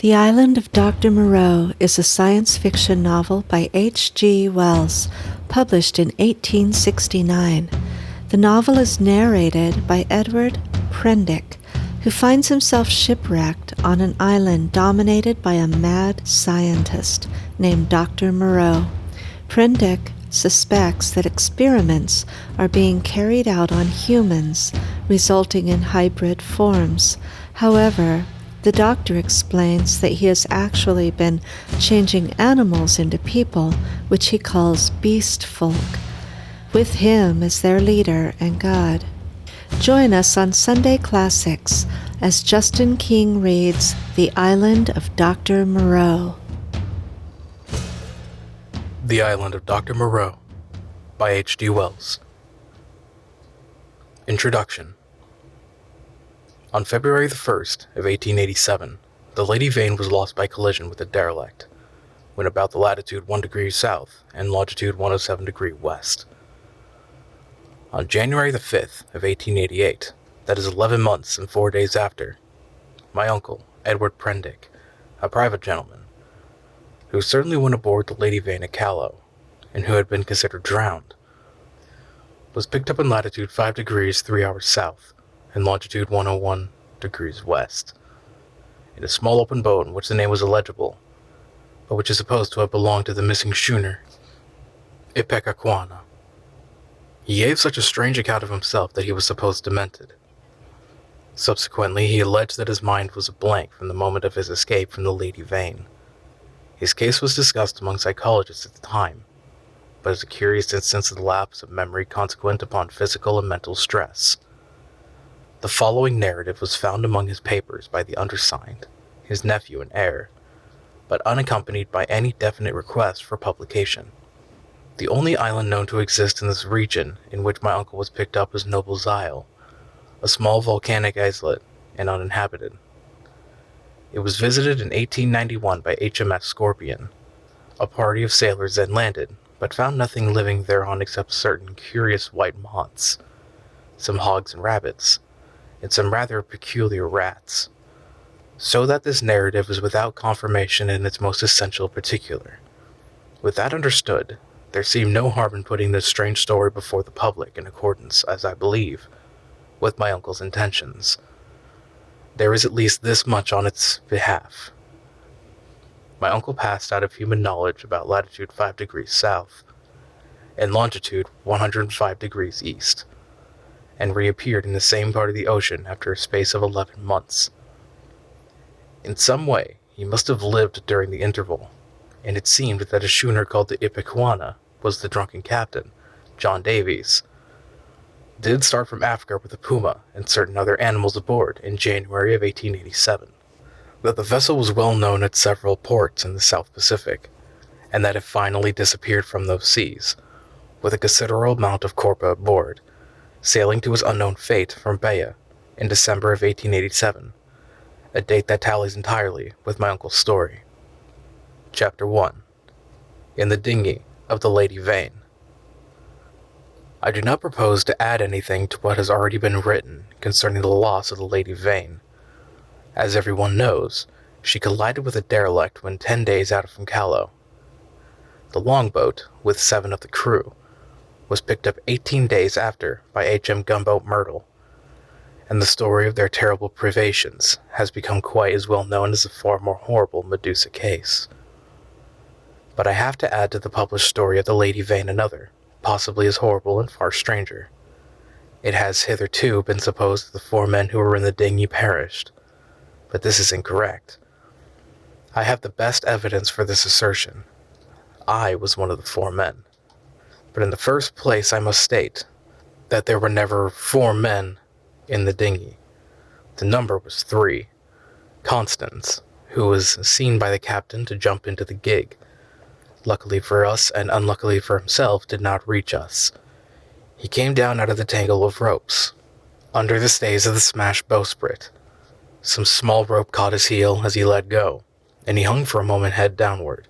The Island of Dr. Moreau is a science fiction novel by H.G. Wells, published in 1869. The novel is narrated by Edward Prendick, who finds himself shipwrecked on an island dominated by a mad scientist named Dr. Moreau. Prendick suspects that experiments are being carried out on humans, resulting in hybrid forms. However, the doctor explains that he has actually been changing animals into people, which he calls beast folk, with him as their leader and God. Join us on Sunday Classics as Justin King reads The Island of Dr. Moreau. The Island of Dr. Moreau by H.G. Wells. Introduction. On February the 1st of 1887, the Lady Vane was lost by collision with a derelict, when about the latitude 1 degree south and longitude 107 degree west. On January the 5th of 1888, that is 11 months and 4 days after, my uncle, Edward Prendick, a private gentleman, who certainly went aboard the Lady Vane at Callao, and who had been considered drowned, was picked up in latitude 5 degrees 3 hours south and longitude 101 degrees west, in a small open boat in which the name was illegible, but which is supposed to have belonged to the missing schooner, Ipecacuanha. He gave such a strange account of himself that he was supposed demented. Subsequently, he alleged that his mind was a blank from the moment of his escape from the Lady Vane. His case was discussed among psychologists at the time, but is a curious instance of the lapse of memory consequent upon physical and mental stress. The following narrative was found among his papers by the undersigned, his nephew and heir, but unaccompanied by any definite request for publication. The only island known to exist in this region in which my uncle was picked up was Noble's Isle, a small volcanic islet and uninhabited. It was visited in 1891 by HMS Scorpion. A party of sailors then landed, but found nothing living thereon except certain curious white moths, some hogs and rabbits, and some rather peculiar rats, so that this narrative is without confirmation in its most essential particular. With that understood, there seemed no harm in putting this strange story before the public in accordance, as I believe, with my uncle's intentions. There is at least this much on its behalf. My uncle passed out of human knowledge about latitude 5 degrees south and longitude 105 degrees east, and reappeared in the same part of the ocean after a space of 11 months. In some way, he must have lived during the interval, and it seemed that a schooner called the Ipecacuanha was the drunken captain, John Davies, did start from Africa with a puma and certain other animals aboard in January of 1887. That the vessel was well known at several ports in the South Pacific, and that it finally disappeared from those seas, with a considerable amount of corpora aboard, sailing to his unknown fate from Bahia in December of 1887, a date that tallies entirely with my uncle's story. Chapter 1. In the Dinghy of the Lady Vane. I do not propose to add anything to what has already been written concerning the loss of the Lady Vane. As everyone knows, she collided with a derelict when 10 days out from Callao. The longboat, with 7 of the crew, was picked up 18 days after by H.M. gunboat Myrtle, and the story of their terrible privations has become quite as well known as the far more horrible Medusa case. But I have to add to the published story of the Lady Vane another, possibly as horrible and far stranger. It has hitherto been supposed that the 4 men who were in the dinghy perished, but this is incorrect. I have the best evidence for this assertion. I was one of the 4 men. But in the first place I must state that there were never 4 men in the dinghy. The number was 3. Constance, who was seen by the captain to jump into the gig, luckily for us and unluckily for himself, did not reach us. He came down out of the tangle of ropes, under the stays of the smashed bowsprit. Some small rope caught his heel as he let go, and he hung for a moment head downward,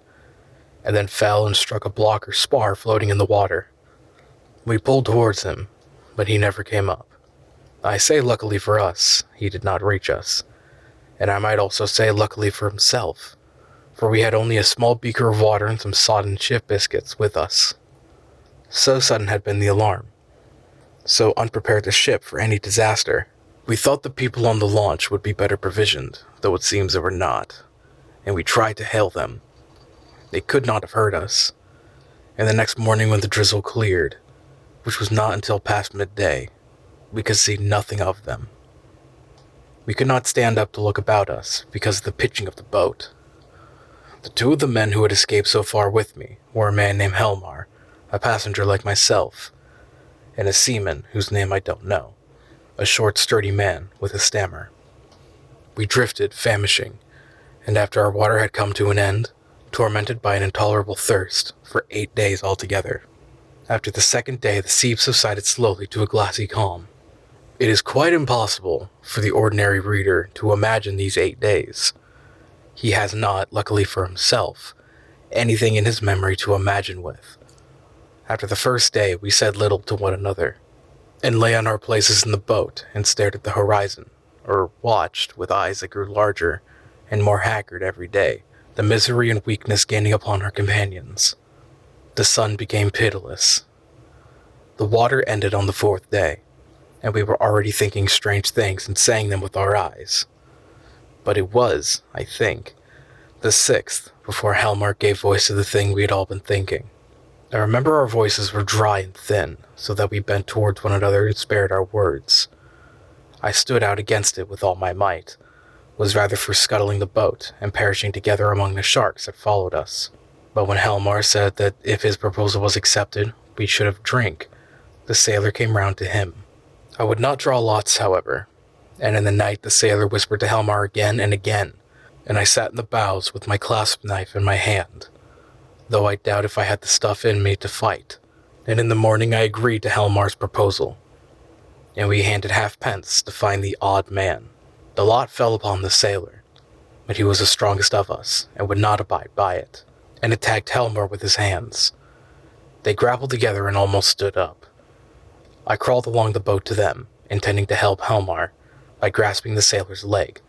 and then fell and struck a block or spar floating in the water. We pulled towards him, but he never came up. I say luckily for us, he did not reach us, And I might also say luckily for himself, for we had only a small beaker of water and some sodden ship biscuits with us. So sudden had been the alarm, so unprepared the ship for any disaster. We thought the people on the launch would be better provisioned, though it seems they were not, and we tried to hail them. They could not have heard us, and the next morning when the drizzle cleared, which was not until past midday, we could see nothing of them. We could not stand up to look about us because of the pitching of the boat. The two of the men who had escaped so far with me were a man named Helmar, a passenger like myself, and a seaman whose name I don't know, a short, sturdy man with a stammer. We drifted, famishing, and after our water had come to an end, tormented by an intolerable thirst for 8 days altogether. After the second day, the sea subsided slowly to a glassy calm. It is quite impossible for the ordinary reader to imagine these 8 days. He has not, luckily for himself, anything in his memory to imagine with. After the first day, we said little to one another, and lay on our places in the boat and stared at the horizon, or watched, with eyes that grew larger and more haggard every day, the misery and weakness gaining upon our companions. The sun became pitiless. The water ended on the 4th day, and we were already thinking strange things and saying them with our eyes. But it was, I think, the 6th before Helmar gave voice to the thing we had all been thinking. I remember our voices were dry and thin, so that we bent towards one another and spared our words. I stood out against it with all my might, was rather for scuttling the boat and perishing together among the sharks that followed us. But when Helmar said that if his proposal was accepted, we should have drink, the sailor came round to him. I would not draw lots, however, and in the night the sailor whispered to Helmar again and again, and I sat in the bows with my clasp knife in my hand, though I doubt if I had the stuff in me to fight, and in the morning I agreed to Helmar's proposal, and we handed halfpence to find the odd man. The lot fell upon the sailor, but he was the strongest of us, and would not abide by it, and attacked Helmar with his hands. They grappled together and almost stood up. I crawled along the boat to them, intending to help Helmar by grasping the sailor's leg,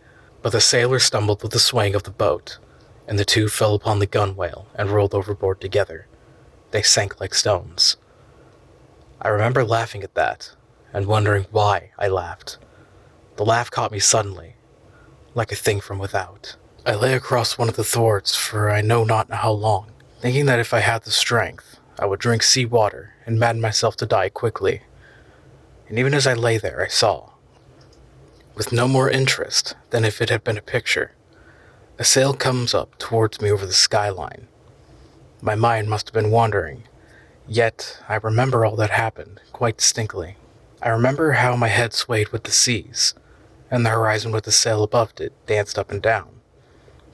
but the sailor stumbled with the swaying of the boat, and the two fell upon the gunwale and rolled overboard together. They sank like stones. I remember laughing at that, and wondering why I laughed. The laugh caught me suddenly, like a thing from without. I lay across one of the thwarts for I know not how long, thinking that if I had the strength, I would drink sea water and madden myself to die quickly. And even as I lay there, I saw, with no more interest than if it had been a picture, a sail comes up towards me over the skyline. My mind must have been wandering, yet I remember all that happened quite distinctly. I remember how my head swayed with the seas, and the horizon with the sail above it danced up and down.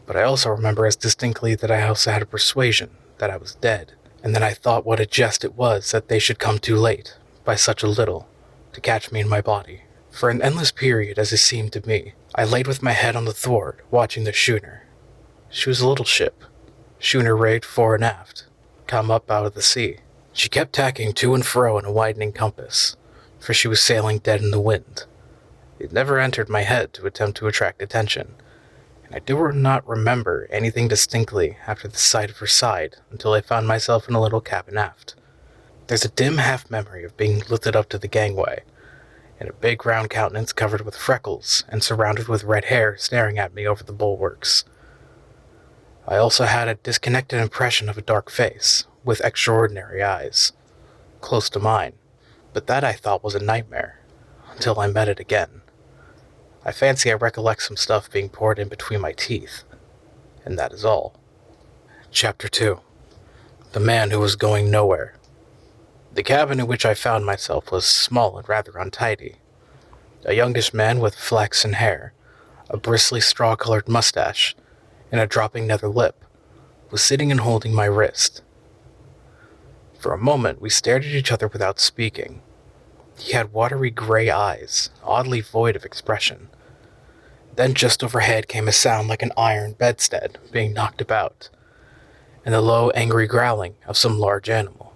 But I also remember as distinctly that I also had a persuasion that I was dead, and then I thought what a jest it was that they should come too late, by such a little, to catch me in my body. For an endless period, as it seemed to me, I laid with my head on the thwart, watching the schooner. She was a little ship, schooner rigged fore and aft, come up out of the sea. She kept tacking to and fro in a widening compass, for she was sailing dead in the wind. It never entered my head to attempt to attract attention, and I do not remember anything distinctly after the sight of her side until I found myself in a little cabin aft. There's a dim half-memory of being lifted up to the gangway, and a big round countenance covered with freckles and surrounded with red hair staring at me over the bulwarks. I also had a disconnected impression of a dark face, with extraordinary eyes, close to mine, but that I thought was a nightmare, until I met it again. I fancy I recollect some stuff being poured in between my teeth, and that is all. Chapter 2. The Man Who Was Going Nowhere. The cabin in which I found myself was small and rather untidy. A youngish man with flaxen hair, a bristly straw-colored mustache, and a dropping nether lip, was sitting and holding my wrist. For a moment we stared at each other without speaking. He had watery gray eyes, oddly void of expression. Then just overhead came a sound like an iron bedstead being knocked about, and the low, angry growling of some large animal.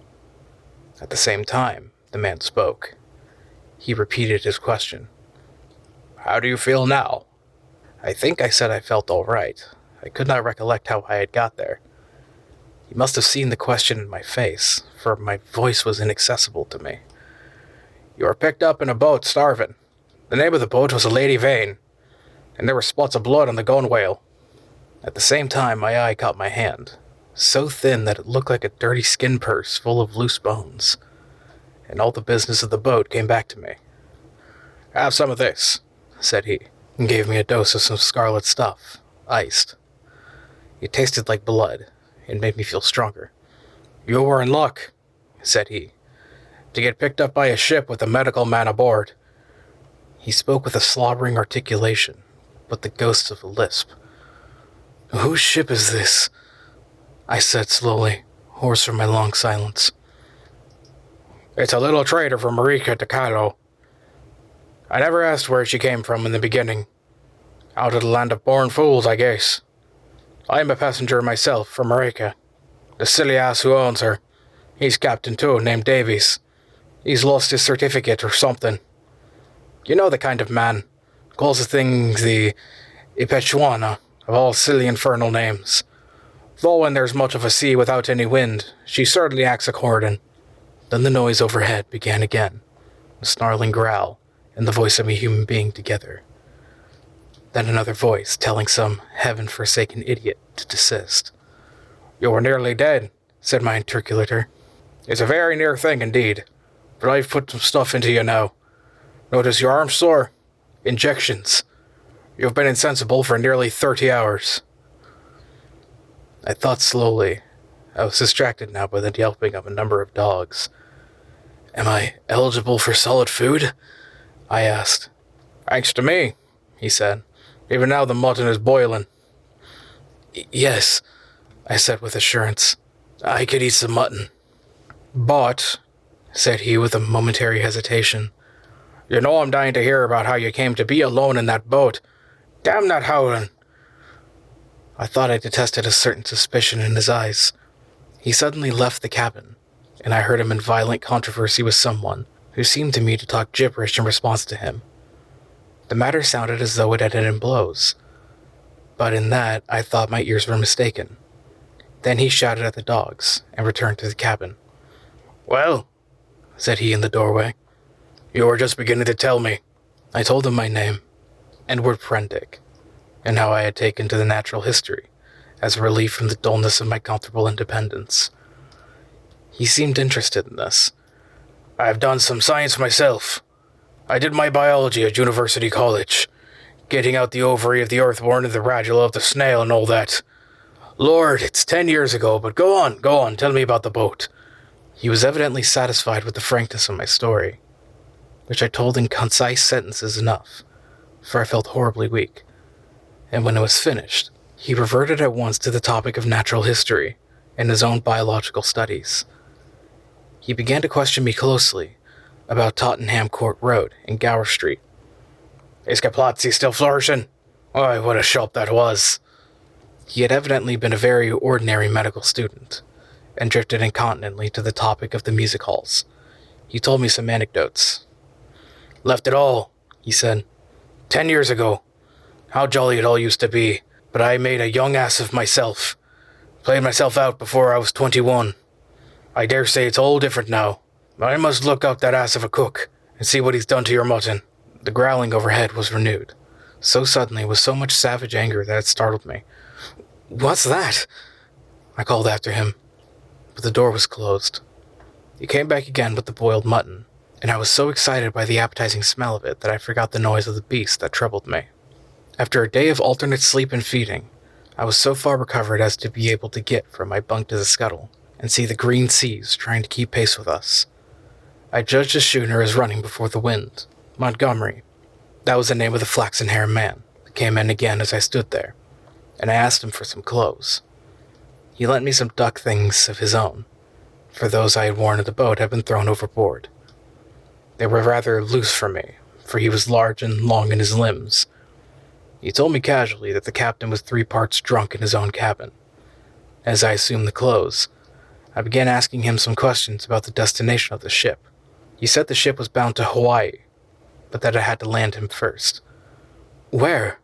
At the same time, the man spoke. He repeated his question. "How do you feel now?" I think I said I felt all right. I could not recollect how I had got there. He must have seen the question in my face, for my voice was inaccessible to me. You were picked up in a boat, starving. The name of the boat was the Lady Vane, and there were spots of blood on the gunwale. At the same time, my eye caught my hand, so thin that it looked like a dirty skin purse full of loose bones, and all the business of the boat came back to me. Have some of this, said he, and gave me a dose of some scarlet stuff, iced. It tasted like blood, and made me feel stronger. You were in luck, said he, to get picked up by a ship with a medical man aboard. He spoke with a slobbering articulation, but the ghost of a lisp. Whose ship is this? I said slowly, hoarse from my long silence. It's a little trader from Marika to Calo. I never asked where she came from in the beginning. Out of the land of born fools, I guess. I am a passenger myself from Marika. The silly ass who owns her. He's captain too, named Davies. He's lost his certificate or something. You know the kind of man. Calls the things the Ipechuana of all silly infernal names. Though when there's much of a sea without any wind, she certainly acts according. Then the noise overhead began again, a snarling growl, and the voice of a human being together. Then another voice telling some heaven-forsaken idiot to desist. You were nearly dead, said my interlocutor. It's a very near thing indeed, but I've put some stuff into you now. Notice your arm's sore. Injections. You've been insensible for nearly 30 hours. I thought slowly. I was distracted now by the yelping of a number of dogs. Am I eligible for solid food? I asked. Thanks to me, he said. Even now the mutton is boiling. Yes, I said with assurance. I could eat some mutton. But, said he with a momentary hesitation, you know I'm dying to hear about how you came to be alone in that boat. Damn that howling. I thought I detested a certain suspicion in his eyes. He suddenly left the cabin, and I heard him in violent controversy with someone who seemed to me to talk gibberish in response to him. The matter sounded as though it ended in blows, but in that I thought my ears were mistaken. Then he shouted at the dogs and returned to the cabin. Well, said he in the doorway, you were just beginning to tell me. I told him my name, Edward Prendick, and how I had taken to the natural history as a relief from the dullness of my comfortable independence. He seemed interested in this. I've done some science myself. I did my biology at University College, getting out the ovary of the earthworm and the radula of the snail and all that. Lord, it's 10 years ago, but go on, tell me about the boat. He was evidently satisfied with the frankness of my story, which I told in concise sentences enough, for I felt horribly weak. And when it was finished, he reverted at once to the topic of natural history and his own biological studies. He began to question me closely about Tottenham Court Road and Gower Street. Is Caplazzi still flourishing? Why, what a shop that was. He had evidently been a very ordinary medical student, and drifted incontinently to the topic of the music halls. He told me some anecdotes. Left it all, he said. 10 years ago. How jolly it all used to be, but I made a young ass of myself. Played myself out before I was 21. I dare say it's all different now. I must look up that ass of a cook and see what he's done to your mutton. The growling overhead was renewed, so suddenly with so much savage anger that it startled me. What's that? I called after him, but the door was closed. He came back again with the boiled mutton, and I was so excited by the appetizing smell of it that I forgot the noise of the beast that troubled me. After a day of alternate sleep and feeding, I was so far recovered as to be able to get from my bunk to the scuttle and see the green seas trying to keep pace with us. I judged the schooner as running before the wind. Montgomery. That was the name of the flaxen-haired man that came in again as I stood there, and I asked him for some clothes. He lent me some duck things of his own, for those I had worn in the boat had been thrown overboard. They were rather loose for me, for he was large and long in his limbs. He told me casually that the captain was 3 parts drunk in his own cabin. As I assumed the clothes, I began asking him some questions about the destination of the ship. He said the ship was bound to Hawaii, but that I had to land him first. Where?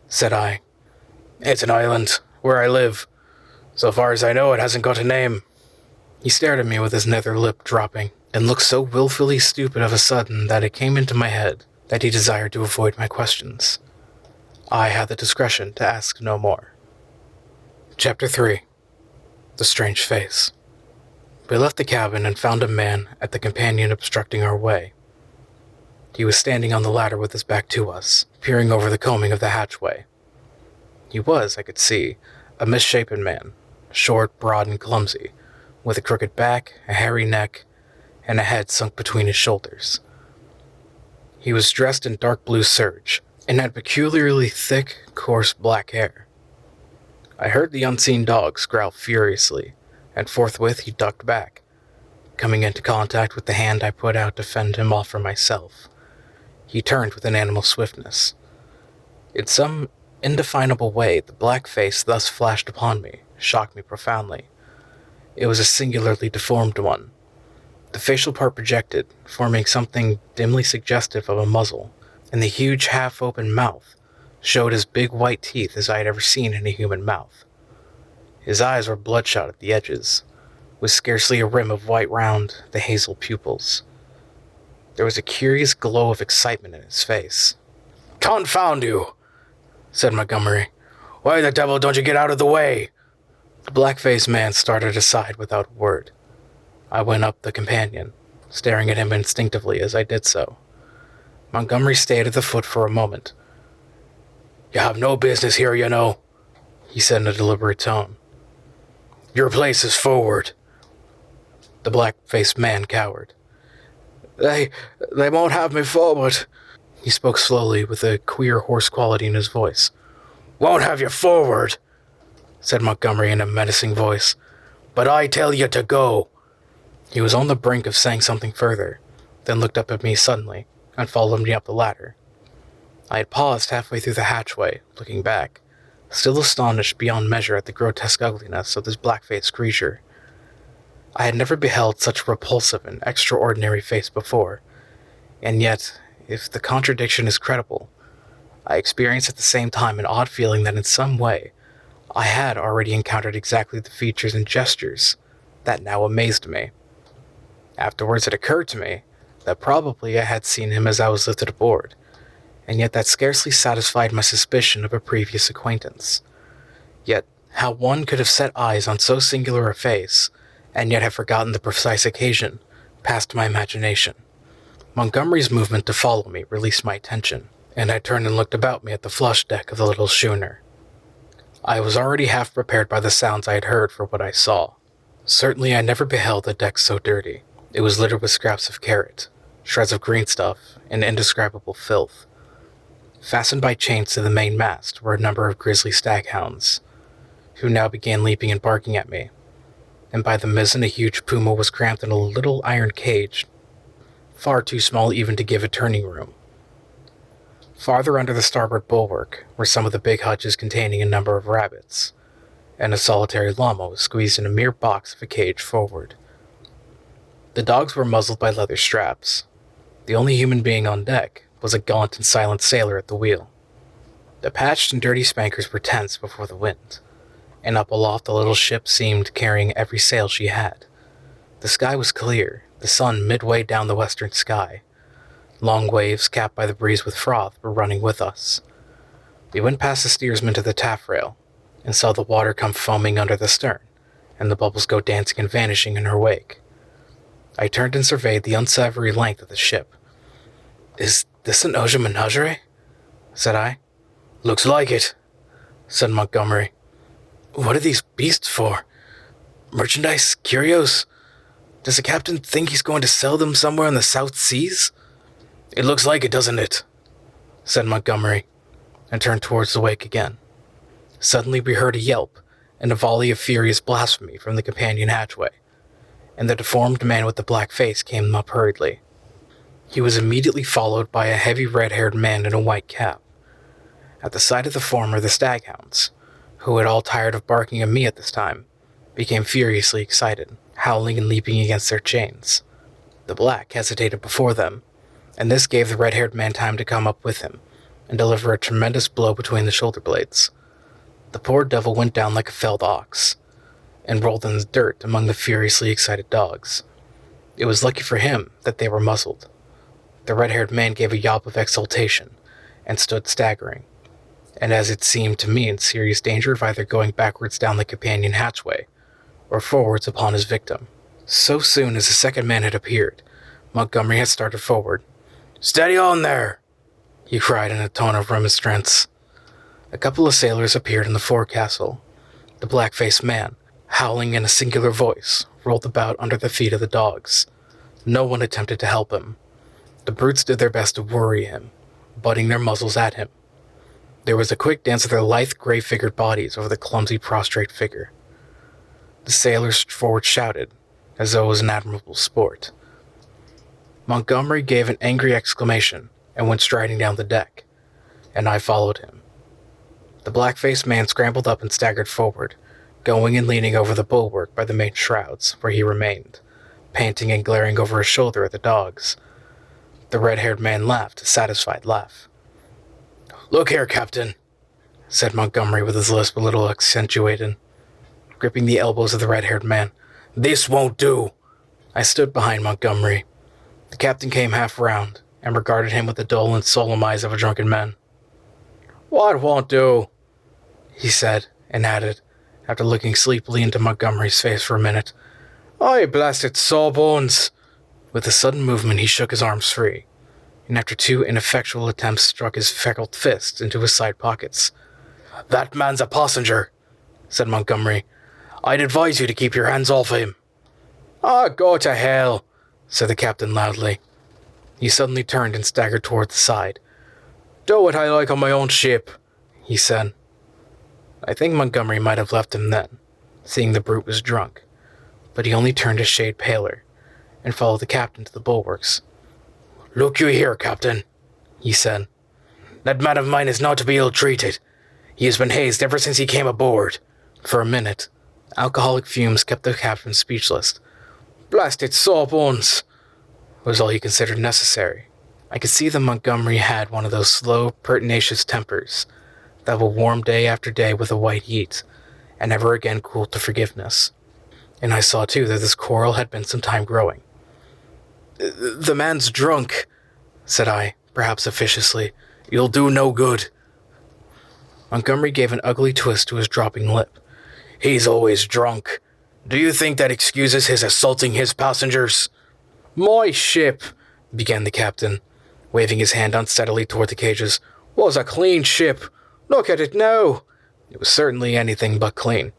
said I. "It's an island, where I live. So far as I know, it hasn't got a name." He stared at me with his nether lip dropping, and looked so willfully stupid of a sudden that it came into my head that he desired to avoid my questions. I had the discretion to ask no more. Chapter 3. The Strange Face. We left the cabin and found a man at the companion obstructing our way. He was standing on the ladder with his back to us, peering over the combing of the hatchway. He was, I could see, a misshapen man, short, broad, and clumsy, with a crooked back, a hairy neck, and a head sunk between his shoulders. He was dressed in dark blue serge, and had peculiarly thick, coarse black hair. I heard the unseen dogs growl furiously, and forthwith he ducked back, coming into contact with the hand I put out to fend him off from myself. He turned with an animal swiftness. In some indefinable way, the black face thus flashed upon me shocked me profoundly. It was a singularly deformed one. The facial part projected, forming something dimly suggestive of a muzzle, and the huge half-open mouth showed as big white teeth as I had ever seen in a human mouth. His eyes were bloodshot at the edges, with scarcely a rim of white round the hazel pupils. There was a curious glow of excitement in his face. "Confound you!" said Montgomery. "Why the devil don't you get out of the way?" The black-faced man started aside without a word. I went up the companion, staring at him instinctively as I did so. Montgomery stayed at the foot for a moment. "You have no business here, you know," he said in a deliberate tone. "Your place is forward." The black-faced man cowered. They won't have me forward." He spoke slowly with a queer hoarse quality in his voice. "Won't have you forward," said Montgomery in a menacing voice. "But I tell you to go." He was on the brink of saying something further, then looked up at me suddenly and followed me up the ladder. I had paused halfway through the hatchway, looking back, still astonished beyond measure at the grotesque ugliness of this black-faced creature. I had never beheld such a repulsive and extraordinary face before, and yet, if the contradiction is credible, I experienced at the same time an odd feeling that in some way I had already encountered exactly the features and gestures that now amazed me. Afterwards it occurred to me that probably I had seen him as I was lifted aboard, and yet that scarcely satisfied my suspicion of a previous acquaintance. Yet how one could have set eyes on so singular a face, and yet have forgotten the precise occasion, passed my imagination. Montgomery's movement to follow me released my attention, and I turned and looked about me at the flush deck of the little schooner. I was already half prepared by the sounds I had heard for what I saw. Certainly I never beheld the deck so dirty. It was littered with scraps of carrot, shreds of green stuff, and indescribable filth. Fastened by chains to the main mast were a number of grisly staghounds, who now began leaping and barking at me, and by the mizzen a huge puma was cramped in a little iron cage, far too small even to give it turning room. Farther under the starboard bulwark were some of the big hutches containing a number of rabbits, and a solitary llama was squeezed in a mere box of a cage forward. The dogs were muzzled by leather straps. The only human being on deck was a gaunt and silent sailor at the wheel. The patched and dirty spankers were tense before the wind, and up aloft the little ship seemed carrying every sail she had. The sky was clear, the sun midway down the western sky. Long waves, capped by the breeze with froth, were running with us. We went past the steersman to the taffrail, and saw the water come foaming under the stern, and the bubbles go dancing and vanishing in her wake. I turned and surveyed the unsavory length of the ship. "Is this an Oja menagerie?" said I. "Looks like it," said Montgomery. "What are these beasts for? Merchandise? Curios? Does the captain think he's going to sell them somewhere in the South Seas?" "It looks like it, doesn't it?" said Montgomery, and turned towards the wake again. Suddenly we heard a yelp and a volley of furious blasphemy from the companion hatchway, and the deformed man with the black face came up hurriedly. He was immediately followed by a heavy red-haired man in a white cap. At the sight of the former, the staghounds, who had all tired of barking at me at this time, became furiously excited, howling and leaping against their chains. The black hesitated before them, and this gave the red-haired man time to come up with him, and deliver a tremendous blow between the shoulder blades. The poor devil went down like a felled ox, and rolled in the dirt among the furiously excited dogs. It was lucky for him that they were muzzled. The red-haired man gave a yelp of exultation, and stood staggering, and as it seemed to me in serious danger of either going backwards down the companion hatchway, or forwards upon his victim. So soon as the second man had appeared, Montgomery had started forward. "Steady on there!" he cried in a tone of remonstrance. A couple of sailors appeared in the forecastle. The black-faced man, howling in a singular voice, rolled about under the feet of the dogs. No one attempted to help him. The brutes did their best to worry him, butting their muzzles at him. There was a quick dance of their lithe, gray-figured bodies over the clumsy, prostrate figure. The sailors forward shouted, as though it was an admirable sport. Montgomery gave an angry exclamation and went striding down the deck, and I followed him. The black-faced man scrambled up and staggered forward, going and leaning over the bulwark by the main shrouds, where he remained, panting and glaring over his shoulder at the dogs. The red-haired man laughed a satisfied laugh. "Look here, Captain," said Montgomery with his lisp a little accentuated, gripping the elbows of the red-haired man. "This won't do." I stood behind Montgomery. The captain came half round, and regarded him with the dull and solemn eyes of a drunken man. "What won't do?" he said, and added, after looking sleepily into Montgomery's face for a minute, "I blasted sawbones." With a sudden movement he shook his arms free, and after two ineffectual attempts struck his freckled fists into his side pockets. "That man's a passenger," said Montgomery. "I'd advise you to keep your hands off him." "Ah, go to hell," said the captain loudly. He suddenly turned and staggered toward the side. "Do what I like on my own ship," he said. I think Montgomery might have left him then, seeing the brute was drunk, but he only turned a shade paler, and followed the captain to the bulwarks. "Look you here, Captain," he said. "That man of mine is not to be ill-treated. He has been hazed ever since he came aboard." For a minute, alcoholic fumes kept the captain speechless. "Blasted sawbones," was all he considered necessary. I could see that Montgomery had one of those slow, pertinacious tempers that will warm day after day with a white heat, and never again cool to forgiveness. And I saw, too, that this quarrel had been some time growing. "The man's drunk," said I, perhaps officiously. "You'll do no good." Montgomery gave an ugly twist to his dropping lip. "He's always drunk. Do you think that excuses his assaulting his passengers?" "My ship," began the captain, waving his hand unsteadily toward the cages, "was a clean ship. Look at it now." It was certainly anything but clean.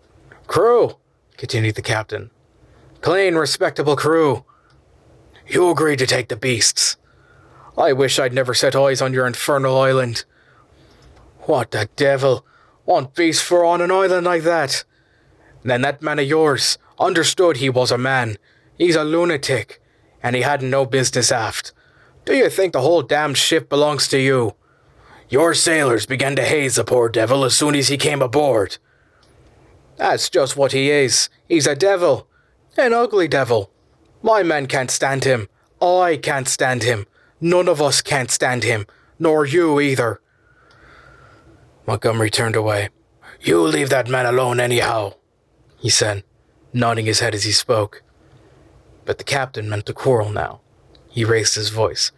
"Crew," continued the captain. "Clean, respectable crew. You agreed to take the beasts. I wish I'd never set eyes on your infernal island. What the devil? Want beasts for on an island like that? Then that man of yours understood he was a man. He's a lunatic, and he hadn't no business aft. Do you think the whole damned ship belongs to you? Your sailors began to haze the poor devil as soon as he came aboard." "That's just what he is. He's a devil. An ugly devil. My men can't stand him. I can't stand him. None of us can't stand him. Nor you either." Montgomery turned away. "You leave that man alone anyhow," he said, nodding his head as he spoke. But the captain meant to quarrel now. He raised his voice.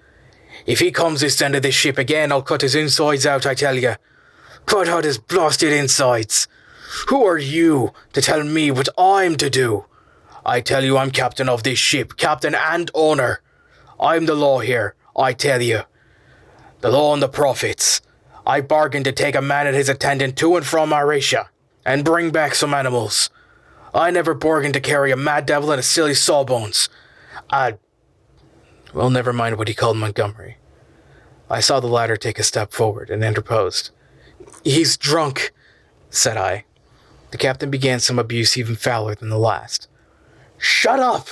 "If he comes this end of this ship again, I'll cut his insides out, I tell you. Cut out his blasted insides. Who are you to tell me what I'm to do? I tell you I'm captain of this ship, captain and owner. I'm the law here, I tell you. The law and the prophets. I bargained to take a man and his attendant to and from Mauritius, and bring back some animals. I never bargained to carry a mad devil and a silly sawbones. Well, never mind what he called Montgomery. I saw the latter take a step forward and interposed. "He's drunk," said I. The captain began some abuse even fouler than the last. "Shut up,"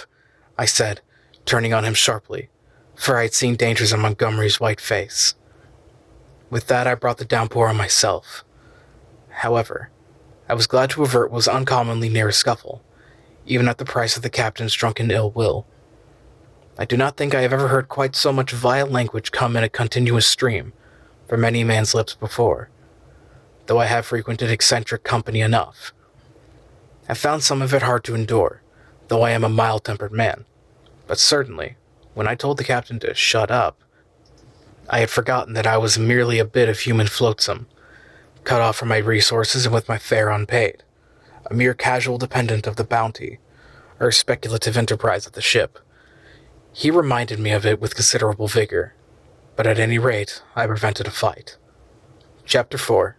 I said, turning on him sharply, for I had seen dangers in Montgomery's white face. With that I brought the downpour on myself. However, I was glad to avert what was uncommonly near a scuffle, even at the price of the captain's drunken ill will. I do not think I have ever heard quite so much vile language come in a continuous stream from any man's lips before, though I have frequented eccentric company enough. I found some of it hard to endure, though I am a mild-tempered man. But certainly, when I told the captain to shut up, I had forgotten that I was merely a bit of human flotsam, cut off from my resources and with my fare unpaid, a mere casual dependent of the bounty, or speculative enterprise of the ship. He reminded me of it with considerable vigor, but at any rate, I prevented a fight. Chapter 4.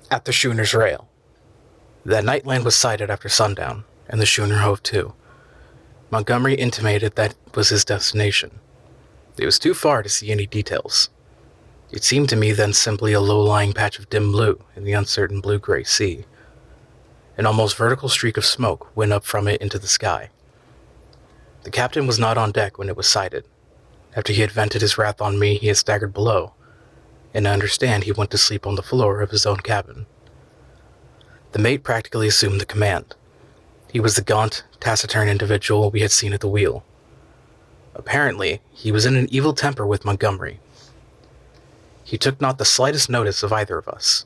At the schooner's rail. That night land was sighted after sundown, and the schooner hove to. Montgomery intimated that was his destination. It was too far to see any details. It seemed to me then simply a low-lying patch of dim blue in the uncertain blue-gray sea. An almost vertical streak of smoke went up from it into the sky. The captain was not on deck when it was sighted. After he had vented his wrath on me, he had staggered below, and I understand he went to sleep on the floor of his own cabin. The mate practically assumed the command. He was the gaunt, taciturn individual we had seen at the wheel. Apparently, he was in an evil temper with Montgomery. He took not the slightest notice of either of us.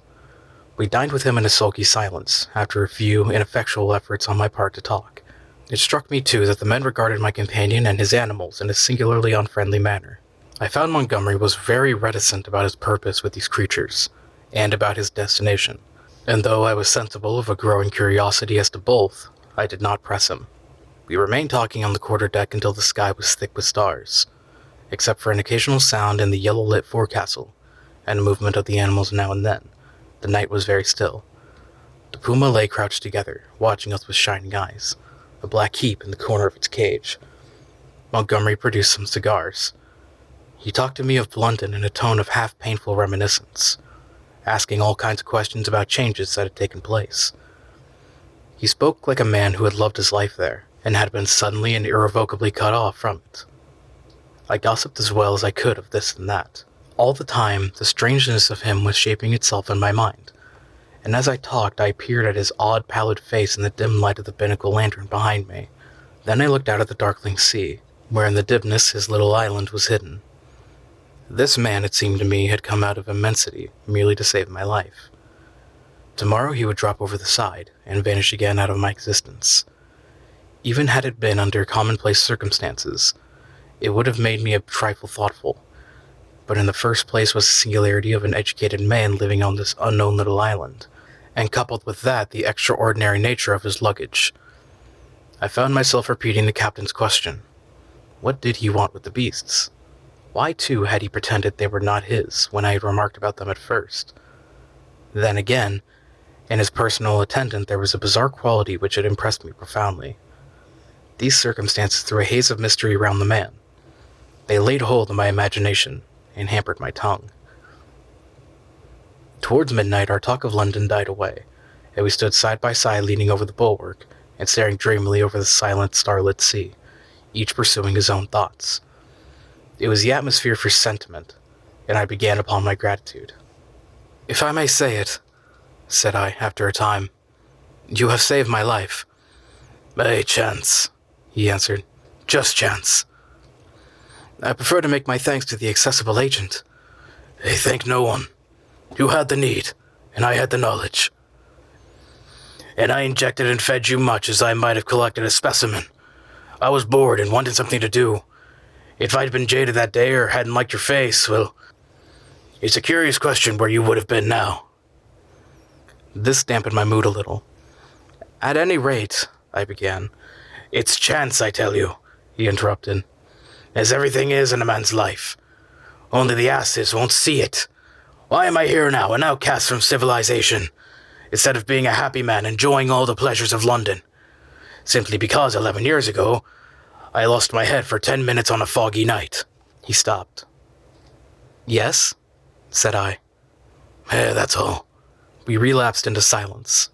We dined with him in a sulky silence, after a few ineffectual efforts on my part to talk. It struck me, too, that the men regarded my companion and his animals in a singularly unfriendly manner. I found Montgomery was very reticent about his purpose with these creatures, and about his destination, and though I was sensible of a growing curiosity as to both, I did not press him. We remained talking on the quarterdeck until the sky was thick with stars, except for an occasional sound in the yellow-lit forecastle, and a movement of the animals now and then. The night was very still. The puma lay crouched together, watching us with shining eyes, a black heap in the corner of its cage. Montgomery produced some cigars. He talked to me of London in a tone of half-painful reminiscence, asking all kinds of questions about changes that had taken place. He spoke like a man who had loved his life there, and had been suddenly and irrevocably cut off from it. I gossiped as well as I could of this and that. All the time, the strangeness of him was shaping itself in my mind, and as I talked, I peered at his odd, pallid face in the dim light of the binnacle lantern behind me. Then I looked out at the darkling sea, where in the dimness his little island was hidden. This man, it seemed to me, had come out of immensity merely to save my life. Tomorrow he would drop over the side and vanish again out of my existence. Even had it been under commonplace circumstances, it would have made me a trifle thoughtful. But in the first place was the singularity of an educated man living on this unknown little island, and coupled with that the extraordinary nature of his luggage. I found myself repeating the captain's question. What did he want with the beasts? Why, too, had he pretended they were not his when I had remarked about them at first? Then again, in his personal attendant there was a bizarre quality which had impressed me profoundly. These circumstances threw a haze of mystery round the man. They laid hold of my imagination, and hampered my tongue. Towards midnight, our talk of London died away, and we stood side by side leaning over the bulwark, and staring dreamily over the silent, starlit sea, each pursuing his own thoughts. It was the atmosphere for sentiment, and I began upon my gratitude. "If I may say it," said I, after a time, "you have saved my life." "By chance," he answered. "Just chance. I prefer to make my thanks to the accessible agent." "I thank no one. You had the need, and I had the knowledge. And I injected and fed you much as I might have collected a specimen. I was bored and wanted something to do. If I'd been jaded that day or hadn't liked your face, well, it's a curious question where you would have been now." This dampened my mood a little. "At any rate," I began. "It's chance, I tell you," he interrupted. "As everything is in a man's life. Only the asses won't see it. Why am I here now, an outcast from civilization, instead of being a happy man enjoying all the pleasures of London? Simply because 11 years ago, I lost my head for 10 minutes on a foggy night." He stopped. "Yes?" said I. That's all." We relapsed into silence.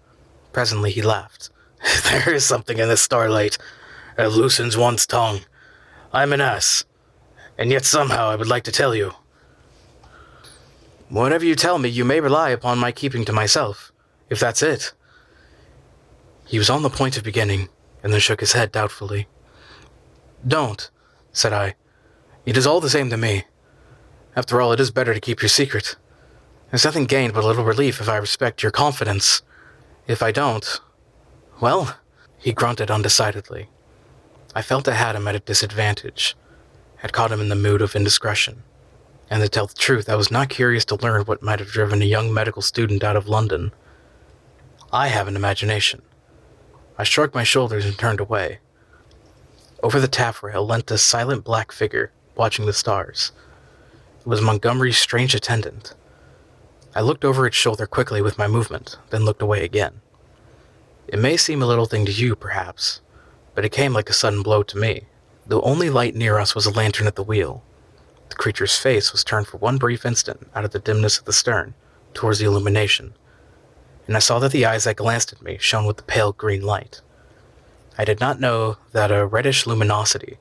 Presently he laughed. "There is something in this starlight that loosens one's tongue. I'm an ass, and yet somehow I would like to tell you." "Whatever you tell me, you may rely upon my keeping to myself, if that's it." He was on the point of beginning, and then shook his head doubtfully. "Don't," said I. "It is all the same to me. After all, it is better to keep your secret. There's nothing gained but a little relief if I respect your confidence. If I don't, well, he grunted undecidedly. I felt I had him at a disadvantage, had caught him in the mood of indiscretion. And to tell the truth, I was not curious to learn what might have driven a young medical student out of London. I have an imagination. I shrugged my shoulders and turned away. Over the taffrail leant a silent black figure, watching the stars. It was Montgomery's strange attendant. I looked over its shoulder quickly with my movement, then looked away again. It may seem a little thing to you, perhaps, but it came like a sudden blow to me. The only light near us was a lantern at the wheel. The creature's face was turned for one brief instant out of the dimness of the stern towards the illumination, and I saw that the eyes that glanced at me shone with the pale green light. I did not know that a reddish luminosity,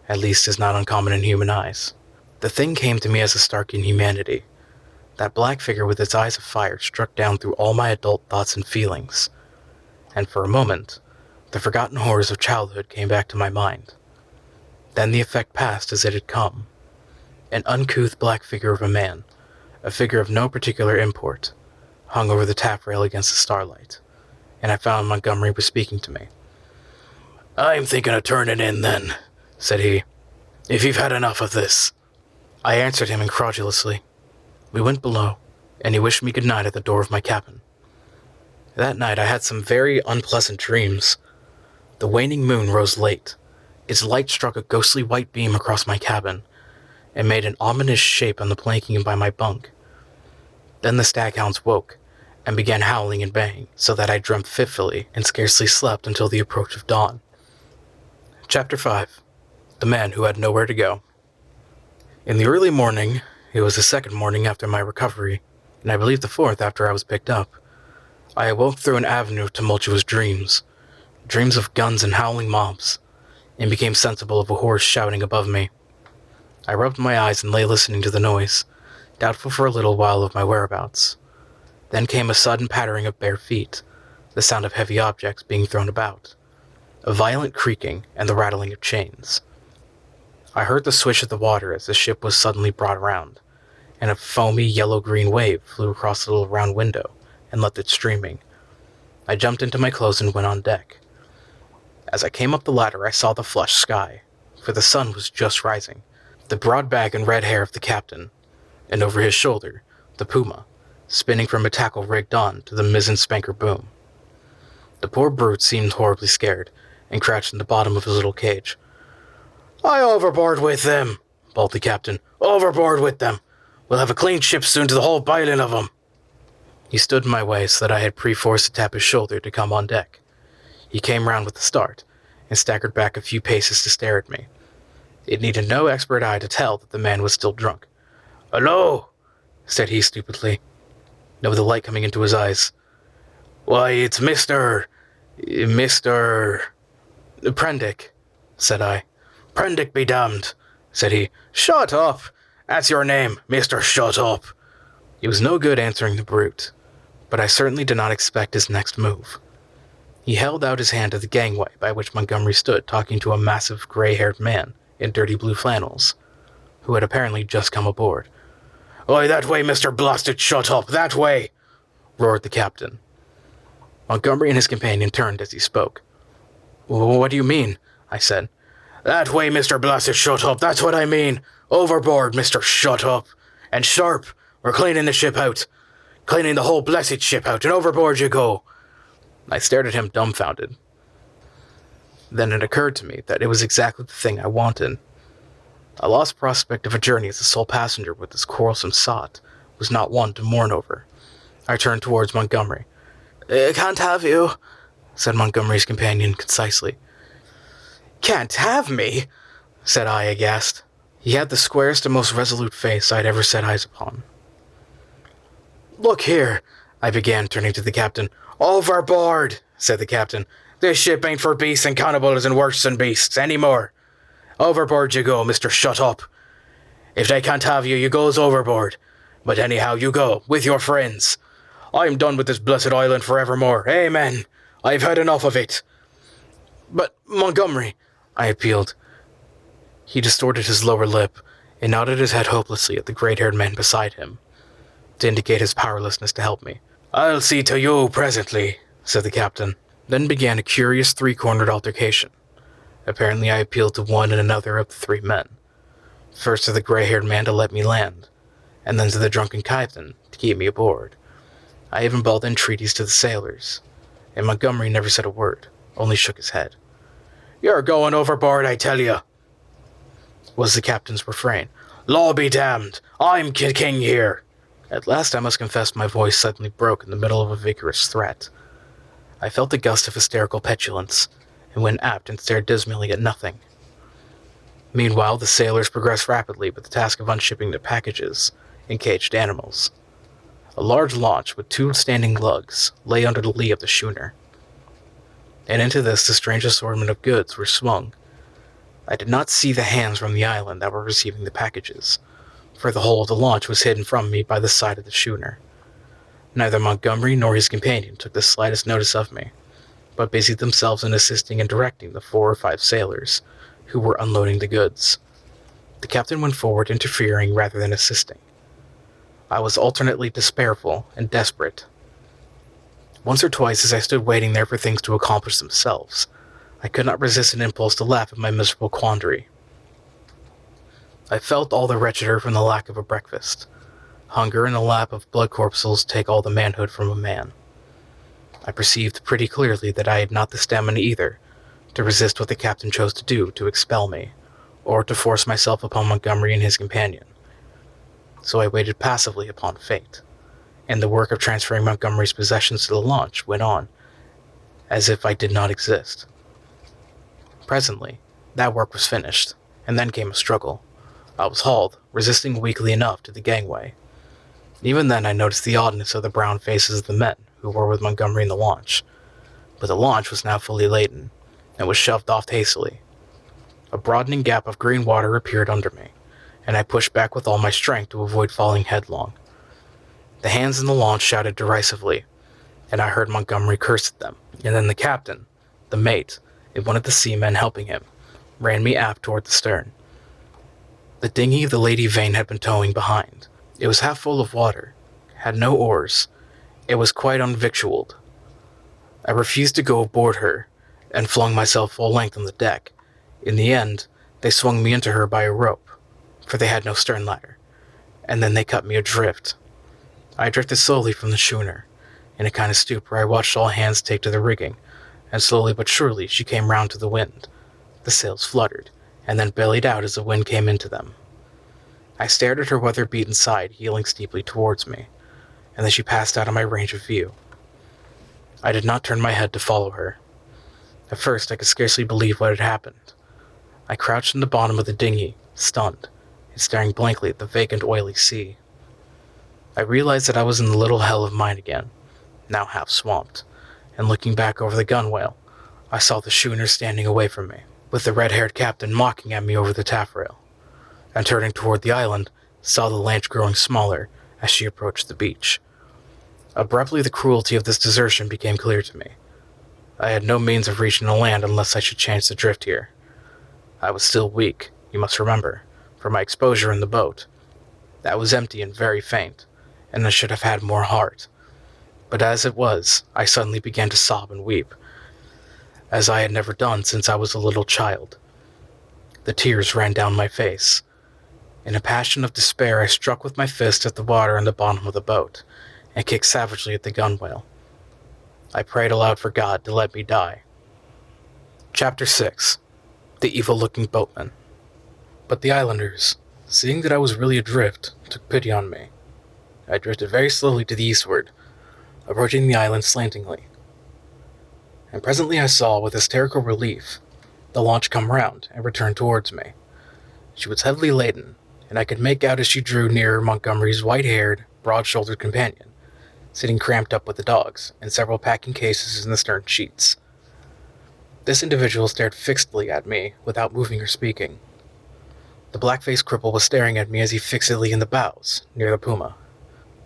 at least, is not uncommon in human eyes. The thing came to me as a stark inhumanity. That black figure with its eyes of fire struck down through all my adult thoughts and feelings, and for a moment, the forgotten horrors of childhood came back to my mind. Then the effect passed as it had come. An uncouth black figure of a man, a figure of no particular import, hung over the taffrail against the starlight, and I found Montgomery was speaking to me. "I'm thinking of turning in then," said he, "if you've had enough of this." I answered him incredulously. We went below, and he wished me good night at the door of my cabin. That night I had some very unpleasant dreams. The waning moon rose late. Its light struck a ghostly white beam across my cabin, and made an ominous shape on the planking by my bunk. Then the staghounds woke, and began howling and baying, so that I dreamt fitfully and scarcely slept until the approach of dawn. Chapter 5. The Man Who Had Nowhere to Go. In the early morning, it was the second morning after my recovery, and I believe the fourth after I was picked up, I awoke through an avenue of tumultuous dreams of guns and howling mobs, and became sensible of a horse shouting above me. I rubbed my eyes and lay listening to the noise, doubtful for a little while of my whereabouts. Then came a sudden pattering of bare feet, the sound of heavy objects being thrown about, a violent creaking, and the rattling of chains. I heard the swish of the water as the ship was suddenly brought around, and a foamy yellow-green wave flew across the little round window and left it streaming. I jumped into my clothes and went on deck. As I came up the ladder, I saw the flushed sky, for the sun was just rising, the broad back and red hair of the captain, and over his shoulder, the puma, spinning from a tackle rigged on to the mizzen spanker boom. The poor brute seemed horribly scared, and crouched in the bottom of his little cage. "I overboard with them," bawled the captain. "Overboard with them. We'll have a clean ship soon to the whole bilin' of 'em." He stood in my way so that I had perforce to tap his shoulder to come on deck. He came round with a start, and staggered back a few paces to stare at me. It needed no expert eye to tell that the man was still drunk. "Hello," said he stupidly, with the light coming into his eyes. "Why, it's Mr. Prendick," said I. "Prendick be damned," said he. "Shut up! That's your name, Mr. Shut Up." It was no good answering the brute, but I certainly did not expect his next move. He held out his hand to the gangway by which Montgomery stood talking to a massive gray-haired man in dirty blue flannels, who had apparently just come aboard. "Oi, that way, Mr. Blasted Shut Up, that way!" roared the captain. Montgomery and his companion turned as he spoke. "What do you mean?" I said. "That way, Mr. Blasted Shut Up, that's what I mean! Overboard, Mr. Shut Up! And sharp! We're cleaning the ship out! Cleaning the whole blessed ship out, and overboard you go!" I stared at him dumbfounded. Then it occurred to me that it was exactly the thing I wanted. A lost prospect of a journey as a sole passenger with this quarrelsome sot was not one to mourn over. I turned towards Montgomery. "Can't have you," said Montgomery's companion concisely. "Can't have me?" said I, aghast. He had the squarest and most resolute face I had ever set eyes upon. "Look here," I began, turning to the captain. "Overboard," said the captain. "This ship ain't for beasts and cannibals and worse than beasts anymore. Overboard you go, Mr. Shut Up. If they can't have you, you goes overboard. But anyhow, you go, with your friends. I'm done with this blessed island forevermore. Amen. I've had enough of it." "But, Montgomery," I appealed. He distorted his lower lip and nodded his head hopelessly at the gray-haired man beside him. to indicate his powerlessness to help me. "I'll see to you presently," said the captain. Then began a curious three-cornered altercation. Apparently I appealed to one and another of the three men. First to the gray-haired man to let me land, and then to the drunken captain to keep me aboard. I even bawled entreaties to the sailors, and Montgomery never said a word, only shook his head. "You're going overboard, I tell you," was the captain's refrain. "Law be damned, I'm king here." At last I must confess my voice suddenly broke in the middle of a vigorous threat. I felt a gust of hysterical petulance, and went aft and stared dismally at nothing. Meanwhile, the sailors progressed rapidly with the task of unshipping the packages and caged animals. A large launch with 2 standing lugs lay under the lee of the schooner, and into this the strange assortment of goods were swung. I did not see the hands from the island that were receiving the packages, for the whole of the launch was hidden from me by the side of the schooner. Neither Montgomery nor his companion took the slightest notice of me, but busied themselves in assisting and directing the 4 or 5 sailors who were unloading the goods. The captain went forward, interfering rather than assisting. I was alternately despairful and desperate. Once or twice, as I stood waiting there for things to accomplish themselves, I could not resist an impulse to laugh at my miserable quandary. I felt all the wretcheder from the lack of a breakfast. Hunger and a lap of blood corpuscles take all the manhood from a man. I perceived pretty clearly that I had not the stamina either to resist what the captain chose to do to expel me, or to force myself upon Montgomery and his companion. So I waited passively upon fate, and the work of transferring Montgomery's possessions to the launch went on, as if I did not exist. Presently, that work was finished, and then came a struggle. I was hauled, resisting weakly enough, to the gangway. Even then I noticed the oddness of the brown faces of the men who were with Montgomery in the launch, but the launch was now fully laden, and was shoved off hastily. A broadening gap of green water appeared under me, and I pushed back with all my strength to avoid falling headlong. The hands in the launch shouted derisively, and I heard Montgomery curse at them, and then the captain, the mate, and one of the seamen helping him, ran me aft toward the stern. The dinghy the Lady Vane had been towing behind. It was half full of water, had no oars. It was quite unvictualled. I refused to go aboard her, and flung myself full length on the deck. In the end, they swung me into her by a rope, for they had no stern ladder, and then they cut me adrift. I drifted slowly from the schooner, in a kind of stupor. I watched all hands take to the rigging, and slowly but surely she came round to the wind. The sails fluttered, and then bellied out as the wind came into them. I stared at her weather-beaten side heeling steeply towards me, and then she passed out of my range of view. I did not turn my head to follow her. At first I could scarcely believe what had happened. I crouched in the bottom of the dinghy, stunned, and staring blankly at the vacant oily sea. I realized that I was in the little hell of mine again, now half swamped, and looking back over the gunwale, I saw the schooner standing away from me, with the red-haired captain mocking at me over the taffrail, and turning toward the island, saw the launch growing smaller as she approached the beach. Abruptly the cruelty of this desertion became clear to me. I had no means of reaching the land unless I should chance to drift here. I was still weak, you must remember, from my exposure in the boat. That was empty and very faint, and I should have had more heart. But as it was, I suddenly began to sob and weep, as I had never done since I was a little child. The tears ran down my face. In a passion of despair, I struck with my fist at the water in the bottom of the boat, and kicked savagely at the gunwale. I prayed aloud for God to let me die. Chapter 6. The Evil-Looking Boatman. But the islanders, seeing that I was really adrift, took pity on me. I drifted very slowly to the eastward, approaching the island slantingly. And presently I saw, with hysterical relief, the launch come round and return towards me. She was heavily laden, and I could make out as she drew nearer Montgomery's white-haired, broad-shouldered companion, sitting cramped up with the dogs and several packing cases in the stern sheets. This individual stared fixedly at me without moving or speaking. The black-faced cripple was staring at me as he fixedly in the bows, near the puma.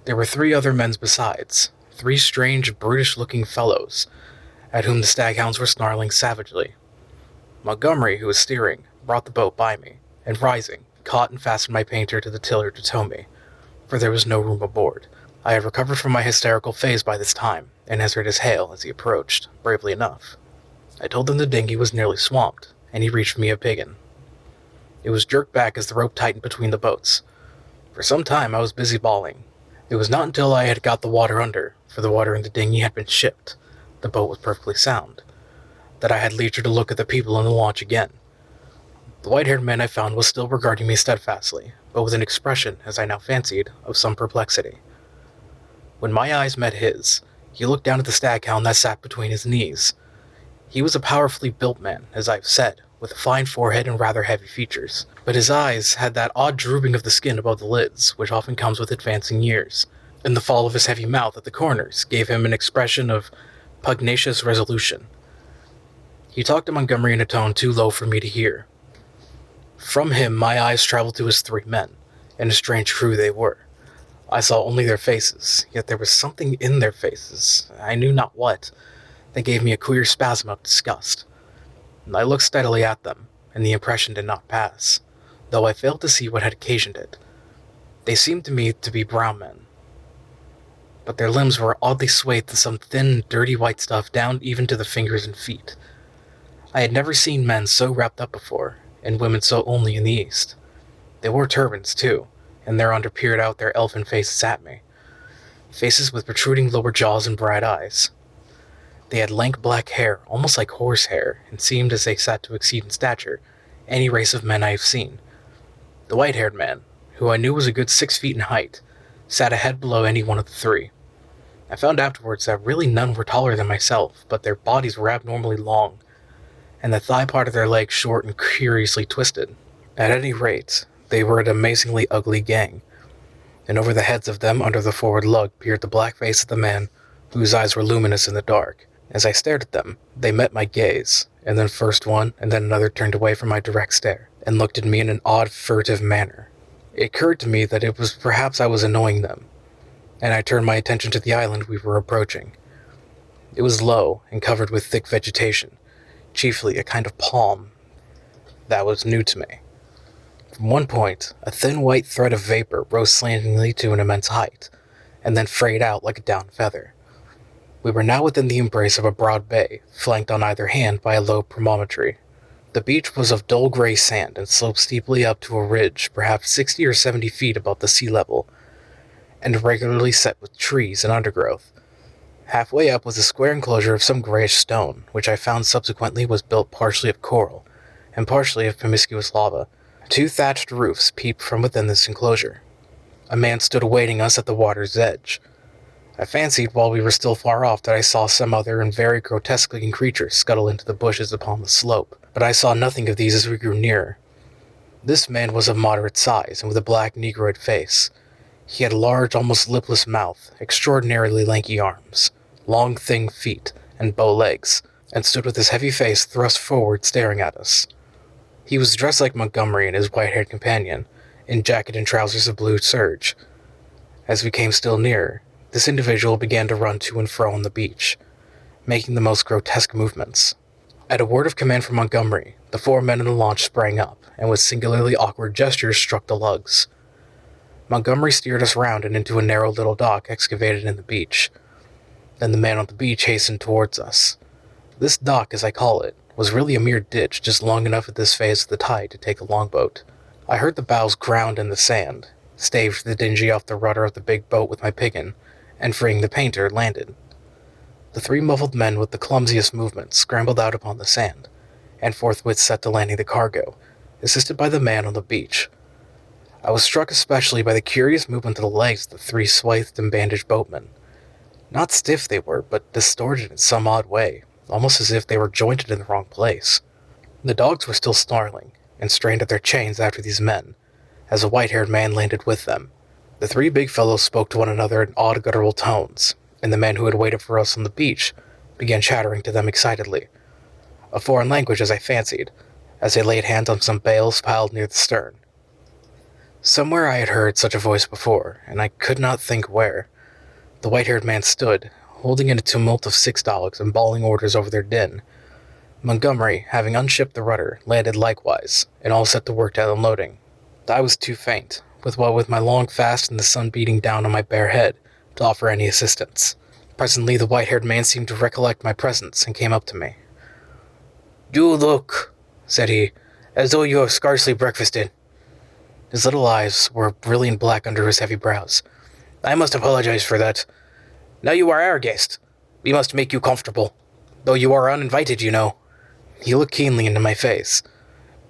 There were 3 other men besides, 3 strange, brutish-looking fellows, at whom the staghounds were snarling savagely. Montgomery, who was steering, brought the boat by me, and rising, caught and fastened my painter to the tiller to tow me, for there was no room aboard, I had recovered from my hysterical phase by this time, and answered his hail as he approached, bravely enough. I told him the dinghy was nearly swamped, and he reached me a biggin. It was jerked back as the rope tightened between the boats. For some time I was busy bawling. It was not until I had got the water under, for the water in the dinghy had been shipped, the boat was perfectly sound, that I had leisure to look at the people in the launch again. The white-haired man I found was still regarding me steadfastly, but with an expression, as I now fancied, of some perplexity. When my eyes met his, he looked down at the staghound that sat between his knees. He was a powerfully built man, as I have said, with a fine forehead and rather heavy features, but his eyes had that odd drooping of the skin above the lids, which often comes with advancing years, and the fall of his heavy mouth at the corners gave him an expression of pugnacious resolution. He talked to Montgomery in a tone too low for me to hear. From him my eyes traveled to his three men, and a strange crew they were. I saw only their faces, yet there was something in their faces, I knew not what, that gave me a queer spasm of disgust. I looked steadily at them, and the impression did not pass, though I failed to see what had occasioned it. They seemed to me to be brown men, but their limbs were oddly swathed in some thin, dirty white stuff down even to the fingers and feet. I had never seen men so wrapped up before, and women so only in the East. They wore turbans, too, and thereunder peered out their elfin faces at me, faces with protruding lower jaws and bright eyes. They had lank black hair, almost like horse hair, and seemed, as they sat, to exceed in stature any race of men I have seen. The white-haired man, who I knew was a good 6 feet in height, sat a head below any one of the three. I found afterwards that really none were taller than myself, but their bodies were abnormally long, and the thigh part of their legs short and curiously twisted. At any rate, they were an amazingly ugly gang, and over the heads of them under the forward lug peered the black face of the man whose eyes were luminous in the dark. As I stared at them, they met my gaze, and then first one and then another turned away from my direct stare, and looked at me in an odd, furtive manner. It occurred to me that it was perhaps I was annoying them, and I turned my attention to the island we were approaching. It was low and covered with thick vegetation, chiefly a kind of palm that was new to me. From one point, a thin white thread of vapor rose slantingly to an immense height, and then frayed out like a down feather. We were now within the embrace of a broad bay, flanked on either hand by a low promontory. The beach was of dull gray sand and sloped steeply up to a ridge, perhaps 60 or 70 feet above the sea level, and regularly set with trees and undergrowth. Halfway up was a square enclosure of some grayish stone, which I found subsequently was built partially of coral, and partially of promiscuous lava. 2 thatched roofs peeped from within this enclosure. A man stood awaiting us at the water's edge. I fancied while we were still far off that I saw some other and very grotesque-looking creature scuttle into the bushes upon the slope, but I saw nothing of these as we grew nearer. This man was of moderate size, and with a black negroid face. He had a large, almost lipless mouth, extraordinarily lanky arms, long, thin feet, and bow legs, and stood with his heavy face thrust forward staring at us. He was dressed like Montgomery and his white-haired companion, in jacket and trousers of blue serge. As we came still nearer, this individual began to run to and fro on the beach, making the most grotesque movements. At a word of command from Montgomery, the 4 men in the launch sprang up, and with singularly awkward gestures struck the lugs. Montgomery steered us round and into a narrow little dock excavated in the beach. Then the man on the beach hastened towards us. This dock, as I call it, was really a mere ditch just long enough at this phase of the tide to take a longboat. I heard the bows ground in the sand, staved the dinghy off the rudder of the big boat with my piggin, and freeing the painter, landed. The 3 muffled men with the clumsiest movements scrambled out upon the sand, and forthwith set to landing the cargo, assisted by the man on the beach. I was struck especially by the curious movement of the legs of the 3 swathed and bandaged boatmen. Not stiff they were, but distorted in some odd way, almost as if they were jointed in the wrong place. The dogs were still snarling, and strained at their chains after these men, as a white-haired man landed with them. The 3 big fellows spoke to one another in odd guttural tones, and the men who had waited for us on the beach began chattering to them excitedly. A foreign language, as I fancied, as they laid hands on some bales piled near the stern. Somewhere I had heard such a voice before, and I could not think where. The white-haired man stood, holding in a tumult of 6 dogs and bawling orders over their din. Montgomery, having unshipped the rudder, landed likewise, and all set to work at unloading. I was too faint, with my long fast and the sun beating down on my bare head, to offer any assistance. Presently, the white-haired man seemed to recollect my presence and came up to me. "You look," said he, "as though you have scarcely breakfasted." His little eyes were brilliant black under his heavy brows. "I must apologize for that. Now you are our guest. We must make you comfortable. Though you are uninvited, you know." He looked keenly into my face.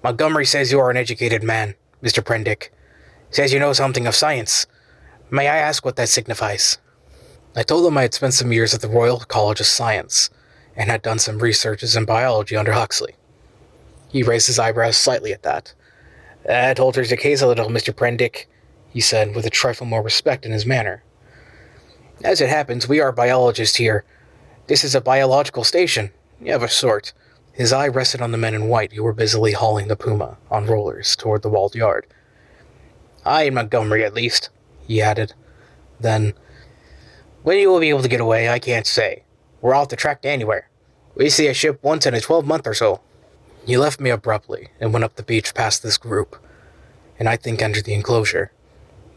"Montgomery says you are an educated man, Mr. Prendick. Says you know something of science. May I ask what that signifies?" I told him I had spent some years at the Royal College of Science, and had done some researches in biology under Huxley. He raised his eyebrows slightly at that. "That alters the case a little, Mr. Prendick," he said, with a trifle more respect in his manner. "As it happens, we are biologists here. This is a biological station, of a sort." His eye rested on the men in white who were busily hauling the puma, on rollers, toward the walled yard. "I and Montgomery, at least," he added. Then, "When you will be able to get away, I can't say. We're off the track to anywhere. We see a ship once in a 12-month or so." He left me abruptly and went up the beach past this group, and I think entered the enclosure.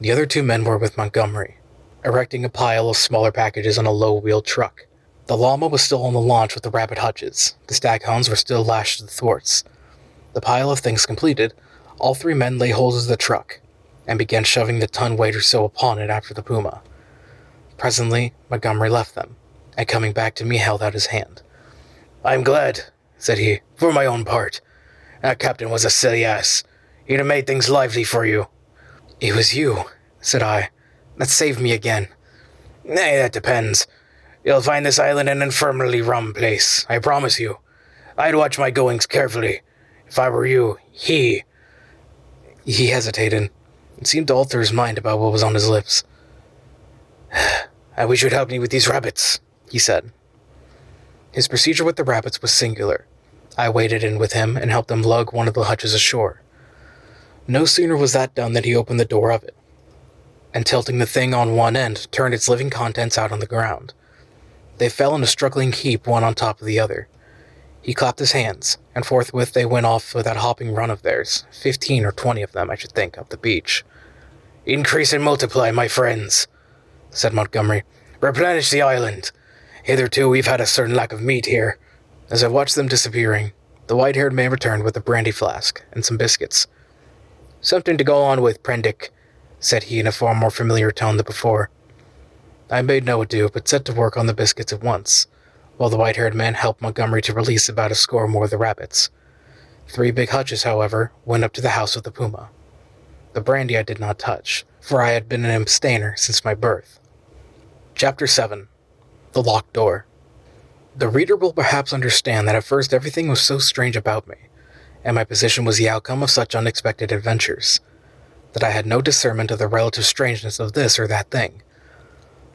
The other two men were with Montgomery, erecting a pile of smaller packages on a low-wheeled truck. The llama was still on the launch with the rabbit hutches. The staghounds were still lashed to the thwarts. The pile of things completed, all three men lay hold of the truck, and began shoving the ton weight or so upon it after the puma. Presently, Montgomery left them, and coming back to me held out his hand. "I'm glad," said he, "for my own part. That captain was a silly ass. He'd have made things lively for you." "It was you," said I, "that saved me again." "Nay, that depends. You'll find this island an infernally rum place, I promise you. I'd watch my goings carefully. If I were you, He hesitated, and seemed to alter his mind about what was on his lips. "I wish you'd help me with these rabbits," he said. His procedure with the rabbits was singular. I waded in with him and helped him lug one of the hutches ashore. No sooner was that done than he opened the door of it, and tilting the thing on one end, turned its living contents out on the ground. They fell in a struggling heap, one on top of the other. He clapped his hands, and forthwith they went off with that hopping run of theirs, 15 or 20 of them, I should think, up the beach. "Increase and multiply, my friends," said Montgomery. "Replenish the island. Hitherto we've had a certain lack of meat here." As I watched them disappearing, the white-haired man returned with a brandy flask and some biscuits. "Something to go on with, Prendick," said he in a far more familiar tone than before. I made no ado, but set to work on the biscuits at once, while the white-haired man helped Montgomery to release about a score more of the rabbits. 3 big hutches, however, went up to the house of the puma. The brandy I did not touch, for I had been an abstainer since my birth. Chapter 7. The Locked Door. The reader will perhaps understand that at first everything was so strange about me, and my position was the outcome of such unexpected adventures, that I had no discernment of the relative strangeness of this or that thing.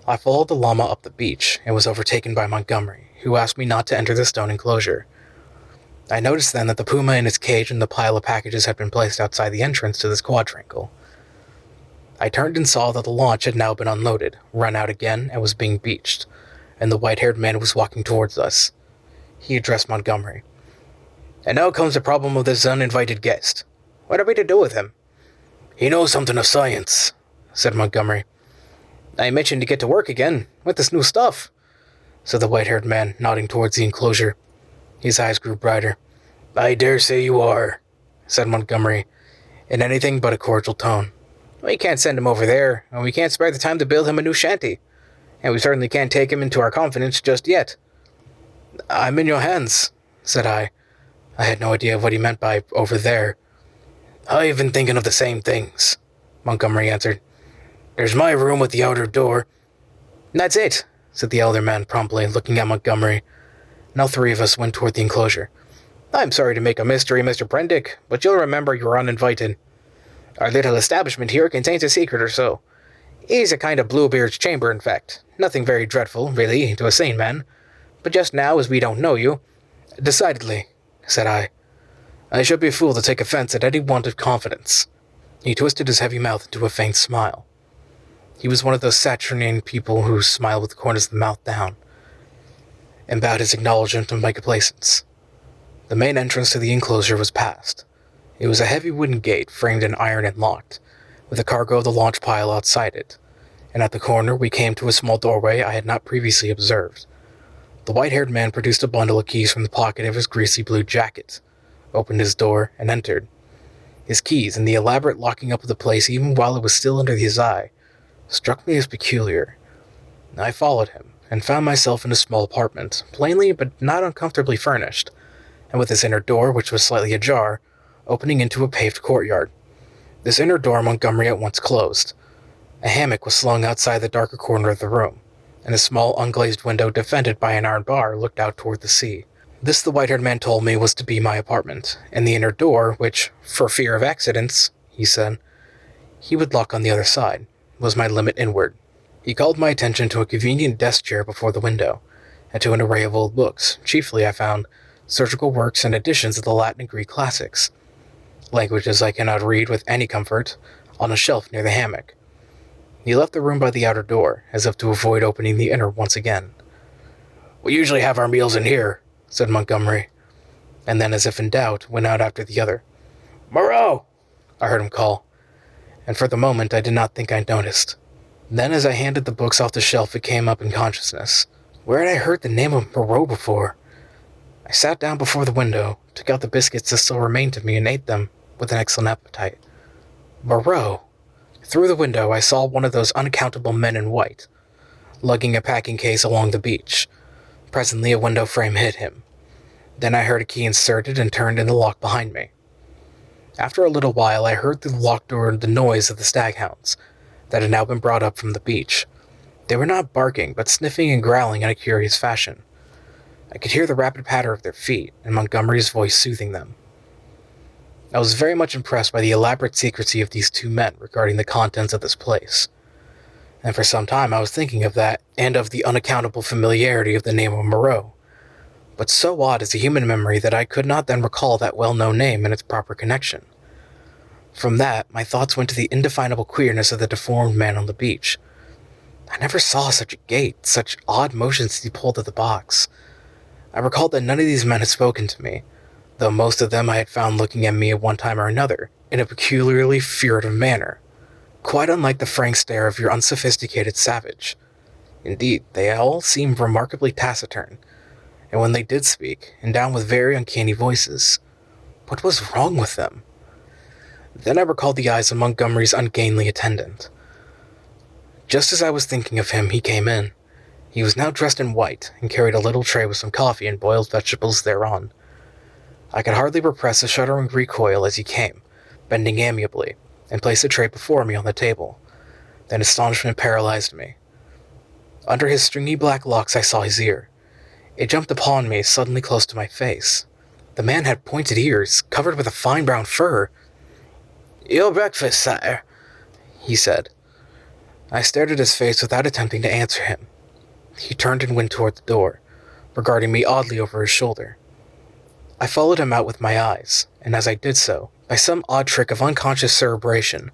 I followed the llama up the beach, and was overtaken by Montgomery, who asked me not to enter the stone enclosure. I noticed then that the puma in its cage and the pile of packages had been placed outside the entrance to this quadrangle. I turned and saw that the launch had now been unloaded, run out again, and was being beached, and the white-haired man was walking towards us. He addressed Montgomery. "And now comes the problem of this uninvited guest. What are we to do with him?" "He knows something of science," said Montgomery. "I mentioned to get to work again, with this new stuff," said the white-haired man, nodding towards the enclosure. His eyes grew brighter. "I dare say you are," said Montgomery, in anything but a cordial tone. "We can't send him over there, and we can't spare the time to build him a new shanty, and we certainly can't take him into our confidence just yet." "I'm in your hands," said I. I had no idea what he meant by over there. "I've been thinking of the same things," Montgomery answered. "There's my room with the outer door." "That's it," said the elder man promptly, looking at Montgomery. Now 3 of us went toward the enclosure. "I'm sorry to make a mystery, Mr. Prendick, but you'll remember you're uninvited. Our little establishment here contains a secret or so. It is a kind of Bluebeard's chamber, in fact. Nothing very dreadful, really, to a sane man. But just now, as we don't know you—" "Decidedly," said I. "I should be a fool to take offense at any want of confidence." He twisted his heavy mouth into a faint smile. He was one of those saturnine people who smile with the corners of the mouth down, and bowed his acknowledgment of my complaisance. The main entrance to the enclosure was passed. It was a heavy wooden gate, framed in iron and locked, with a cargo of the launch pile outside it, and at the corner we came to a small doorway I had not previously observed. The white-haired man produced a bundle of keys from the pocket of his greasy blue jacket, opened his door, and entered. His keys, and the elaborate locking up of the place even while it was still under his eye, struck me as peculiar. I followed him, and found myself in a small apartment, plainly but not uncomfortably furnished, and with its inner door, which was slightly ajar, opening into a paved courtyard. This inner door Montgomery at once closed. A hammock was slung outside the darker corner of the room, and a small unglazed window defended by an iron bar looked out toward the sea. This the white-haired man told me was to be my apartment, and the inner door, which, for fear of accidents, he said, he would lock on the other side, was my limit inward. He called my attention to a convenient desk chair before the window, and to an array of old books, chiefly, I found, surgical works and editions of the Latin and Greek classics, languages I cannot read with any comfort, on a shelf near the hammock. He left the room by the outer door, as if to avoid opening the inner once again. "We usually have our meals in here," said Montgomery, and then, as if in doubt, went out after the other. "Moreau!" I heard him call, and for the moment I did not think I noticed. Then, as I handed the books off the shelf, it came up in consciousness. Where had I heard the name of Moreau before? I sat down before the window, took out the biscuits that still remained to me, and ate them with an excellent appetite. Moreau! Through the window I saw one of those unaccountable men in white, lugging a packing case along the beach. Presently a window frame hit him. Then I heard a key inserted and turned in the lock behind me. After a little while I heard through the locked door the noise of the staghounds that had now been brought up from the beach. They were not barking, but sniffing and growling in a curious fashion. I could hear the rapid patter of their feet, and Montgomery's voice soothing them. I was very much impressed by the elaborate secrecy of these two men regarding the contents of this place, and for some time I was thinking of that, and of the unaccountable familiarity of the name of Moreau. But so odd is the human memory that I could not then recall that well-known name in its proper connection. From that, my thoughts went to the indefinable queerness of the deformed man on the beach. I never saw such a gait, such odd motions as he pulled at the box. I recalled that none of these men had spoken to me, though most of them I had found looking at me at one time or another, in a peculiarly furtive manner, quite unlike the frank stare of your unsophisticated savage. Indeed, they all seemed remarkably taciturn, and when they did speak, endowed with very uncanny voices. What was wrong with them? Then I recalled the eyes of Montgomery's ungainly attendant. Just as I was thinking of him, he came in. He was now dressed in white, and carried a little tray with some coffee and boiled vegetables thereon. I could hardly repress a shuddering recoil as he came, bending amiably, and placed the tray before me on the table. Then astonishment paralyzed me. Under his stringy black locks I saw his ear. It jumped upon me suddenly close to my face. The man had pointed ears, covered with a fine brown fur. "Your breakfast, sire," he said. I stared at his face without attempting to answer him. He turned and went toward the door, regarding me oddly over his shoulder. I followed him out with my eyes, and as I did so, by some odd trick of unconscious cerebration,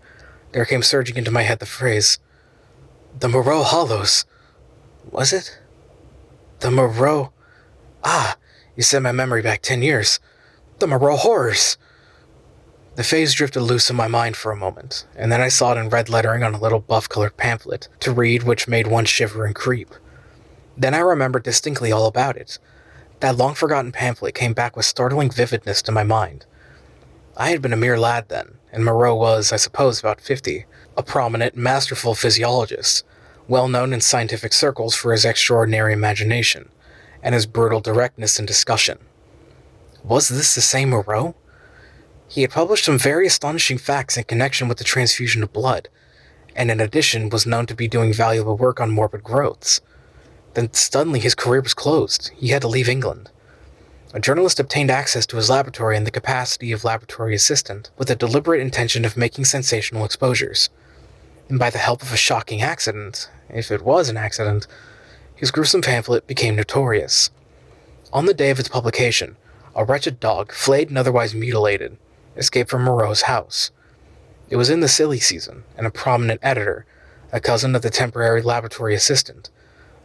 there came surging into my head the phrase, "The Moreau Hollows." Was it? The Moreau... Ah, you sent my memory back 10 years. The Moreau Horrors! The phrase drifted loose in my mind for a moment, and then I saw it in red lettering on a little buff-colored pamphlet, to read which made one shiver and creep. Then I remembered distinctly all about it. That long-forgotten pamphlet came back with startling vividness to my mind. I had been a mere lad then, and Moreau was, I suppose, about 50, a prominent, masterful physiologist, well known in scientific circles for his extraordinary imagination, and his brutal directness in discussion. Was this the same Moreau? He had published some very astonishing facts in connection with the transfusion of blood, and in addition was known to be doing valuable work on morbid growths. Then suddenly his career was closed. He had to leave England. A journalist obtained access to his laboratory in the capacity of laboratory assistant, with the deliberate intention of making sensational exposures. And by the help of a shocking accident, if it was an accident, his gruesome pamphlet became notorious. On the day of its publication, a wretched dog, flayed and otherwise mutilated, escaped from Moreau's house. It was in the silly season, and a prominent editor, a cousin of the temporary laboratory assistant,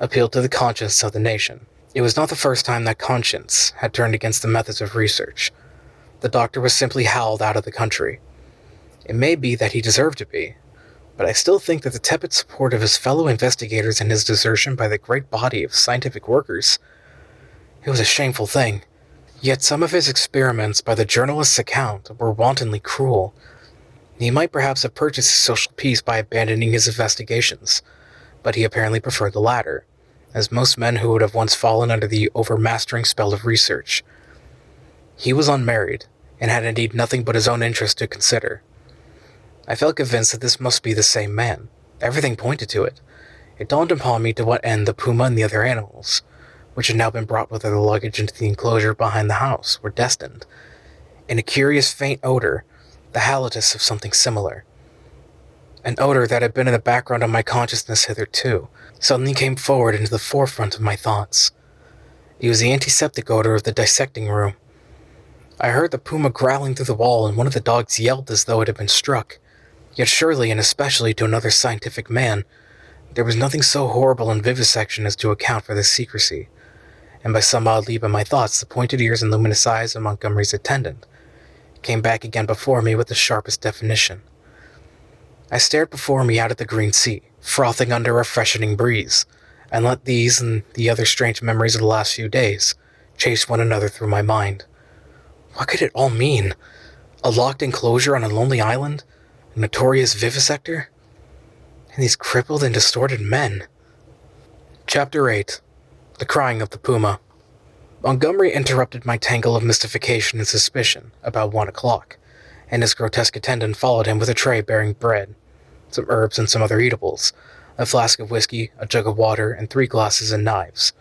appealed to the conscience of the nation. It was not the first time that conscience had turned against the methods of research. The doctor was simply howled out of the country. It may be that he deserved to be, but I still think that the tepid support of his fellow investigators and his desertion by the great body of scientific workers, it was a shameful thing. Yet some of his experiments, by the journalist's account, were wantonly cruel. He might perhaps have purchased his social peace by abandoning his investigations, but he apparently preferred the latter, as most men who would have once fallen under the overmastering spell of research. He was unmarried, and had indeed nothing but his own interest to consider. I felt convinced that this must be the same man. Everything pointed to it. It dawned upon me to what end the puma and the other animals, which had now been brought with their luggage into the enclosure behind the house, were destined. In a curious faint odor, the halitus of something similar. An odor that had been in the background of my consciousness hitherto, suddenly came forward into the forefront of my thoughts. It was the antiseptic odor of the dissecting room. I heard the puma growling through the wall, and one of the dogs yelled as though it had been struck. Yet surely, and especially to another scientific man, there was nothing so horrible in vivisection as to account for this secrecy. And by some odd leap of my thoughts, the pointed ears and luminous eyes of Montgomery's attendant came back again before me with the sharpest definition. I stared before me out at the green sea, frothing under a freshening breeze, and let these and the other strange memories of the last few days chase one another through my mind. What could it all mean? A locked enclosure on a lonely island? A notorious vivisector? And these crippled and distorted men. Chapter 8. The Crying of the Puma. Montgomery interrupted my tangle of mystification and suspicion about 1 o'clock, and his grotesque attendant followed him with a tray bearing bread, some herbs and some other eatables, a flask of whiskey, a jug of water, and 3 glasses and knives.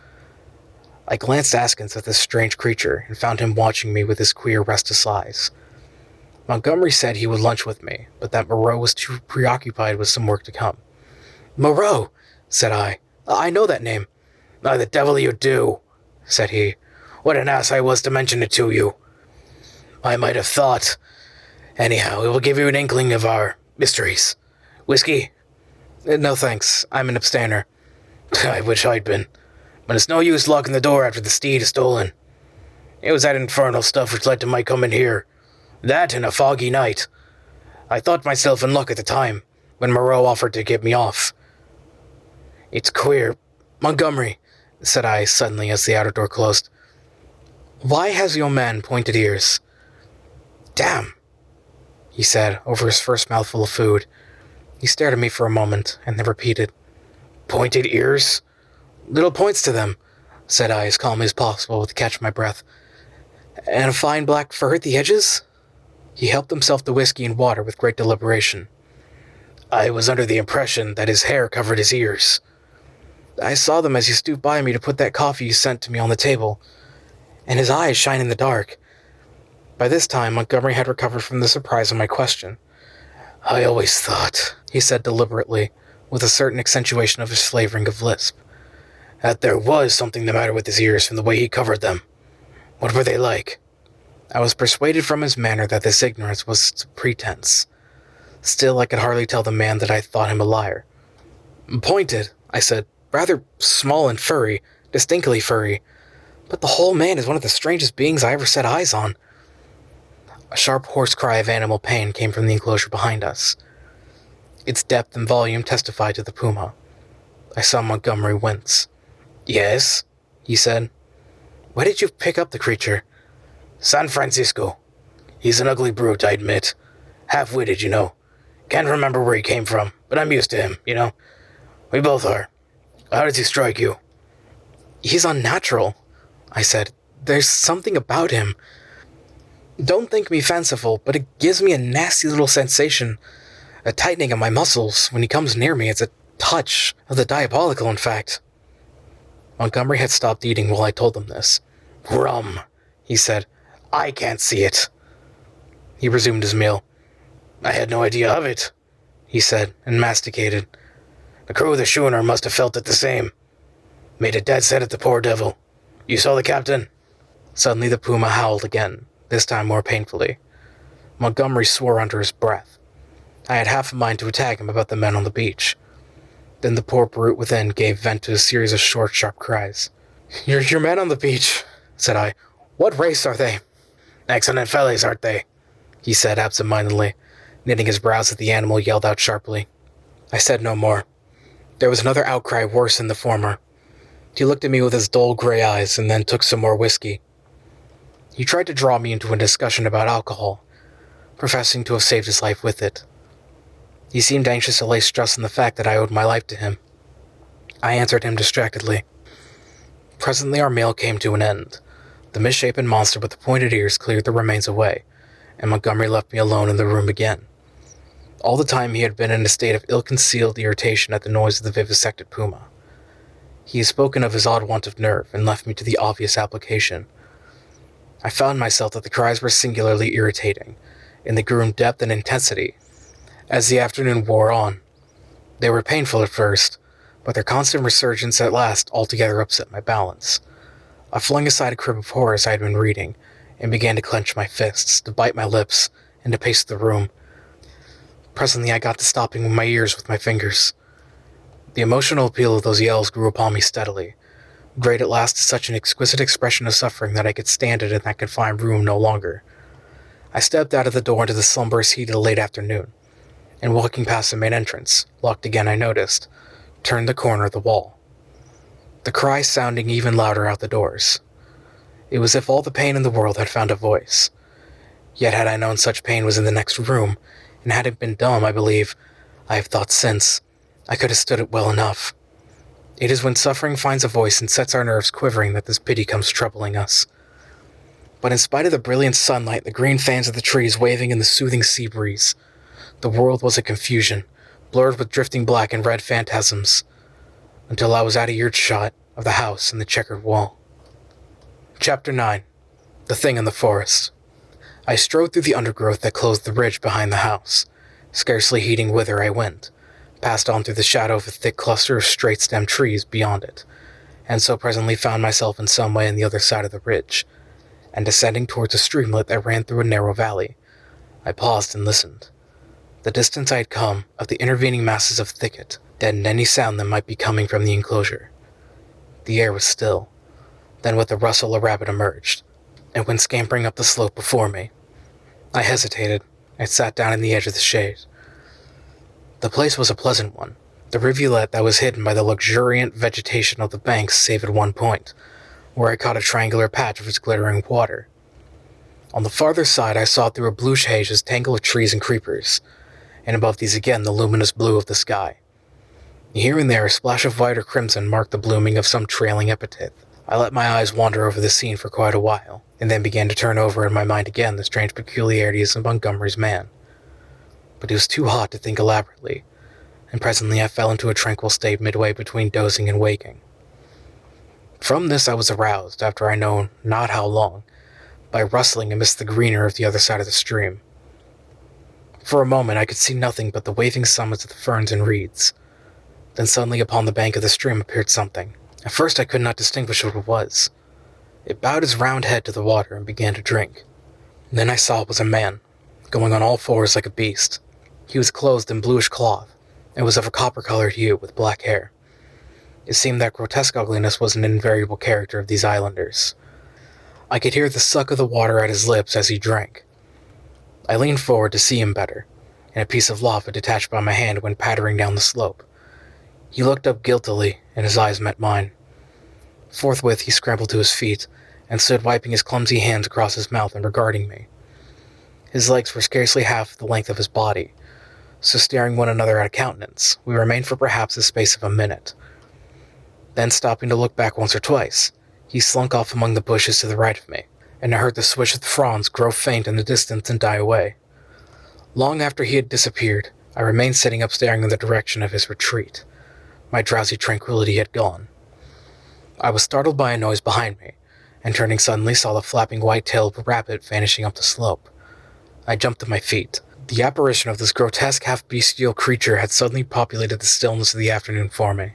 I glanced askance at this strange creature and found him watching me with his queer, restless eyes. Montgomery said he would lunch with me, but that Moreau was too preoccupied with some work to come. "Moreau," said I. "I know that name." "Why the devil you do," said he. "What an ass I was to mention it to you. I might have thought. Anyhow, it will give you an inkling of our mysteries. Whiskey?" "No thanks, I'm an abstainer." "I wish I'd been. But it's no use locking the door after the steed is stolen. It was that infernal stuff which led to my coming here. That and a foggy night. I thought myself in luck at the time, when Moreau offered to get me off. It's queer. Montgomery," said I suddenly as the outer door closed. "Why has your man pointed ears?" "Damn," he said over his first mouthful of food. He stared at me for a moment, and then repeated, "Pointed ears?" "Little points to them," said I as calmly as possible to catch my breath. "And a fine black fur at the edges?" He helped himself to whiskey and water with great deliberation. "I was under the impression that his hair covered his ears. I saw them as you stooped by me to put that coffee you sent to me on the table, and his eyes shine in the dark." By this time, Montgomery had recovered from the surprise of my question. "I always thought," he said deliberately, with a certain accentuation of his flavoring of lisp, "that there was something the matter with his ears from the way he covered them. What were they like?" I was persuaded from his manner that this ignorance was pretense. Still, I could hardly tell the man that I thought him a liar. "Pointed," I said, "rather small and furry, distinctly furry. But the whole man is one of the strangest beings I ever set eyes on." A sharp hoarse cry of animal pain came from the enclosure behind us. Its depth and volume testified to the puma. I saw Montgomery wince. "Yes," he said. "Where did you pick up the creature?" "San Francisco. He's an ugly brute, I admit. Half-witted, you know. Can't remember where he came from, but I'm used to him, you know. We both are. How does he strike you?" "He's unnatural," I said. "There's something about him. Don't think me fanciful, but it gives me a nasty little sensation, a tightening of my muscles when he comes near me. It's a touch of the diabolical, in fact." Montgomery had stopped eating while I told him this. "Rum," he said. "I can't see it." He resumed his meal. "I had no idea of it," he said, and masticated. "The crew of the schooner must have felt it the same. Made a dead set at the poor devil. You saw the captain?" Suddenly the puma howled again, this time more painfully. Montgomery swore under his breath. I had half a mind to attack him about the men on the beach. Then the poor brute within gave vent to a series of short, sharp cries. Your men on the beach," said I. "What race are they?" "Excellent fellows, aren't they?" he said absent-mindedly, knitting his brows as the animal yelled out sharply. I said no more. There was another outcry worse than the former. He looked at me with his dull gray eyes and then took some more whiskey. He tried to draw me into a discussion about alcohol, professing to have saved his life with it. He seemed anxious to lay stress on the fact that I owed my life to him. I answered him distractedly. Presently our meal came to an end. The misshapen monster with the pointed ears cleared the remains away, and Montgomery left me alone in the room again. All the time he had been in a state of ill-concealed irritation at the noise of the vivisected puma. He had spoken of his odd want of nerve, and left me to the obvious application. I found myself that the cries were singularly irritating, and they grew in depth and intensity as the afternoon wore on. They were painful at first, but their constant resurgence at last altogether upset my balance. I flung aside a crib of horrors I had been reading, and began to clench my fists, to bite my lips, and to pace the room. Presently I got to stopping my ears with my fingers. The emotional appeal of those yells grew upon me steadily, great at last to such an exquisite expression of suffering that I could stand it in that confined room no longer. I stepped out of the door into the slumberous heat of the late afternoon, and walking past the main entrance, locked again I noticed, turned the corner of the wall. The cry sounding even louder out the doors. It was as if all the pain in the world had found a voice. Yet had I known such pain was in the next room, and had it been dumb, I believe, I have thought since, I could have stood it well enough. It is when suffering finds a voice and sets our nerves quivering that this pity comes troubling us. But in spite of the brilliant sunlight, the green fans of the trees waving in the soothing sea breeze, the world was a confusion, blurred with drifting black and red phantasms, until I was out of earshot of the house and the checkered wall. Chapter 9. The Thing in the Forest. I strode through the undergrowth that clothed the ridge behind the house, scarcely heeding whither I went, passed on through the shadow of a thick cluster of straight-stemmed trees beyond it, and so presently found myself in some way on the other side of the ridge, and descending towards a streamlet that ran through a narrow valley. I paused and listened. The distance I had come, of the intervening masses of thicket, deadened any sound that might be coming from the enclosure. The air was still. Then with a rustle a rabbit emerged, and went scampering up the slope before me. I hesitated, and sat down in the edge of the shade. The place was a pleasant one, the rivulet that was hidden by the luxuriant vegetation of the banks save at one point, where I caught a triangular patch of its glittering water. On the farther side I saw through a bluish haze a tangle of trees and creepers, and above these again the luminous blue of the sky. Here and there a splash of white or crimson marked the blooming of some trailing epithet. I let my eyes wander over the scene for quite a while, and then began to turn over in my mind again the strange peculiarities of Montgomery's man. But it was too hot to think elaborately, and presently I fell into a tranquil state midway between dozing and waking. From this I was aroused, after I know not how long, by rustling amidst the greenery of the other side of the stream. For a moment I could see nothing but the waving summits of the ferns and reeds. Then suddenly upon the bank of the stream appeared something. At first I could not distinguish what it was. It bowed its round head to the water and began to drink. Then I saw it was a man, going on all fours like a beast. He was clothed in bluish cloth, and was of a copper-colored hue with black hair. It seemed that grotesque ugliness was an invariable character of these islanders. I could hear the suck of the water at his lips as he drank. I leaned forward to see him better, and a piece of lava detached by my hand went pattering down the slope. He looked up guiltily, and his eyes met mine. Forthwith he scrambled to his feet, and stood wiping his clumsy hands across his mouth and regarding me. His legs were scarcely half the length of his body, so staring one another at a countenance, we remained for perhaps the space of a minute. Then, stopping to look back once or twice, he slunk off among the bushes to the right of me, and I heard the swish of the fronds grow faint in the distance and die away. Long after he had disappeared, I remained sitting up staring in the direction of his retreat. My drowsy tranquility had gone. I was startled by a noise behind me, and turning suddenly saw the flapping white tail of a rabbit vanishing up the slope. I jumped to my feet. The apparition of this grotesque half-bestial creature had suddenly populated the stillness of the afternoon for me.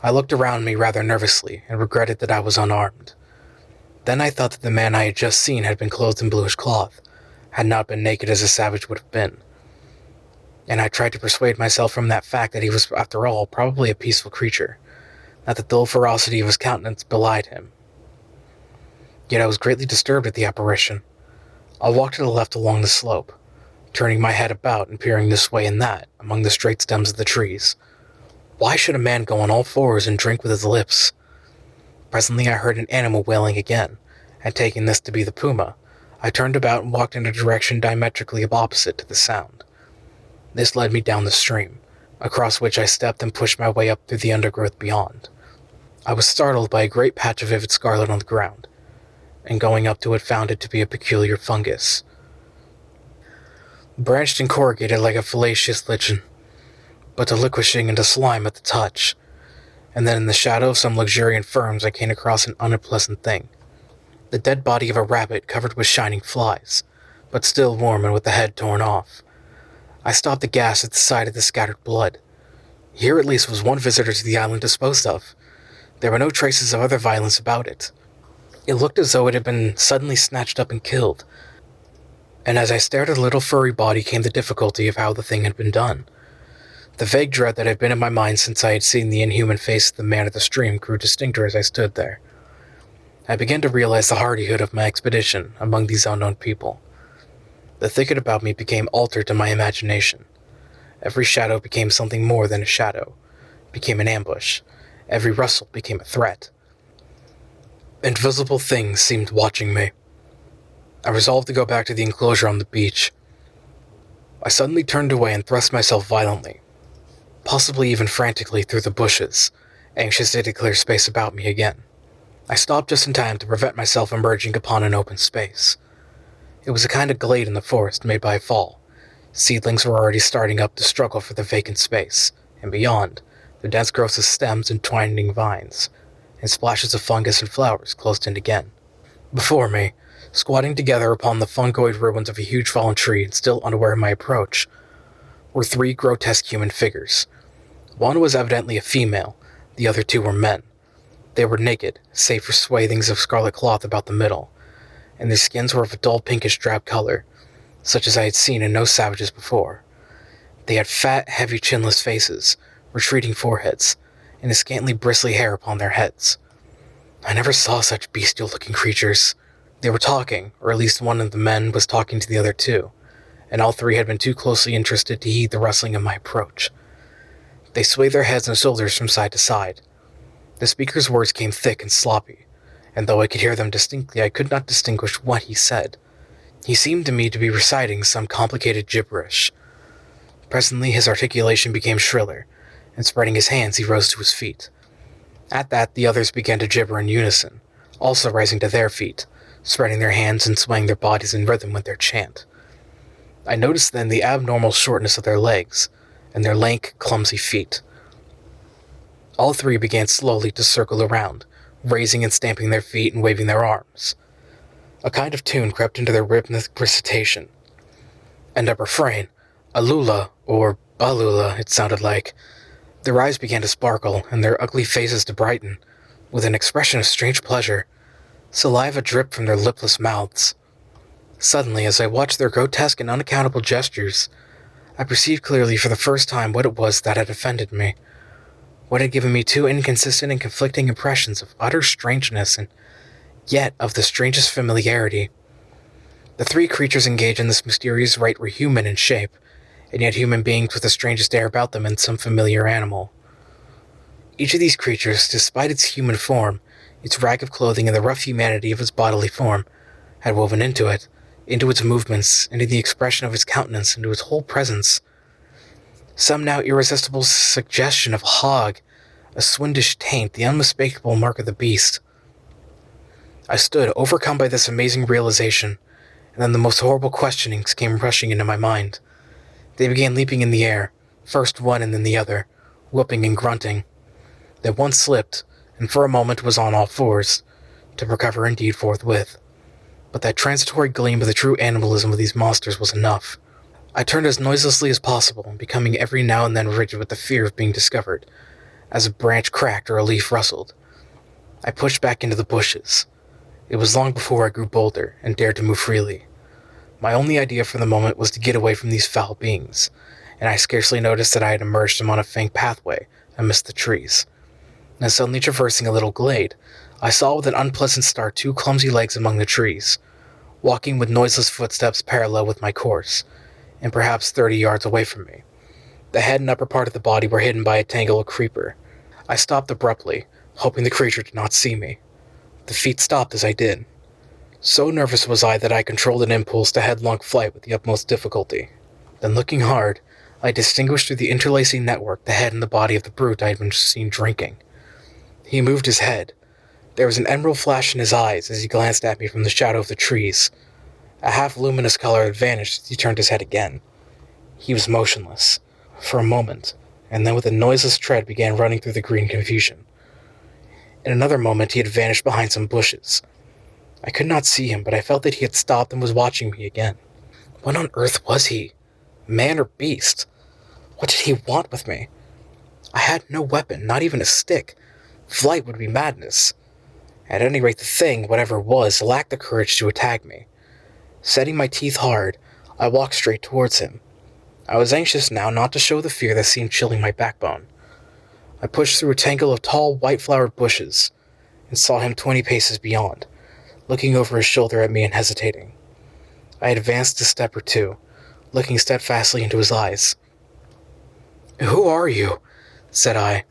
I looked around me rather nervously, and regretted that I was unarmed. Then I thought that the man I had just seen had been clothed in bluish cloth, had not been naked as a savage would have been. And I tried to persuade myself from that fact that he was, after all, probably a peaceful creature, that the dull ferocity of his countenance belied him. Yet I was greatly disturbed at the apparition. I walked to the left along the slope, turning my head about and peering this way and that among the straight stems of the trees. Why should a man go on all fours and drink with his lips? Presently I heard an animal wailing again, and taking this to be the puma, I turned about and walked in a direction diametrically opposite to the sound. This led me down the stream, across which I stepped and pushed my way up through the undergrowth beyond. I was startled by a great patch of vivid scarlet on the ground, and going up to it found it to be a peculiar fungus. Branched and corrugated like a fallacious lichen, but deliquescing into slime at the touch. And then in the shadow of some luxuriant ferns I came across an unpleasant thing. The dead body of a rabbit covered with shining flies, but still warm and with the head torn off. I stopped aghast at the sight of the scattered blood. Here at least was one visitor to the island disposed of. There were no traces of other violence about it. It looked as though it had been suddenly snatched up and killed. And as I stared at the little furry body came the difficulty of how the thing had been done. The vague dread that had been in my mind since I had seen the inhuman face of the man at the stream grew distincter as I stood there. I began to realize the hardihood of my expedition among these unknown people. The thicket about me became altered to my imagination. Every shadow became something more than a shadow, became an ambush. Every rustle became a threat. Invisible things seemed watching me. I resolved to go back to the enclosure on the beach. I suddenly turned away and thrust myself violently, possibly even frantically, through the bushes, anxious to clear space about me again. I stopped just in time to prevent myself emerging upon an open space. It was a kind of glade in the forest made by a fall. Seedlings were already starting up to struggle for the vacant space, and beyond, the dense growths of stems and twining vines, and splashes of fungus and flowers closed in again. Before me, squatting together upon the fungoid ruins of a huge fallen tree and still unaware of my approach, were three grotesque human figures. One was evidently a female, the other two were men. They were naked, save for swathings of scarlet cloth about the middle, and their skins were of a dull pinkish drab color, such as I had seen in no savages before. They had fat, heavy, chinless faces, retreating foreheads, and a scantly bristly hair upon their heads. I never saw such bestial-looking creatures. They were talking, or at least one of the men was talking to the other two, and all three had been too closely interested to heed the rustling of my approach. They swayed their heads and shoulders from side to side. The speaker's words came thick and sloppy, and though I could hear them distinctly, I could not distinguish what he said. He seemed to me to be reciting some complicated gibberish. Presently his articulation became shriller, and spreading his hands he rose to his feet. At that the others began to gibber in unison, also rising to their feet, spreading their hands and swaying their bodies in rhythm with their chant. I noticed then the abnormal shortness of their legs, and their lank, clumsy feet. All three began slowly to circle around, raising and stamping their feet and waving their arms. A kind of tune crept into their rhythmic recitation, and a refrain, Alula, or Balula, it sounded like. Their eyes began to sparkle, and their ugly faces to brighten, with an expression of strange pleasure. Saliva dripped from their lipless mouths. Suddenly, as I watched their grotesque and unaccountable gestures, I perceived clearly for the first time what it was that had offended me, what had given me two inconsistent and conflicting impressions of utter strangeness and yet of the strangest familiarity. The three creatures engaged in this mysterious rite were human in shape, and yet human beings with the strangest air about them and some familiar animal. Each of these creatures, despite its human form, its rag of clothing and the rough humanity of its bodily form, had woven into it, into its movements, into the expression of its countenance, into its whole presence, some now irresistible suggestion of a hog, a swindish taint, the unmistakable mark of the beast. I stood, overcome by this amazing realization, and then the most horrible questionings came rushing into my mind. They began leaping in the air, first one and then the other, whooping and grunting. Then one slipped, and for a moment was on all fours, to recover indeed forthwith. But that transitory gleam of the true animalism of these monsters was enough. I turned as noiselessly as possible, becoming every now and then rigid with the fear of being discovered, as a branch cracked or a leaf rustled. I pushed back into the bushes. It was long before I grew bolder and dared to move freely. My only idea for the moment was to get away from these foul beings, and I scarcely noticed that I had emerged upon a faint pathway amidst the trees. And suddenly traversing a little glade, I saw with an unpleasant start two clumsy legs among the trees, walking with noiseless footsteps parallel with my course, and perhaps 30 yards away from me. The head and upper part of the body were hidden by a tangle of creeper. I stopped abruptly, hoping the creature did not see me. The feet stopped as I did. So nervous was I that I controlled an impulse to headlong flight with the utmost difficulty. Then, looking hard, I distinguished through the interlacing network the head and the body of the brute I had been seen drinking. He moved his head. There was an emerald flash in his eyes as he glanced at me from the shadow of the trees. A half-luminous color had vanished as he turned his head again. He was motionless, for a moment, and then with a noiseless tread began running through the green confusion. In another moment he had vanished behind some bushes. I could not see him, but I felt that he had stopped and was watching me again. What on earth was he? Man or beast? What did he want with me? I had no weapon, not even a stick. Flight would be madness. At any rate, the thing, whatever it was, lacked the courage to attack me. Setting my teeth hard, I walked straight towards him. I was anxious now not to show the fear that seemed chilling my backbone. I pushed through a tangle of tall, white-flowered bushes and saw him 20 paces beyond, looking over his shoulder at me and hesitating. I advanced a step or two, looking steadfastly into his eyes. "Who are you?" said I.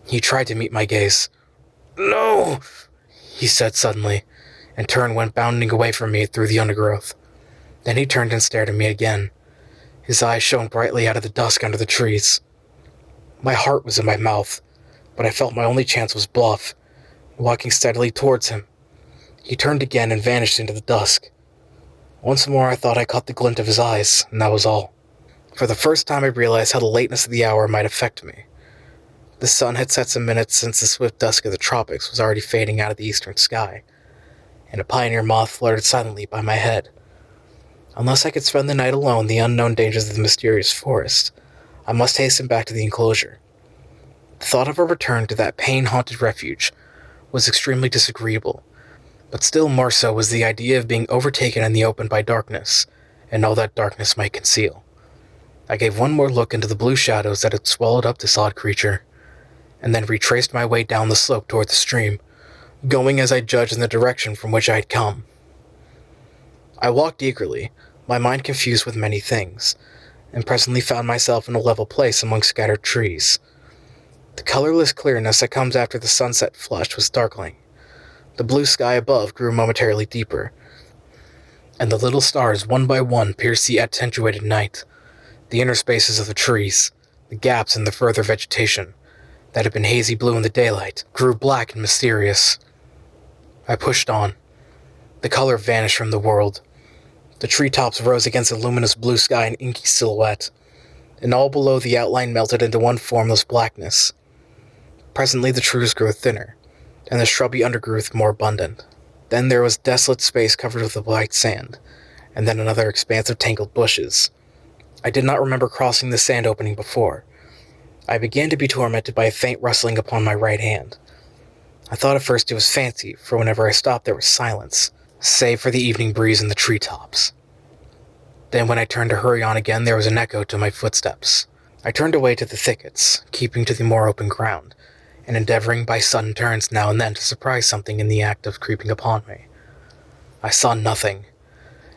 He tried to meet my gaze. "No," he said suddenly, and turned and went bounding away from me through the undergrowth. Then he turned and stared at me again. His eyes shone brightly out of the dusk under the trees. My heart was in my mouth, but I felt my only chance was bluff, walking steadily towards him. He turned again and vanished into the dusk. Once more I thought I caught the glint of his eyes, and that was all. For the first time I realized how the lateness of the hour might affect me. The sun had set some minutes since the swift dusk of the tropics was already fading out of the eastern sky, and a pioneer moth fluttered silently by my head. Unless I could spend the night alone in the unknown dangers of the mysterious forest, I must hasten back to the enclosure. The thought of a return to that pain-haunted refuge was extremely disagreeable, but still more so was the idea of being overtaken in the open by darkness, and all that darkness might conceal. I gave one more look into the blue shadows that had swallowed up this odd creature, and then retraced my way down the slope toward the stream, going as I judged in the direction from which I had come. I walked eagerly, my mind confused with many things, and presently found myself in a level place among scattered trees. The colorless clearness that comes after the sunset flush was startling. The blue sky above grew momentarily deeper, and the little stars one by one pierced the attenuated night. The inner spaces of the trees, the gaps in the further vegetation, that had been hazy blue in the daylight, grew black and mysterious. I pushed on. The color vanished from the world. The treetops rose against the luminous blue sky in inky silhouette, and all below the outline melted into one formless blackness. Presently the trees grew thinner, and the shrubby undergrowth more abundant. Then there was desolate space covered with white sand, and then another expanse of tangled bushes. I did not remember crossing the sand opening before. I began to be tormented by a faint rustling upon my right hand. I thought at first it was fancy, for whenever I stopped there was silence, save for the evening breeze in the treetops. Then when I turned to hurry on again, there was an echo to my footsteps. I turned away to the thickets, keeping to the more open ground, and endeavoring by sudden turns now and then to surprise something in the act of creeping upon me. I saw nothing,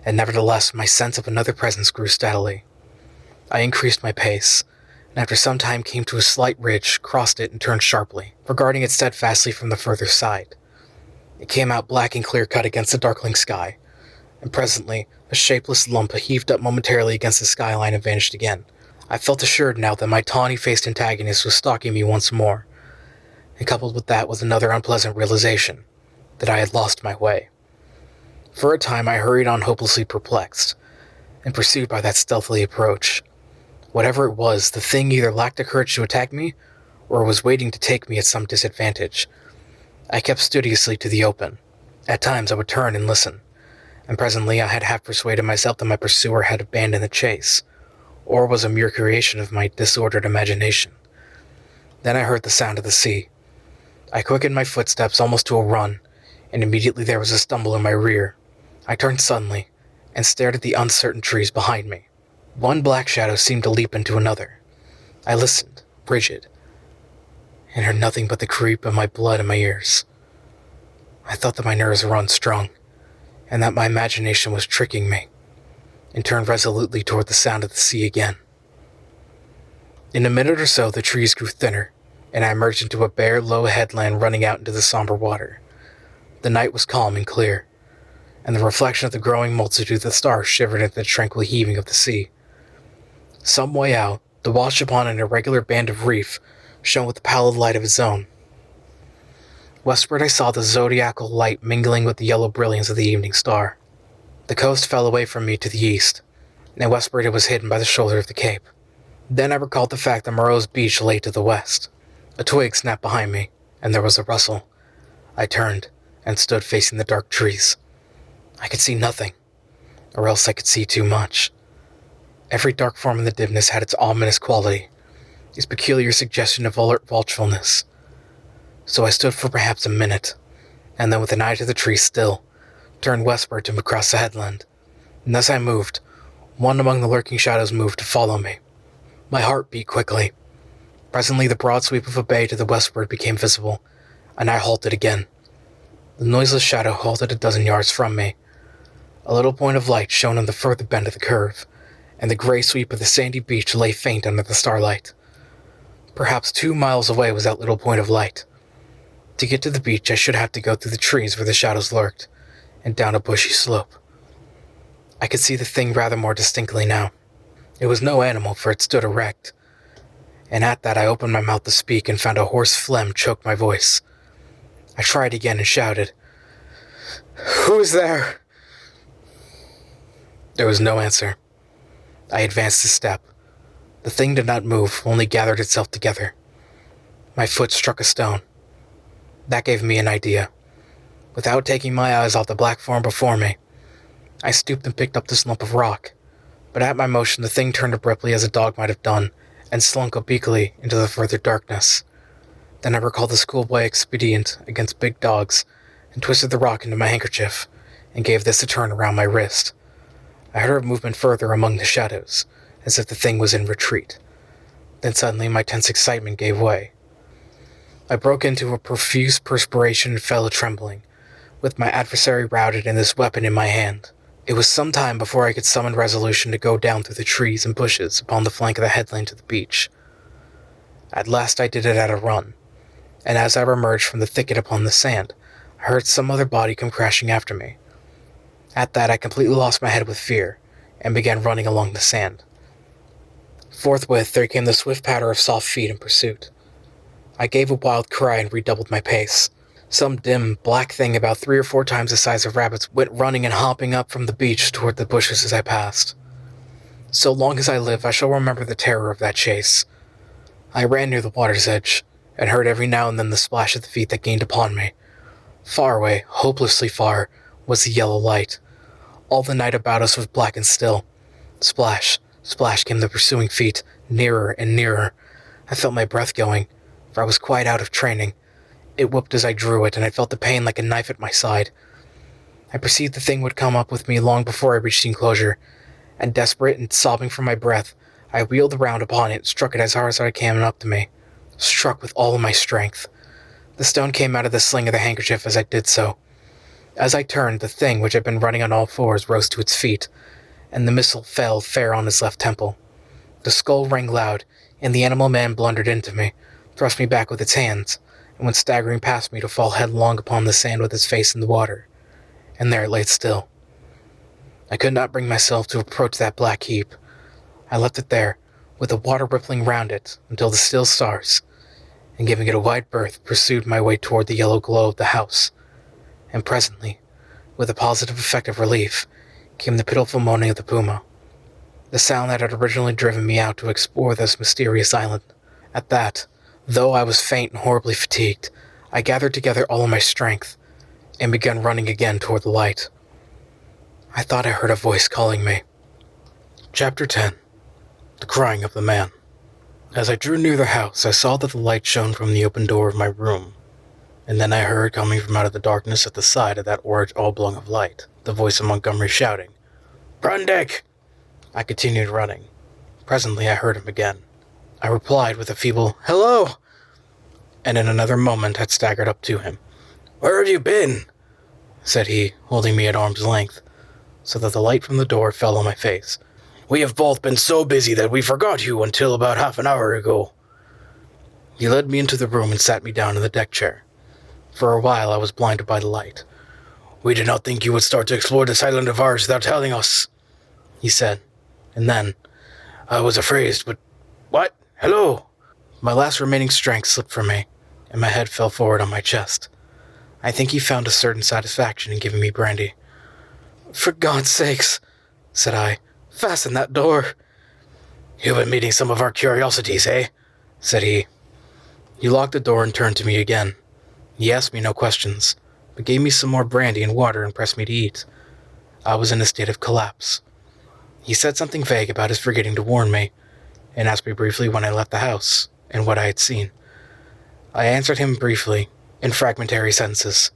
and nevertheless my sense of another presence grew steadily. I increased my pace, and after some time came to a slight ridge, crossed it, and turned sharply, regarding it steadfastly from the further side. It came out black and clear-cut against the darkling sky, and presently a shapeless lump heaved up momentarily against the skyline and vanished again. I felt assured now that my tawny-faced antagonist was stalking me once more, and coupled with that was another unpleasant realization, that I had lost my way. For a time I hurried on hopelessly perplexed, and pursued by that stealthy approach. Whatever it was, the thing either lacked the courage to attack me, or was waiting to take me at some disadvantage. I kept studiously to the open. At times I would turn and listen, and presently I had half persuaded myself that my pursuer had abandoned the chase, or was a mere creation of my disordered imagination. Then I heard the sound of the sea. I quickened my footsteps almost to a run, and immediately there was a stumble in my rear. I turned suddenly, and stared at the uncertain trees behind me. One black shadow seemed to leap into another. I listened, rigid, and heard nothing but the creep of my blood in my ears. I thought that my nerves were unstrung, and that my imagination was tricking me. and turned resolutely toward the sound of the sea again. In a minute or so, the trees grew thinner, and I emerged into a bare, low headland running out into the somber water. The night was calm and clear, and the reflection of the growing multitude of the stars shivered at the tranquil heaving of the sea. Some way out, the washed upon an irregular band of reef shone with the pallid light of its own. Westward I saw the zodiacal light mingling with the yellow brilliance of the evening star. The coast fell away from me to the east, and westward it was hidden by the shoulder of the cape. Then I recalled the fact that Moreau's beach lay to the west. A twig snapped behind me, and there was a rustle. I turned and stood facing the dark trees. I could see nothing, or else I could see too much. Every dark form in the dimness had its ominous quality, its peculiar suggestion of alert watchfulness. So I stood for perhaps a minute, and then with an eye to the trees still, turned westward to cross the headland. And as I moved, one among the lurking shadows moved to follow me. My heart beat quickly. Presently the broad sweep of a bay to the westward became visible, and I halted again. The noiseless shadow halted a dozen yards from me. A little point of light shone on the further bend of the curve, and the gray sweep of the sandy beach lay faint under the starlight. Perhaps 2 miles away was that little point of light. To get to the beach, I should have to go through the trees where the shadows lurked, and down a bushy slope. I could see the thing rather more distinctly now. It was no animal, for it stood erect, and at that I opened my mouth to speak and found a hoarse phlegm choke my voice. I tried again and shouted, "Who's there?" There was no answer. I advanced a step. The thing did not move, only gathered itself together. My foot struck a stone. That gave me an idea. Without taking my eyes off the black form before me, I stooped and picked up this lump of rock. But at my motion, the thing turned abruptly as a dog might have done, and slunk obliquely into the further darkness. Then I recalled the schoolboy expedient against big dogs, and twisted the rock into my handkerchief, and gave this a turn around my wrist. I heard a movement further among the shadows, as if the thing was in retreat. Then suddenly my tense excitement gave way. I broke into a profuse perspiration and fell a-trembling, with my adversary routed and this weapon in my hand. It was some time before I could summon resolution to go down through the trees and bushes upon the flank of the headland to the beach. At last I did it at a run, and as I emerged from the thicket upon the sand, I heard some other body come crashing after me. At that I completely lost my head with fear, and began running along the sand. Forthwith there came the swift patter of soft feet in pursuit. I gave a wild cry and redoubled my pace. Some dim, black thing about 3 or 4 times the size of rabbits went running and hopping up from the beach toward the bushes as I passed. So long as I live, I shall remember the terror of that chase. I ran near the water's edge, and heard every now and then the splash of the feet that gained upon me. Far away, hopelessly far, was the yellow light. All the night about us was black and still. Splash, splash came the pursuing feet, nearer and nearer. I felt my breath going, for I was quite out of training. It whooped as I drew it, and I felt the pain like a knife at my side. I perceived the thing would come up with me long before I reached the enclosure, and desperate and sobbing for my breath, I wheeled around upon it and struck it as hard as I came up to me. Struck with all of my strength. The stone came out of the sling of the handkerchief as I did so. As I turned, the thing, which had been running on all fours, rose to its feet, and the missile fell fair on his left temple. The skull rang loud, and the animal man blundered into me, thrust me back with its hands, and went staggering past me to fall headlong upon the sand with its face in the water. And there it lay still. I could not bring myself to approach that black heap. I left it there, with the water rippling round it, until the still stars, and giving it a wide berth, pursued my way toward the yellow glow of the house. And presently, with a positive effect of relief, came the pitiful moaning of the puma, the sound that had originally driven me out to explore this mysterious island. At that, though I was faint and horribly fatigued, I gathered together all of my strength, and began running again toward the light. I thought I heard a voice calling me. Chapter 10. The Crying of the Man. As I drew near the house, I saw that the light shone from the open door of my room, and then I heard, coming from out of the darkness at the side of that orange oblong of light, the voice of Montgomery shouting, "Prendick!" I continued running. Presently I heard him again. I replied with a feeble, "Hello!" and in another moment had staggered up to him. "Where have you been?" said he, holding me at arm's length. so that the light from the door fell on my face. "We have both been so busy that we forgot you until about half an hour ago." He led me into the room and sat me down in the deck chair. For a while I was blinded by the light. "We did not think you would start to explore this island of ours without telling us," he said. And then, "I was afraid, but... What? Hello?" My last remaining strength slipped from me, and my head fell forward on my chest. I think he found a certain satisfaction in giving me brandy. "For God's sakes," said I, "fasten that door." "You've been meeting some of our curiosities, eh?" said he. He locked the door and turned to me again. He asked me no questions, but gave me some more brandy and water and pressed me to eat. I was in a state of collapse. He said something vague about his forgetting to warn me, and asked me briefly when I left the house, and what I had seen. I answered him briefly, in fragmentary sentences.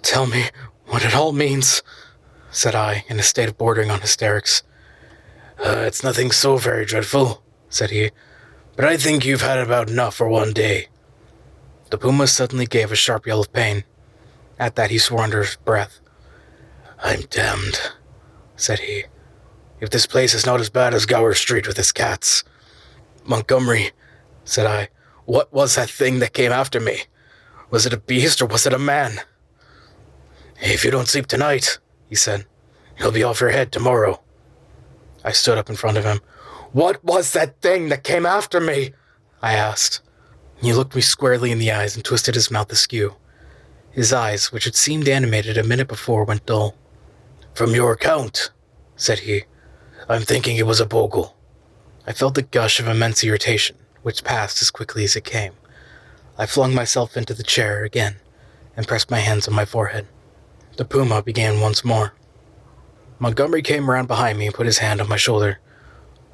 "Tell me what it all means," said I, in a state of bordering on hysterics. It's nothing so very dreadful," said he, "but I think you've had about enough for one day." The puma suddenly gave a sharp yell of pain. At that he swore under his breath. "I'm damned," said he, "if this place is not as bad as Gower Street with its cats." "Montgomery," said I, "what was that thing that came after me? Was it a beast or was it a man?" "If you don't sleep tonight," he said, "you'll be off your head tomorrow." I stood up in front of him. "What was that thing that came after me?" I asked. He looked me squarely in the eyes and twisted his mouth askew. His eyes, which had seemed animated a minute before, went dull. "From your account," said he, "I'm thinking it was a bogle." I felt a gush of immense irritation, which passed as quickly as it came. I flung myself into the chair again and pressed my hands on my forehead. The puma began once more. Montgomery came around behind me and put his hand on my shoulder.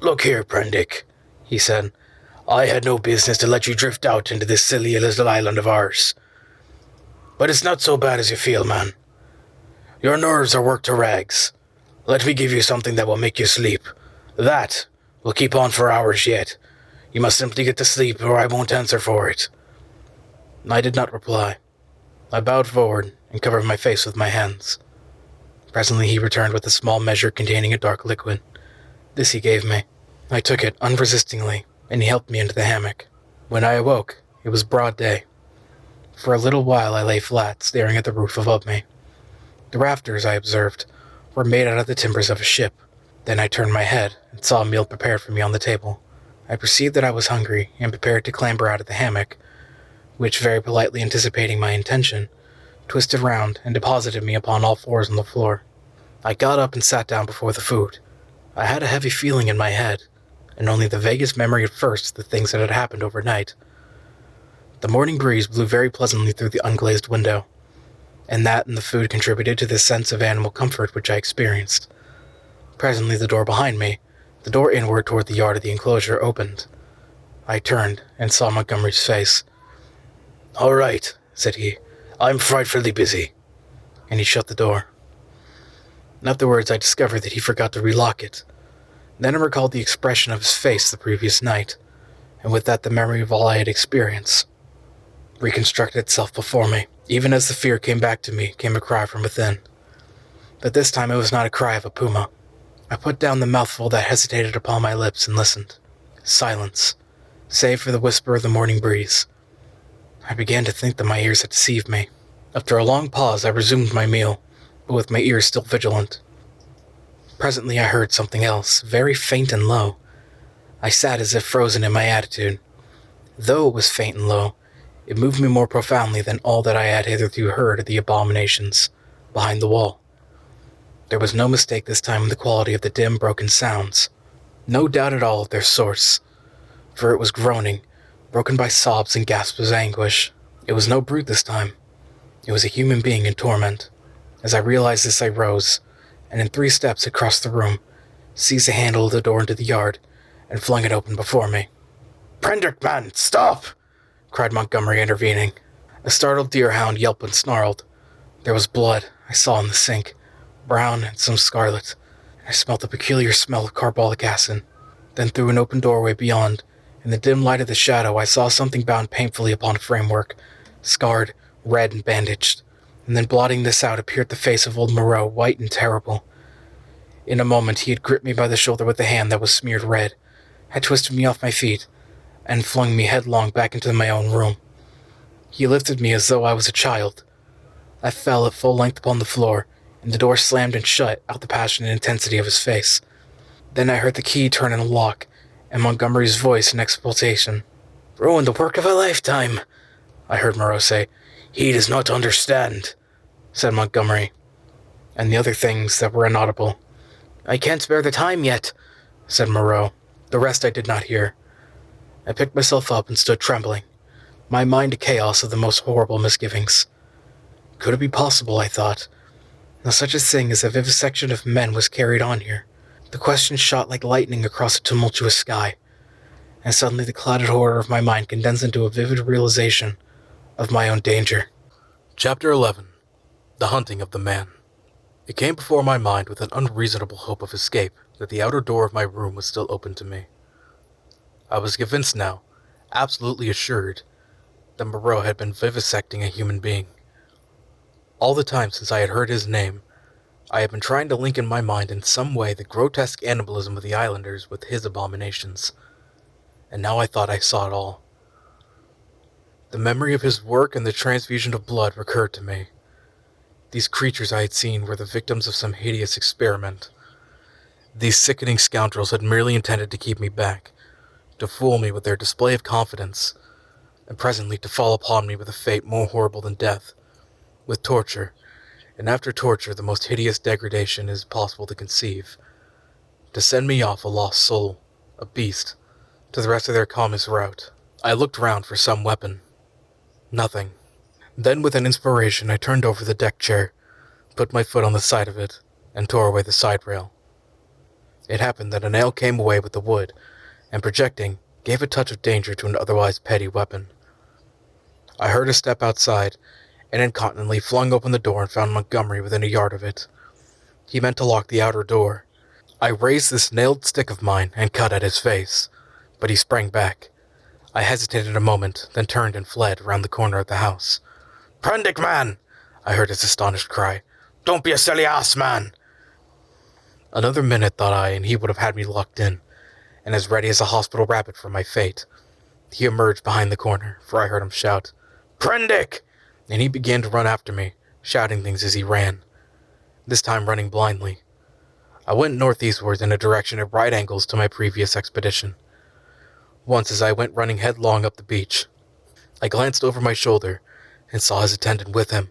"Look here, Prendick," he said. "I had no business to let you drift out into this silly little island of ours. But it's not so bad as you feel, man. Your nerves are worked to rags. Let me give you something that will make you sleep. That will keep on for hours yet. You must simply get to sleep or I won't answer for it." I did not reply. I bowed forward and covered my face with my hands. Presently he returned with a small measure containing a dark liquid. This he gave me. I took it unresistingly, and he helped me into the hammock. When I awoke, it was broad day. For a little while I lay flat, staring at the roof above me. The rafters, I observed, were made out of the timbers of a ship. Then I turned my head and saw a meal prepared for me on the table. I perceived that I was hungry and prepared to clamber out of the hammock, which, very politely anticipating my intention, twisted round and deposited me upon all fours on the floor. I got up and sat down before the food. I had a heavy feeling in my head, and only the vaguest memory at first of the things that had happened overnight. The morning breeze blew very pleasantly through the unglazed window, and that and the food contributed to the sense of animal comfort which I experienced. Presently the door behind me, the door inward toward the yard of the enclosure, opened. I turned and saw Montgomery's face. "All right," said he. "I'm frightfully busy." And he shut the door. Afterwards I discovered that he forgot to relock it. Then I recalled the expression of his face the previous night, and with that the memory of all I had experienced reconstructed itself before me. Even as the fear came back to me, came a cry from within. But this time it was not a cry of a puma. I put down the mouthful that hesitated upon my lips and listened. Silence, save for the whisper of the morning breeze. I began to think that my ears had deceived me. After a long pause I resumed my meal, but with my ears still vigilant. Presently I heard something else, very faint and low. I sat as if frozen in my attitude. Though it was faint and low, it moved me more profoundly than all that I had hitherto heard of the abominations behind the wall. There was no mistake this time in the quality of the dim, broken sounds. No doubt at all of their source, for it was groaning, broken by sobs and gasps of anguish. It was no brute this time. It was a human being in torment. As I realized this, I rose, and in 3 steps across the room, seized the handle of the door into the yard, and flung it open before me. "Prendick, man, stop!" cried Montgomery, intervening. A startled deerhound yelped and snarled. There was blood, I saw in the sink, brown and some scarlet. I smelt the peculiar smell of carbolic acid. Then through an open doorway beyond, in the dim light of the shadow, I saw something bound painfully upon a framework, scarred, red, and bandaged. And then blotting this out appeared the face of old Moreau, white and terrible. In a moment, he had gripped me by the shoulder with a hand that was smeared red, had twisted me off my feet, and flung me headlong back into my own room. He lifted me as though I was a child. I fell at full length upon the floor, and the door slammed and shut out the passionate intensity of his face. Then I heard the key turn in the lock, and Montgomery's voice in exultation. "Ruined the work of a lifetime," I heard Moreau say. "He does not understand," said Montgomery, and the other things that were inaudible. "I can't spare the time yet," said Moreau. The rest I did not hear. I picked myself up and stood trembling, my mind a chaos of the most horrible misgivings. Could it be possible, I thought, that such a thing as a vivisection of men was carried on here? The question shot like lightning across a tumultuous sky, and suddenly the clouded horror of my mind condensed into a vivid realization of my own danger. Chapter 11. The Hunting of the Man. It came before my mind with an unreasonable hope of escape that the outer door of my room was still open to me. I was convinced now, absolutely assured, that Moreau had been vivisecting a human being. All the time since I had heard his name, I had been trying to link in my mind in some way the grotesque cannibalism of the islanders with his abominations, and now I thought I saw it all. The memory of his work and the transfusion of blood recurred to me. These creatures I had seen were the victims of some hideous experiment. These sickening scoundrels had merely intended to keep me back, to fool me with their display of confidence, and presently to fall upon me with a fate more horrible than death, with torture, and after torture the most hideous degradation it is possible to conceive, to send me off a lost soul, a beast, to the rest of their calmest route. I looked round for some weapon. Nothing. Then with an inspiration I turned over the deck chair, put my foot on the side of it, and tore away the side rail. It happened that a nail came away with the wood, and projecting, gave a touch of danger to an otherwise petty weapon. I heard a step outside, and incontinently flung open the door and found Montgomery within a yard of it. He meant to lock the outer door. I raised this nailed stick of mine and cut at his face, but he sprang back. I hesitated a moment, then turned and fled round the corner of the house. "Prendick, man!" I heard his astonished cry. "Don't be a silly ass, man!" Another minute, thought I, and he would have had me locked in, and as ready as a hospital rabbit for my fate. He emerged behind the corner, for I heard him shout, "Prendick!" And he began to run after me, shouting things as he ran, this time running blindly. I went northeastward in a direction at right angles to my previous expedition. Once as I went running headlong up the beach, I glanced over my shoulder and saw his attendant with him.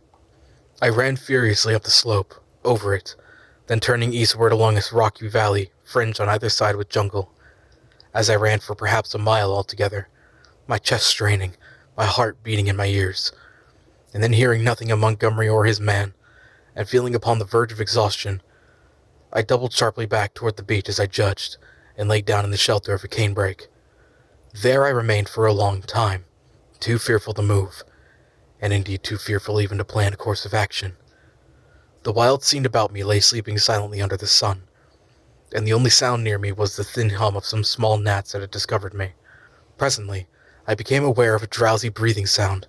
I ran furiously up the slope, over it, then turning eastward along a rocky valley, fringed on either side with jungle. As I ran for perhaps a mile altogether, my chest straining, my heart beating in my ears, and then hearing nothing of Montgomery or his man, and feeling upon the verge of exhaustion, I doubled sharply back toward the beach as I judged, and lay down in the shelter of a canebrake. There I remained for a long time, too fearful to move, and indeed too fearful even to plan a course of action. The wild scene about me lay sleeping silently under the sun, and the only sound near me was the thin hum of some small gnats that had discovered me. Presently, I became aware of a drowsy breathing sound,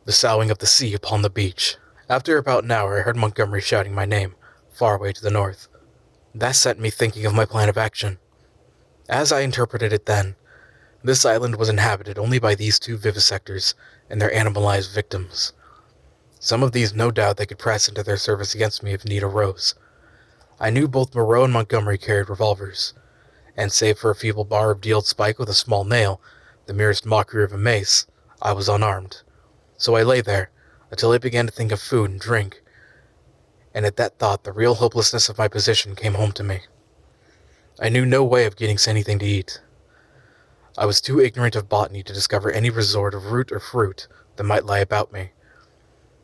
the soughing of the sea upon the beach. After about an hour I heard Montgomery shouting my name, far away to the north. That set me thinking of my plan of action. As I interpreted it then, this island was inhabited only by these two vivisectors and their animalized victims. Some of these no doubt they could press into their service against me if need arose. I knew both Moreau and Montgomery carried revolvers, and save for a feeble barbed-heeled spike with a small nail, the merest mockery of a mace, I was unarmed. So I lay there, until I began to think of food and drink, and at that thought the real hopelessness of my position came home to me. I knew no way of getting anything to eat. I was too ignorant of botany to discover any resort of root or fruit that might lie about me.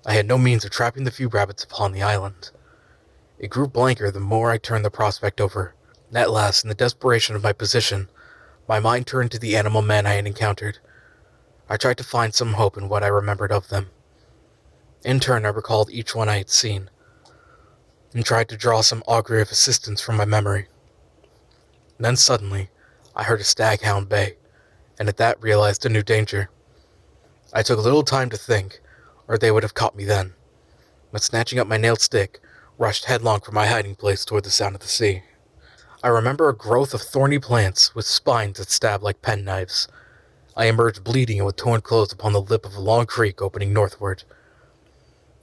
I had no means of trapping the few rabbits upon the island. It grew blanker the more I turned the prospect over. At last, in the desperation of my position, my mind turned to the animal men I had encountered. I tried to find some hope in what I remembered of them. In turn, I recalled each one I had seen, and tried to draw some augury of assistance from my memory. Then suddenly, I heard a staghound bay, and at that realized a new danger. I took little time to think, or they would have caught me then, but snatching up my nailed stick, rushed headlong from my hiding place toward the sound of the sea. I remember a growth of thorny plants with spines that stab like penknives. I emerged bleeding and with torn clothes upon the lip of a long creek opening northward.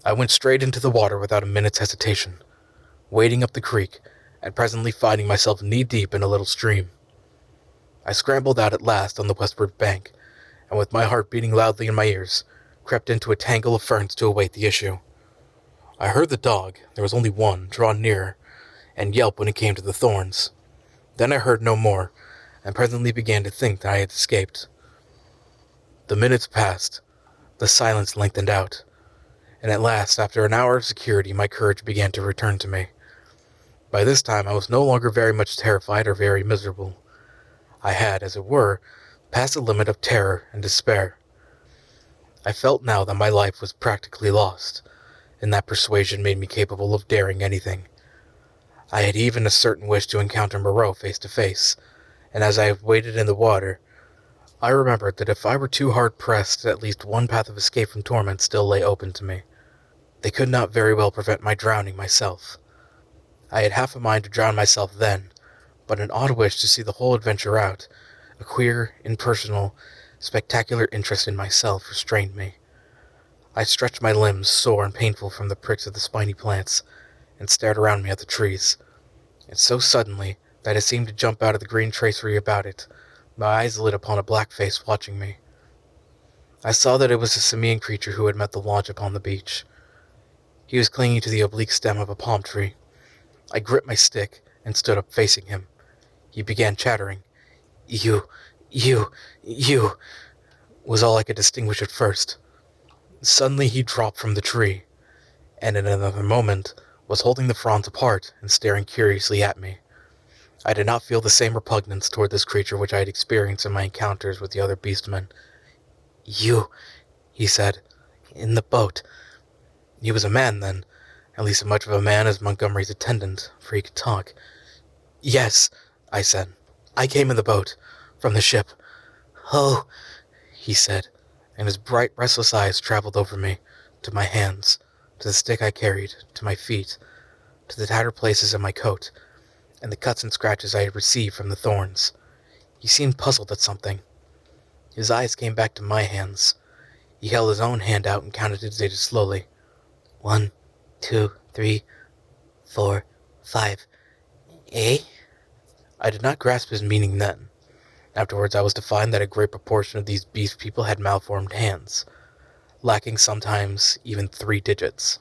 I went straight into the water without a minute's hesitation, wading up the creek, and presently finding myself knee-deep in a little stream. I scrambled out at last on the westward bank, and with my heart beating loudly in my ears, crept into a tangle of ferns to await the issue. I heard the dog, there was only one, draw nearer, and yelp when it came to the thorns. Then I heard no more, and presently began to think that I had escaped. The minutes passed, the silence lengthened out, and at last, after an hour of security, my courage began to return to me. By this time I was no longer very much terrified or very miserable. I had, as it were, passed the limit of terror and despair. I felt now that my life was practically lost, and that persuasion made me capable of daring anything. I had even a certain wish to encounter Moreau face to face, and as I waded in the water, I remembered that if I were too hard pressed, at least one path of escape from torment still lay open to me. They could not very well prevent my drowning myself. I had half a mind to drown myself then, but an odd wish to see the whole adventure out, a queer, impersonal, spectacular interest in myself restrained me. I stretched my limbs, sore and painful from the pricks of the spiny plants, and stared around me at the trees, and so suddenly that I seemed to jump out of the green tracery about it. My eyes lit upon a black face watching me. I saw that it was a simian creature who had met the launch upon the beach. He was clinging to the oblique stem of a palm tree. I gripped my stick and stood up facing him. He began chattering. You, was all I could distinguish at first. Suddenly he dropped from the tree, and in another moment was holding the fronds apart and staring curiously at me. I did not feel the same repugnance toward this creature which I had experienced in my encounters with the other beastmen. You, he said, in the boat. He was a man, then, at least as much of a man as Montgomery's attendant, for he could talk. Yes, I said. I came in the boat, from the ship. Oh, he said, and his bright, restless eyes traveled over me, to my hands, to the stick I carried, to my feet, to the tattered places of my coat, and the cuts and scratches I had received from the thorns. He seemed puzzled at something. His eyes came back to my hands. He held his own hand out and counted his digits slowly. 1, 2, 3, 4, 5. Eh? I did not grasp his meaning then. Afterwards I was to find that a great proportion of these beast people had malformed hands, lacking sometimes even 3 digits.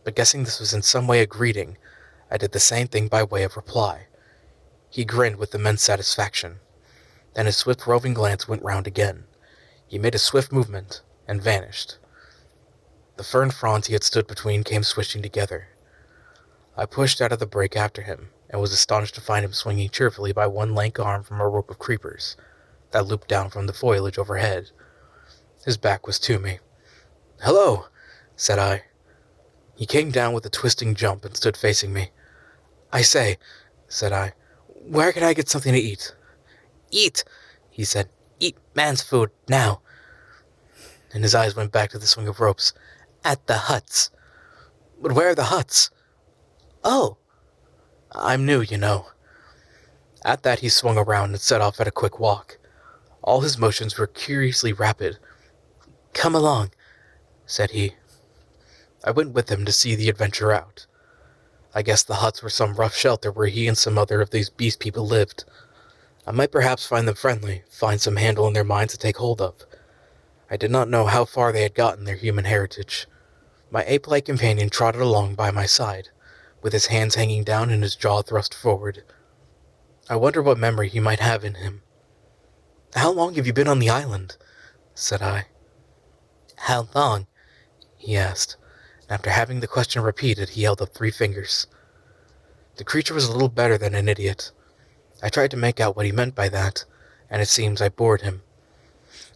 But guessing this was in some way a greeting, I did the same thing by way of reply. He grinned with immense satisfaction. Then his swift roving glance went round again. He made a swift movement and vanished. The fern fronds he had stood between came swishing together. I pushed out of the brake after him, and was astonished to find him swinging cheerfully by one lank arm from a rope of creepers that looped down from the foliage overhead. His back was to me. "Hello," said I. He came down with a twisting jump and stood facing me. "I say," said I, "where can I get something to eat?" "Eat," he said. "Eat man's food, now." And his eyes went back to the swing of ropes. "At the huts." "But where are the huts?" "Oh, I'm new, you know." At that he swung around and set off at a quick walk. All his motions were curiously rapid. "Come along," said he. I went with him to see the adventure out. I guessed the huts were some rough shelter where he and some other of these beast people lived. I might perhaps find them friendly, find some handle in their minds to take hold of. I did not know how far they had gotten their human heritage. My ape-like companion trotted along by my side, with his hands hanging down and his jaw thrust forward. I wonder what memory he might have in him. "How long have you been on the island?" said I. "How long?" he asked, and after having the question repeated, he held up 3 fingers. The creature was a little better than an idiot. I tried to make out what he meant by that, and it seems I bored him.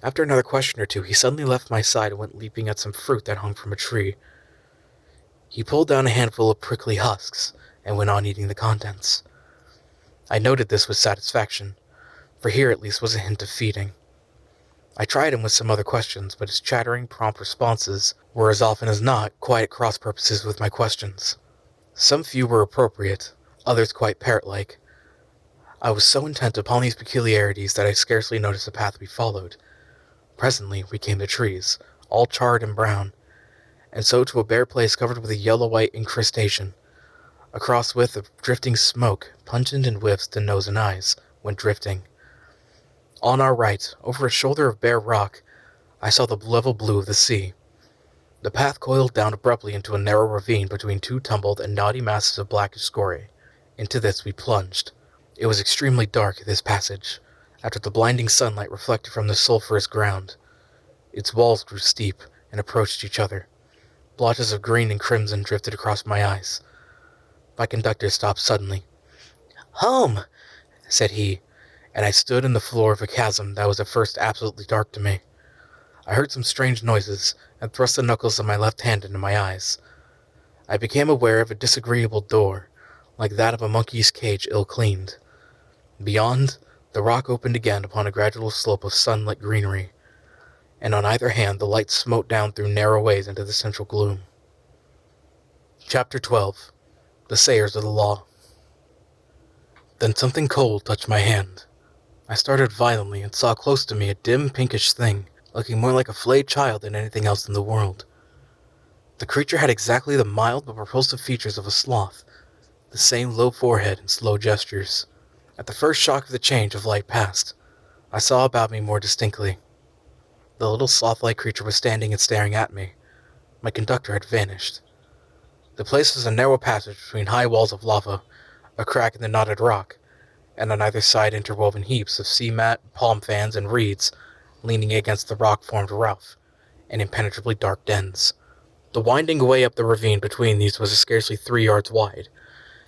After another question or two, he suddenly left my side and went leaping at some fruit that hung from a tree. He pulled down a handful of prickly husks and went on eating the contents. I noted this with satisfaction, for here at least was a hint of feeding. I tried him with some other questions, but his chattering, prompt responses were as often as not quite at cross purposes with my questions. Some few were appropriate, others quite parrot-like, I was so intent upon these peculiarities that I scarcely noticed the path we followed. Presently we came to trees, all charred and brown, and so to a bare place covered with a yellow-white incrustation, across with a drifting smoke, pungent in whiffs to nose and eyes, when drifting. On our right, over a shoulder of bare rock, I saw the level blue of the sea. The path coiled down abruptly into a narrow ravine between two tumbled and knotty masses of blackish scoria. Into this we plunged. It was extremely dark, this passage, after the blinding sunlight reflected from the sulphurous ground. Its walls grew steep and approached each other. Blotches of green and crimson drifted across my eyes. My conductor stopped suddenly. "Home," said he, and I stood in the floor of a chasm that was at first absolutely dark to me. I heard some strange noises, and thrust the knuckles of my left hand into my eyes. I became aware of a disagreeable door, like that of a monkey's cage ill-cleaned. Beyond, the rock opened again upon a gradual slope of sunlit greenery, and on either hand the light smote down through narrow ways into the central gloom. Chapter 12. The Sayers of the Law. Then something cold touched my hand. I started violently and saw close to me a dim pinkish thing, looking more like a flayed child than anything else in the world. The creature had exactly the mild but repulsive features of a sloth, the same low forehead and slow gestures. At the first shock of the change of light passed, I saw about me more distinctly. The little sloth-like creature was standing and staring at me. My conductor had vanished. The place was a narrow passage between high walls of lava, a crack in the knotted rock, and on either side interwoven heaps of sea mat, palm fans, and reeds, leaning against the rock formed rough and impenetrably dark dens. The winding way up the ravine between these was scarcely 3 yards wide,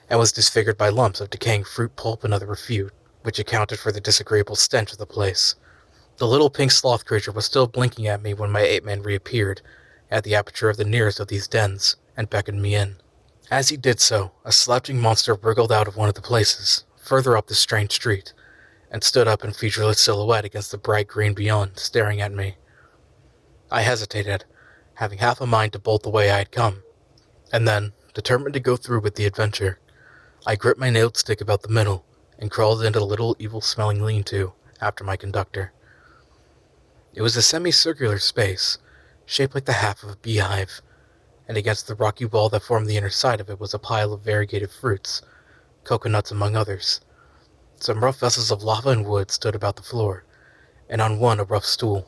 and was disfigured by lumps of decaying fruit pulp and other refuse, which accounted for the disagreeable stench of the place. The little pink sloth creature was still blinking at me when my ape-man reappeared at the aperture of the nearest of these dens, and beckoned me in. As he did so, a slouching monster wriggled out of one of the places, further up the strange street, and stood up in featureless silhouette against the bright green beyond, staring at me. I hesitated, having half a mind to bolt the way I had come, and then, determined to go through with the adventure, I gripped my nailed stick about the middle, and crawled into the little evil-smelling lean-to after my conductor. It was a semicircular space, shaped like the half of a beehive, and against the rocky wall that formed the inner side of it was a pile of variegated fruits, coconuts among others. Some rough vessels of lava and wood stood about the floor, and on one a rough stool.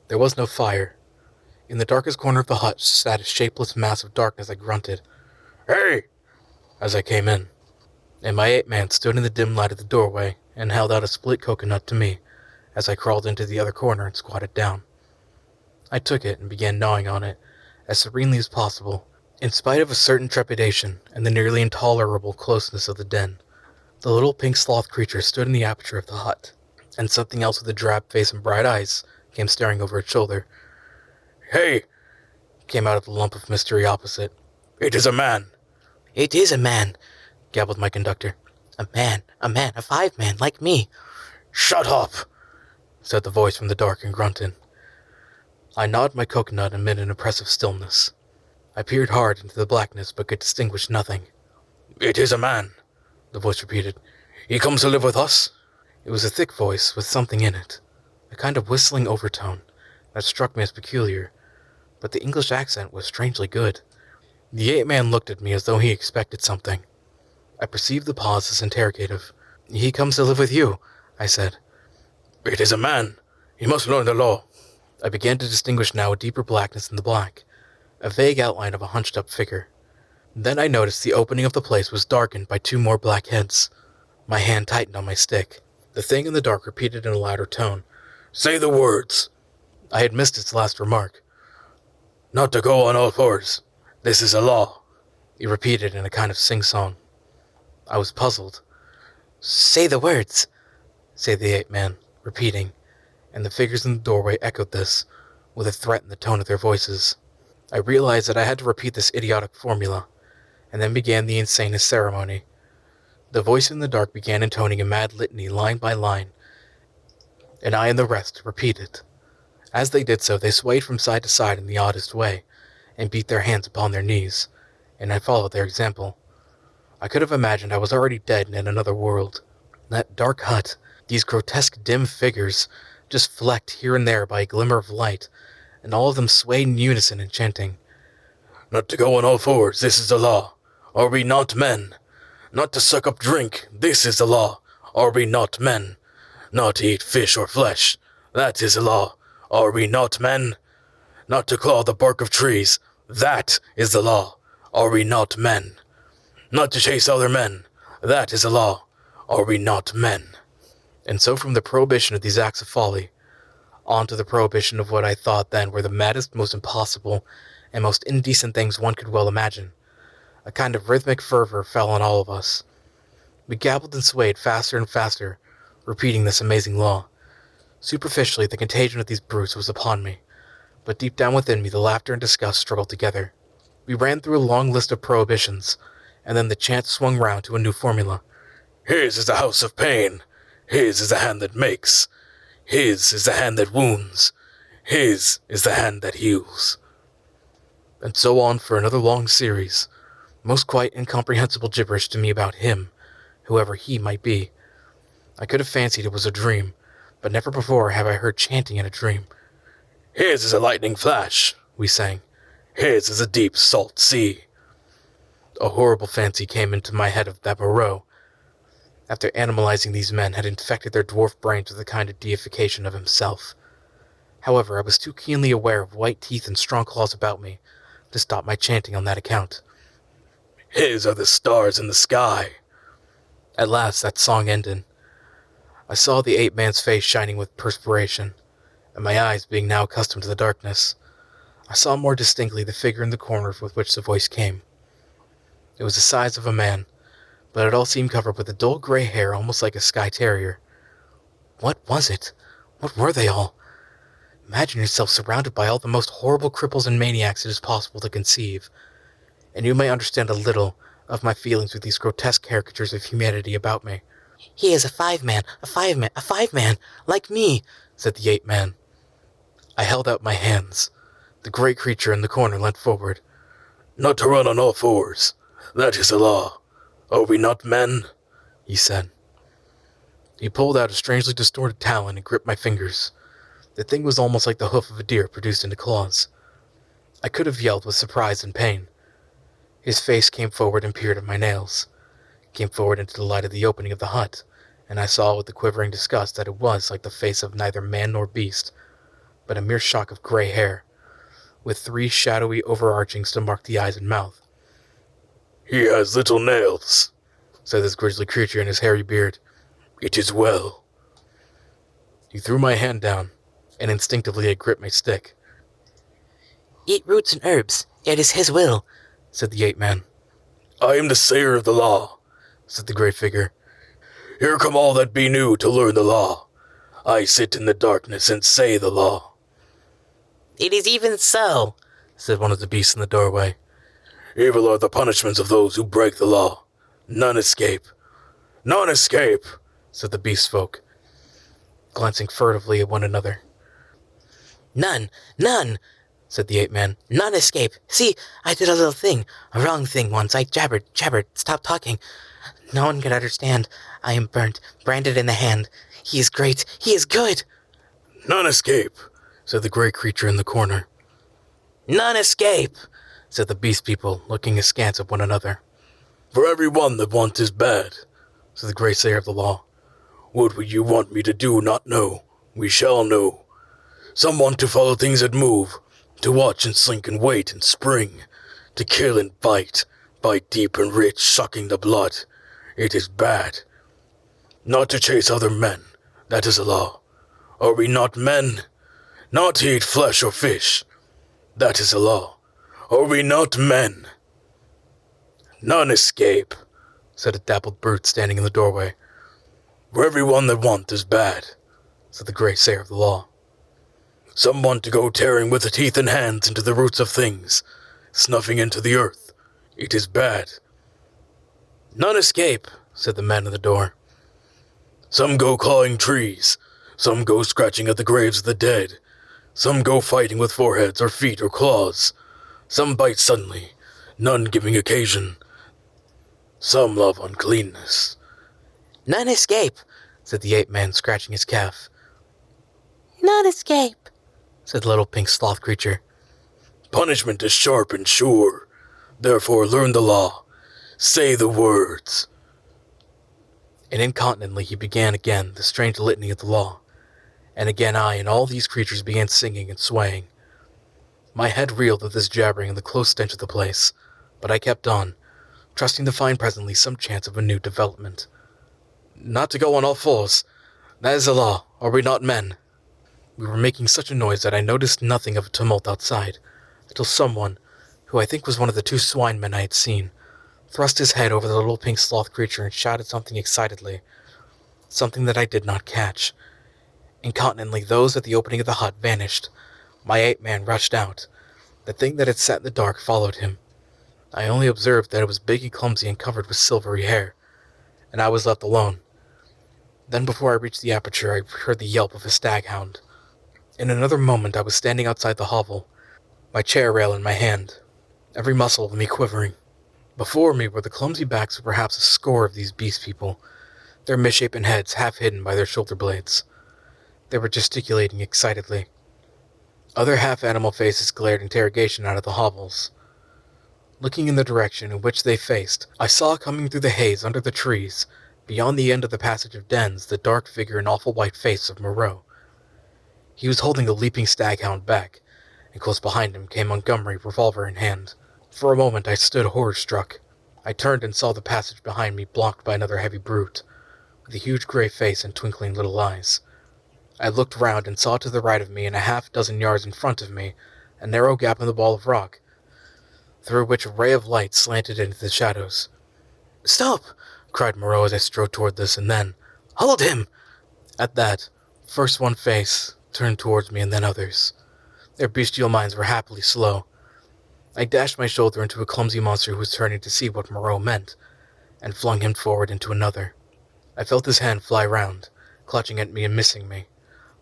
There was no fire. In the darkest corner of the hut sat a shapeless mass of darkness that grunted, "Hey!" as I came in, and my ape-man stood in the dim light of the doorway and held out a split coconut to me as I crawled into the other corner and squatted down. I took it and began gnawing on it, as serenely as possible, in spite of a certain trepidation and the nearly intolerable closeness of the den. The little pink sloth creature stood in the aperture of the hut, and something else with a drab face and bright eyes came staring over its shoulder. "Hey!" came out of the lump of mystery opposite. "It is a man!" "It is a man!" gabbled my conductor. A man, a 5-man, like me." "Shut up!" said the voice from the dark and grunted. I gnawed my coconut amid an oppressive stillness. I peered hard into the blackness but could distinguish nothing. "It is a man," the voice repeated. "He comes to live with us?" It was a thick voice with something in it, a kind of whistling overtone that struck me as peculiar, but the English accent was strangely good. The ape-man looked at me as though he expected something. I perceived the pause as interrogative. "He comes to live with you," I said. "It is a man. He must learn the law." I began to distinguish now a deeper blackness in the black, a vague outline of a hunched-up figure. Then I noticed the opening of the place was darkened by 2 more black heads. My hand tightened on my stick. The thing in the dark repeated in a louder tone, "Say the words." I had missed its last remark. "Not to go on all fours. This is a law," he repeated in a kind of sing-song. I was puzzled. "Say the words," said the ape-man, repeating, and the figures in the doorway echoed this, with a threat in the tone of their voices. I realized that I had to repeat this idiotic formula, and then began the insanest ceremony. The voice in the dark began intoning a mad litany line by line, and I and the rest repeated. As they did so, they swayed from side to side in the oddest way, and beat their hands upon their knees, and I followed their example. I could have imagined I was already dead and in another world. That dark hut, these grotesque dim figures, just flecked here and there by a glimmer of light, and all of them swayed in unison and chanting, "Not to go on all fours, this is the law. Are we not men? Not to suck up drink, this is the law. Are we not men? Not to eat fish or flesh, that is the law. Are we not men? Not to claw the bark of trees, that is the law. Are we not men? Not to chase other men, that is the law. Are we not men?" And so from the prohibition of these acts of folly, on to the prohibition of what I thought then were the maddest, most impossible, and most indecent things one could well imagine. A kind of rhythmic fervor fell on all of us. We gabbled and swayed faster and faster, repeating this amazing law. Superficially, the contagion of these brutes was upon me, but deep down within me the laughter and disgust struggled together. We ran through a long list of prohibitions, and then the chant swung round to a new formula. His is the house of pain. His is the hand that makes. His is the hand that wounds. His is the hand that heals. And so on for another long series, most quite incomprehensible gibberish to me about him, whoever he might be. I could have fancied it was a dream, but never before have I heard chanting in a dream. His is a lightning flash, we sang. His is a deep salt sea. A horrible fancy came into my head of that Moreau, after animalizing these men, had infected their dwarf brains with a kind of deification of himself. However, I was too keenly aware of white teeth and strong claws about me to stop my chanting on that account. His are the stars in the sky. At last that song ended. I saw the ape-man's face shining with perspiration, and my eyes being now accustomed to the darkness, I saw more distinctly the figure in the corner with which the voice came. It was the size of a man, but it all seemed covered with a dull gray hair almost like a Skye Terrier. What was it? What were they all? Imagine yourself surrounded by all the most horrible cripples and maniacs it is possible to conceive, and you may understand a little of my feelings with these grotesque caricatures of humanity about me. He is a five-man, like me, said the ape-man. I held out my hands. The great creature in the corner leant forward. Not to run on all fours. That is the law. Are we not men? He said. He pulled out a strangely distorted talon and gripped my fingers. The thing was almost like the hoof of a deer produced into claws. I could have yelled with surprise and pain. His face came forward and peered at my nails, came forward into the light of the opening of the hut, and I saw with the quivering disgust that it was like the face of neither man nor beast, but a mere shock of gray hair, with 3 shadowy overarchings to mark the eyes and mouth. He has little nails, said this grisly creature in his hairy beard. It is well. He threw my hand down, and instinctively I gripped my stick. Eat roots and herbs, it is his will, said the ape-man. I am the sayer of the law, said the great figure. Here come all that be new to learn the law. I sit in the darkness and say the law. It is even so, said one of the beasts in the doorway. Evil are the punishments of those who break the law. None escape. None escape, said the beast folk, glancing furtively at one another. None, said the ape-man. None escape. See, I did a little thing, a wrong thing once. I jabbered, stopped talking. No one could understand. I am burnt, branded in the hand. He is great, he is good. None escape, said the great creature in the corner. None escape, said the beast people, looking askance at one another. For every one that wants is bad, said the great sayer of the law. What would you want me to do not know? We shall know. Some want to follow things that move, to watch and slink and wait and spring, to kill and bite deep and rich, sucking the blood. It is bad. Not to chase other men, that is a law. Are we not men? Not to eat flesh or fish, that is a law. Are we not men? None escape, said a dappled brute standing in the doorway. For every one that want is bad, said the great sayer of the law. Some want to go tearing with the teeth and hands into the roots of things, snuffing into the earth. It is bad. None escape, said the man at the door. Some go clawing trees, some go scratching at the graves of the dead, some go fighting with foreheads or feet or claws, some bite suddenly, none giving occasion. Some love uncleanness. "None escape," said the ape-man, scratching his calf. "None escape," said the little pink sloth creature. "Punishment is sharp and sure. Therefore learn the law. Say the words." And incontinently he began again the strange litany of the law. And again I and all these creatures began singing and swaying. My head reeled with this jabbering and the close stench of the place, but I kept on, trusting to find presently some chance of a new development. "Not to go on all fours. That is the law. Are we not men?" We were making such a noise that I noticed nothing of a tumult outside, until someone, who I think was one of the two swine men I had seen, thrust his head over the little pink sloth creature and shouted something excitedly, something that I did not catch. Incontinently, those at the opening of the hut vanished. My ape-man rushed out. The thing that had sat in the dark followed him. I only observed that it was big and clumsy and covered with silvery hair, and I was left alone. Then before I reached the aperture, I heard the yelp of a staghound. In another moment I was standing outside the hovel, my chair rail in my hand, every muscle of me quivering. Before me were the clumsy backs of perhaps a score of these beast people, their misshapen heads half hidden by their shoulder blades. They were gesticulating excitedly. Other half-animal faces glared interrogation out of the hovels. Looking in the direction in which they faced, I saw coming through the haze under the trees, beyond the end of the passage of dens, the dark figure and awful white face of Moreau. He was holding the leaping staghound back, and close behind him came Montgomery, revolver in hand. For a moment I stood horror-struck. I turned and saw the passage behind me blocked by another heavy brute, with a huge gray face and twinkling little eyes. I looked round and saw to the right of me and a half-dozen yards in front of me a narrow gap in the wall of rock, through which a ray of light slanted into the shadows. "Stop!" cried Moreau as I strode toward this, and then, "Hold him!" At that, first one face turned towards me and then others. Their bestial minds were happily slow. I dashed my shoulder into a clumsy monster who was turning to see what Moreau meant, and flung him forward into another. I felt his hand fly round, clutching at me and missing me.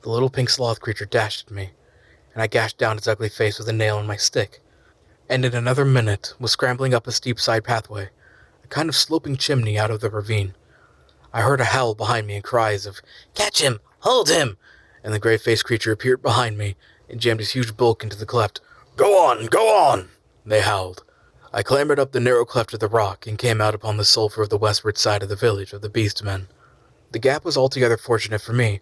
The little pink sloth creature dashed at me, and I gashed down its ugly face with a nail in my stick, and in another minute was scrambling up a steep side pathway, a kind of sloping chimney out of the ravine. I heard a howl behind me and cries of, "Catch him! Hold him!" and the gray-faced creature appeared behind me and jammed his huge bulk into the cleft. "Go on! Go on!" they howled. I clambered up the narrow cleft of the rock and came out upon the sulphur of the westward side of the village of the beast men. The gap was altogether fortunate for me,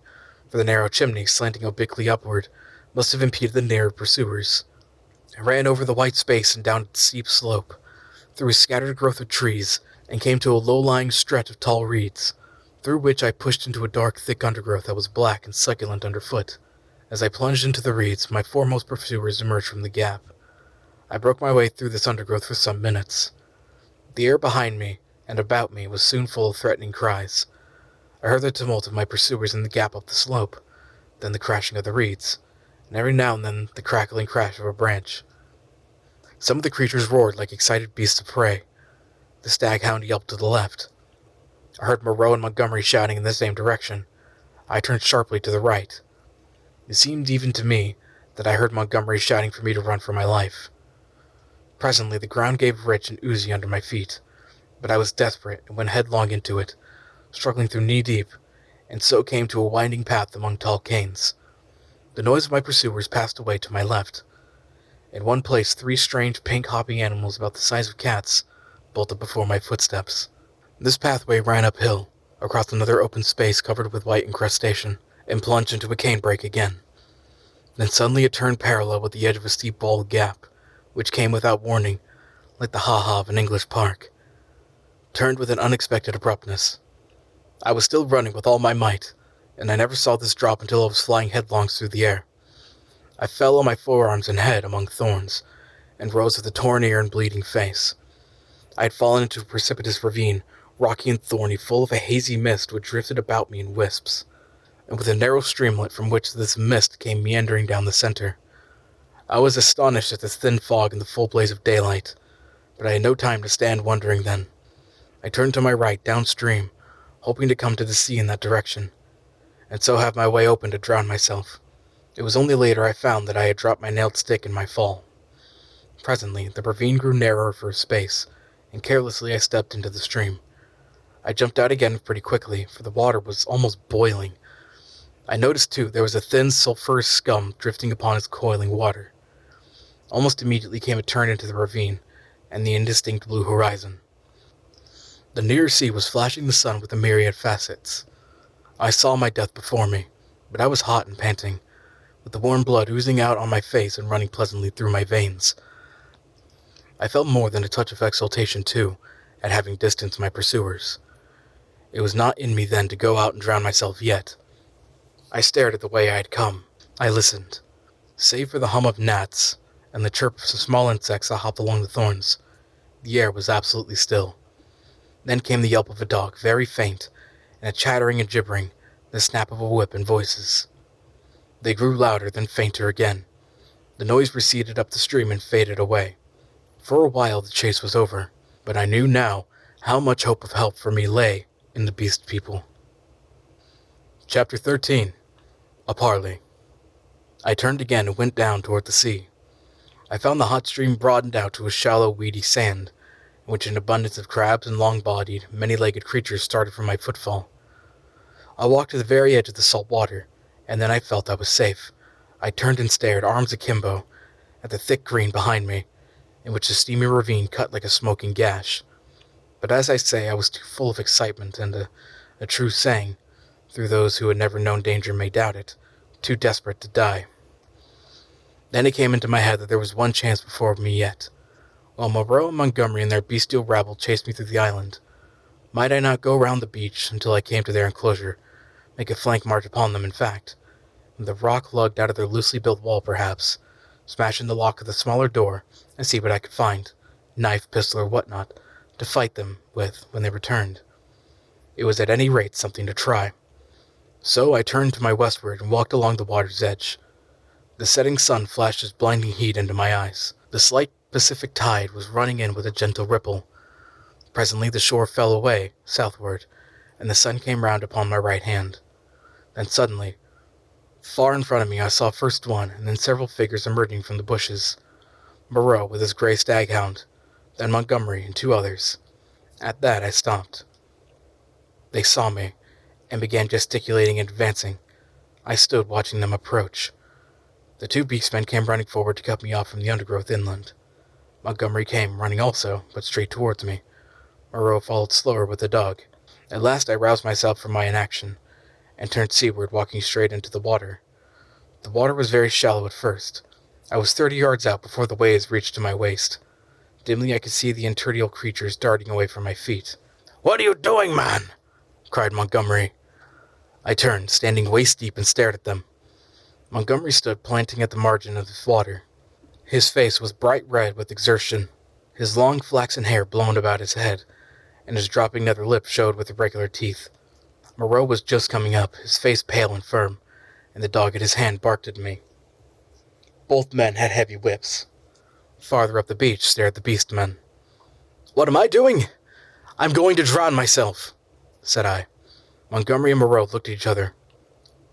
for the narrow chimney, slanting obliquely upward, must have impeded the nearer pursuers. I ran over the white space and down its steep slope, through a scattered growth of trees, and came to a low-lying stretch of tall reeds, through which I pushed into a dark, thick undergrowth that was black and succulent underfoot. As I plunged into the reeds, my foremost pursuers emerged from the gap. I broke my way through this undergrowth for some minutes. The air behind me and about me was soon full of threatening cries. I heard the tumult of my pursuers in the gap up the slope, then the crashing of the reeds, and every now and then the crackling crash of a branch. Some of the creatures roared like excited beasts of prey. The staghound yelped to the left. I heard Moreau and Montgomery shouting in the same direction. I turned sharply to the right. It seemed even to me that I heard Montgomery shouting for me to run for my life. Presently the ground gave rich and oozy under my feet, but I was desperate and went headlong into it, struggling through knee-deep, and so came to a winding path among tall canes. The noise of my pursuers passed away to my left. In one place 3 strange pink-hopping animals about the size of cats bolted before my footsteps. This pathway ran uphill, across another open space covered with white incrustation, and plunged into a canebrake again. Then suddenly it turned parallel with the edge of a steep bald gap, which came without warning, like the ha-ha of an English park. Turned with an unexpected abruptness. I was still running with all my might, and I never saw this drop until I was flying headlong through the air. I fell on my forearms and head among thorns, and rose with a torn ear and bleeding face. I had fallen into a precipitous ravine, rocky and thorny, full of a hazy mist which drifted about me in wisps, and with a narrow streamlet from which this mist came meandering down the center. I was astonished at this thin fog in the full blaze of daylight, but I had no time to stand wondering then. I turned to my right, downstream, hoping to come to the sea in that direction, and so have my way open to drown myself. It was only later I found that I had dropped my nailed stick in my fall. Presently, the ravine grew narrower for a space, and carelessly I stepped into the stream. I jumped out again pretty quickly, for the water was almost boiling. I noticed, too, there was a thin, sulphurous scum drifting upon its coiling water. Almost immediately came a turn into the ravine, and the indistinct blue horizon. The near sea was flashing the sun with a myriad facets. I saw my death before me, but I was hot and panting, with the warm blood oozing out on my face and running pleasantly through my veins. I felt more than a touch of exultation, too, at having distanced my pursuers. It was not in me then to go out and drown myself yet. I stared at the way I had come. I listened. Save for the hum of gnats and the chirp of some small insects that hopped along the thorns, the air was absolutely still. Then came the yelp of a dog, very faint, and a chattering and gibbering, the snap of a whip and voices. They grew louder, then fainter again. The noise receded up the stream and faded away. For a while the chase was over, but I knew now how much hope of help for me lay in the beast people. Chapter 13. A Parley. I turned again and went down toward the sea. I found the hot stream broadened out to a shallow, weedy sand, in which an abundance of crabs and long-bodied, many-legged creatures started from my footfall. I walked to the very edge of the salt water, and then I felt I was safe. I turned and stared, arms akimbo, at the thick green behind me, in which the steamy ravine cut like a smoking gash. But as I say, I was too full of excitement and a true saying, through those who had never known danger may doubt it, too desperate to die. Then it came into my head that there was one chance before me yet. While Moreau and Montgomery and their bestial rabble chased me through the island, might I not go round the beach until I came to their enclosure, make a flank march upon them, in fact, and the rock lugged out of their loosely built wall, perhaps, smash in the lock of the smaller door, and see what I could find, knife, pistol, or what-not, to fight them with when they returned. It was at any rate something to try. So I turned to my westward and walked along the water's edge. The setting sun flashed its blinding heat into my eyes. The slight Pacific tide was running in with a gentle ripple. Presently the shore fell away, southward, and the sun came round upon my right hand. Then suddenly, far in front of me, I saw first one, and then several figures emerging from the bushes. Moreau with his grey staghound, then Montgomery and two others. At that I stopped. They saw me, and began gesticulating and advancing. I stood watching them approach. The two beastmen came running forward to cut me off from the undergrowth inland. Montgomery came, running also, but straight towards me. Moreau followed slower with the dog. At last I roused myself from my inaction, and turned seaward, walking straight into the water. The water was very shallow at first. I was 30 yards out before the waves reached to my waist. Dimly I could see the interdial creatures darting away from my feet. "What are you doing, man?" cried Montgomery. I turned, standing waist-deep, and stared at them. Montgomery stood planting at the margin of the water. His face was bright red with exertion, his long flaxen hair blown about his head, and his dropping nether lip showed with irregular teeth. Moreau was just coming up, his face pale and firm, and the dog at his hand barked at me. Both men had heavy whips. Farther up the beach stared the beastmen. "What am I doing? I'm going to drown myself," said I. Montgomery and Moreau looked at each other.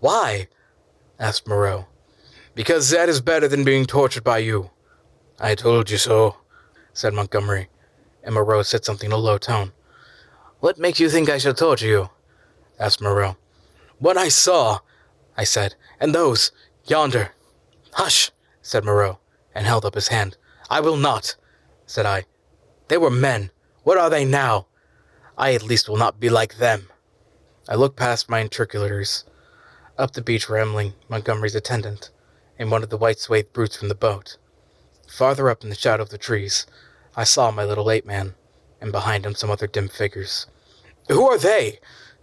"Why?" asked Moreau. "Because that is better than being tortured by you." "I told you so," said Montgomery, and Moreau said something in a low tone. "What makes you think I shall torture you?" asked Moreau. "What I saw," I said, "and those, yonder." "Hush," said Moreau, and held up his hand. "I will not," said I. "They were men. What are they now? I at least will not be like them." I looked past my interlocutors. Up the beach were Emily, Montgomery's attendant, and one of the white-swathed brutes from the boat. Farther up in the shadow of the trees, I saw my little ape-man, and behind him some other dim figures. "Who are they?"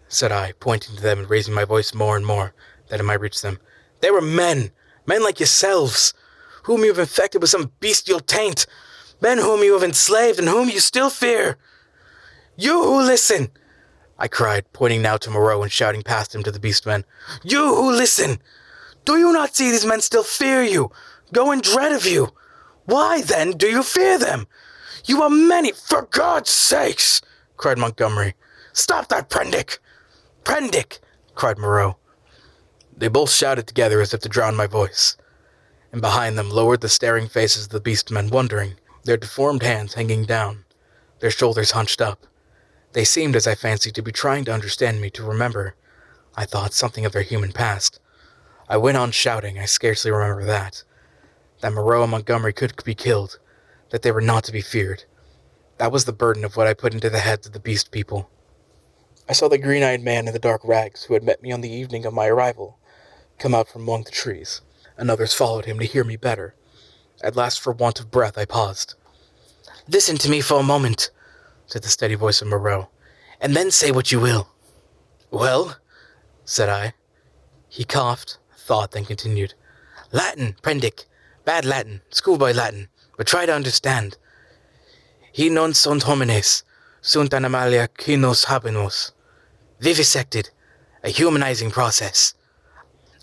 said I, pointing to them and raising my voice more and more, that I might reach them. "They were men like yourselves, whom you have infected with some bestial taint, men whom you have enslaved and whom you still fear. You who listen!" I cried, pointing now to Moreau and shouting past him to the beastmen. "You who listen! Do you not see these men still fear you, go in dread of you? Why, then, do you fear them? You are many, for God's sakes!" cried Montgomery. "Stop that, Prendick!" "Prendick!" cried Moreau. They both shouted together as if to drown my voice, and behind them lowered the staring faces of the beastmen, wondering, their deformed hands hanging down, their shoulders hunched up, They seemed, as I fancied, to be trying to understand me, to remember, I thought, something of their human past. I went on shouting, I scarcely remember that Moreau and Montgomery could be killed, that they were not to be feared. That was the burden of what I put into the heads of the beast people. I saw the green-eyed man in the dark rags who had met me on the evening of my arrival come out from among the trees, and others followed him to hear me better. At last, for want of breath, I paused. "Listen to me for a moment," said the steady voice of Moreau, "and then say what you will." "Well?" said I. He coughed, thought, then continued. "Latin, Prendick. Bad Latin, schoolboy Latin, but try to understand. He non sunt homines, sunt animalia qui nos habenos. Vivisected, a humanizing process.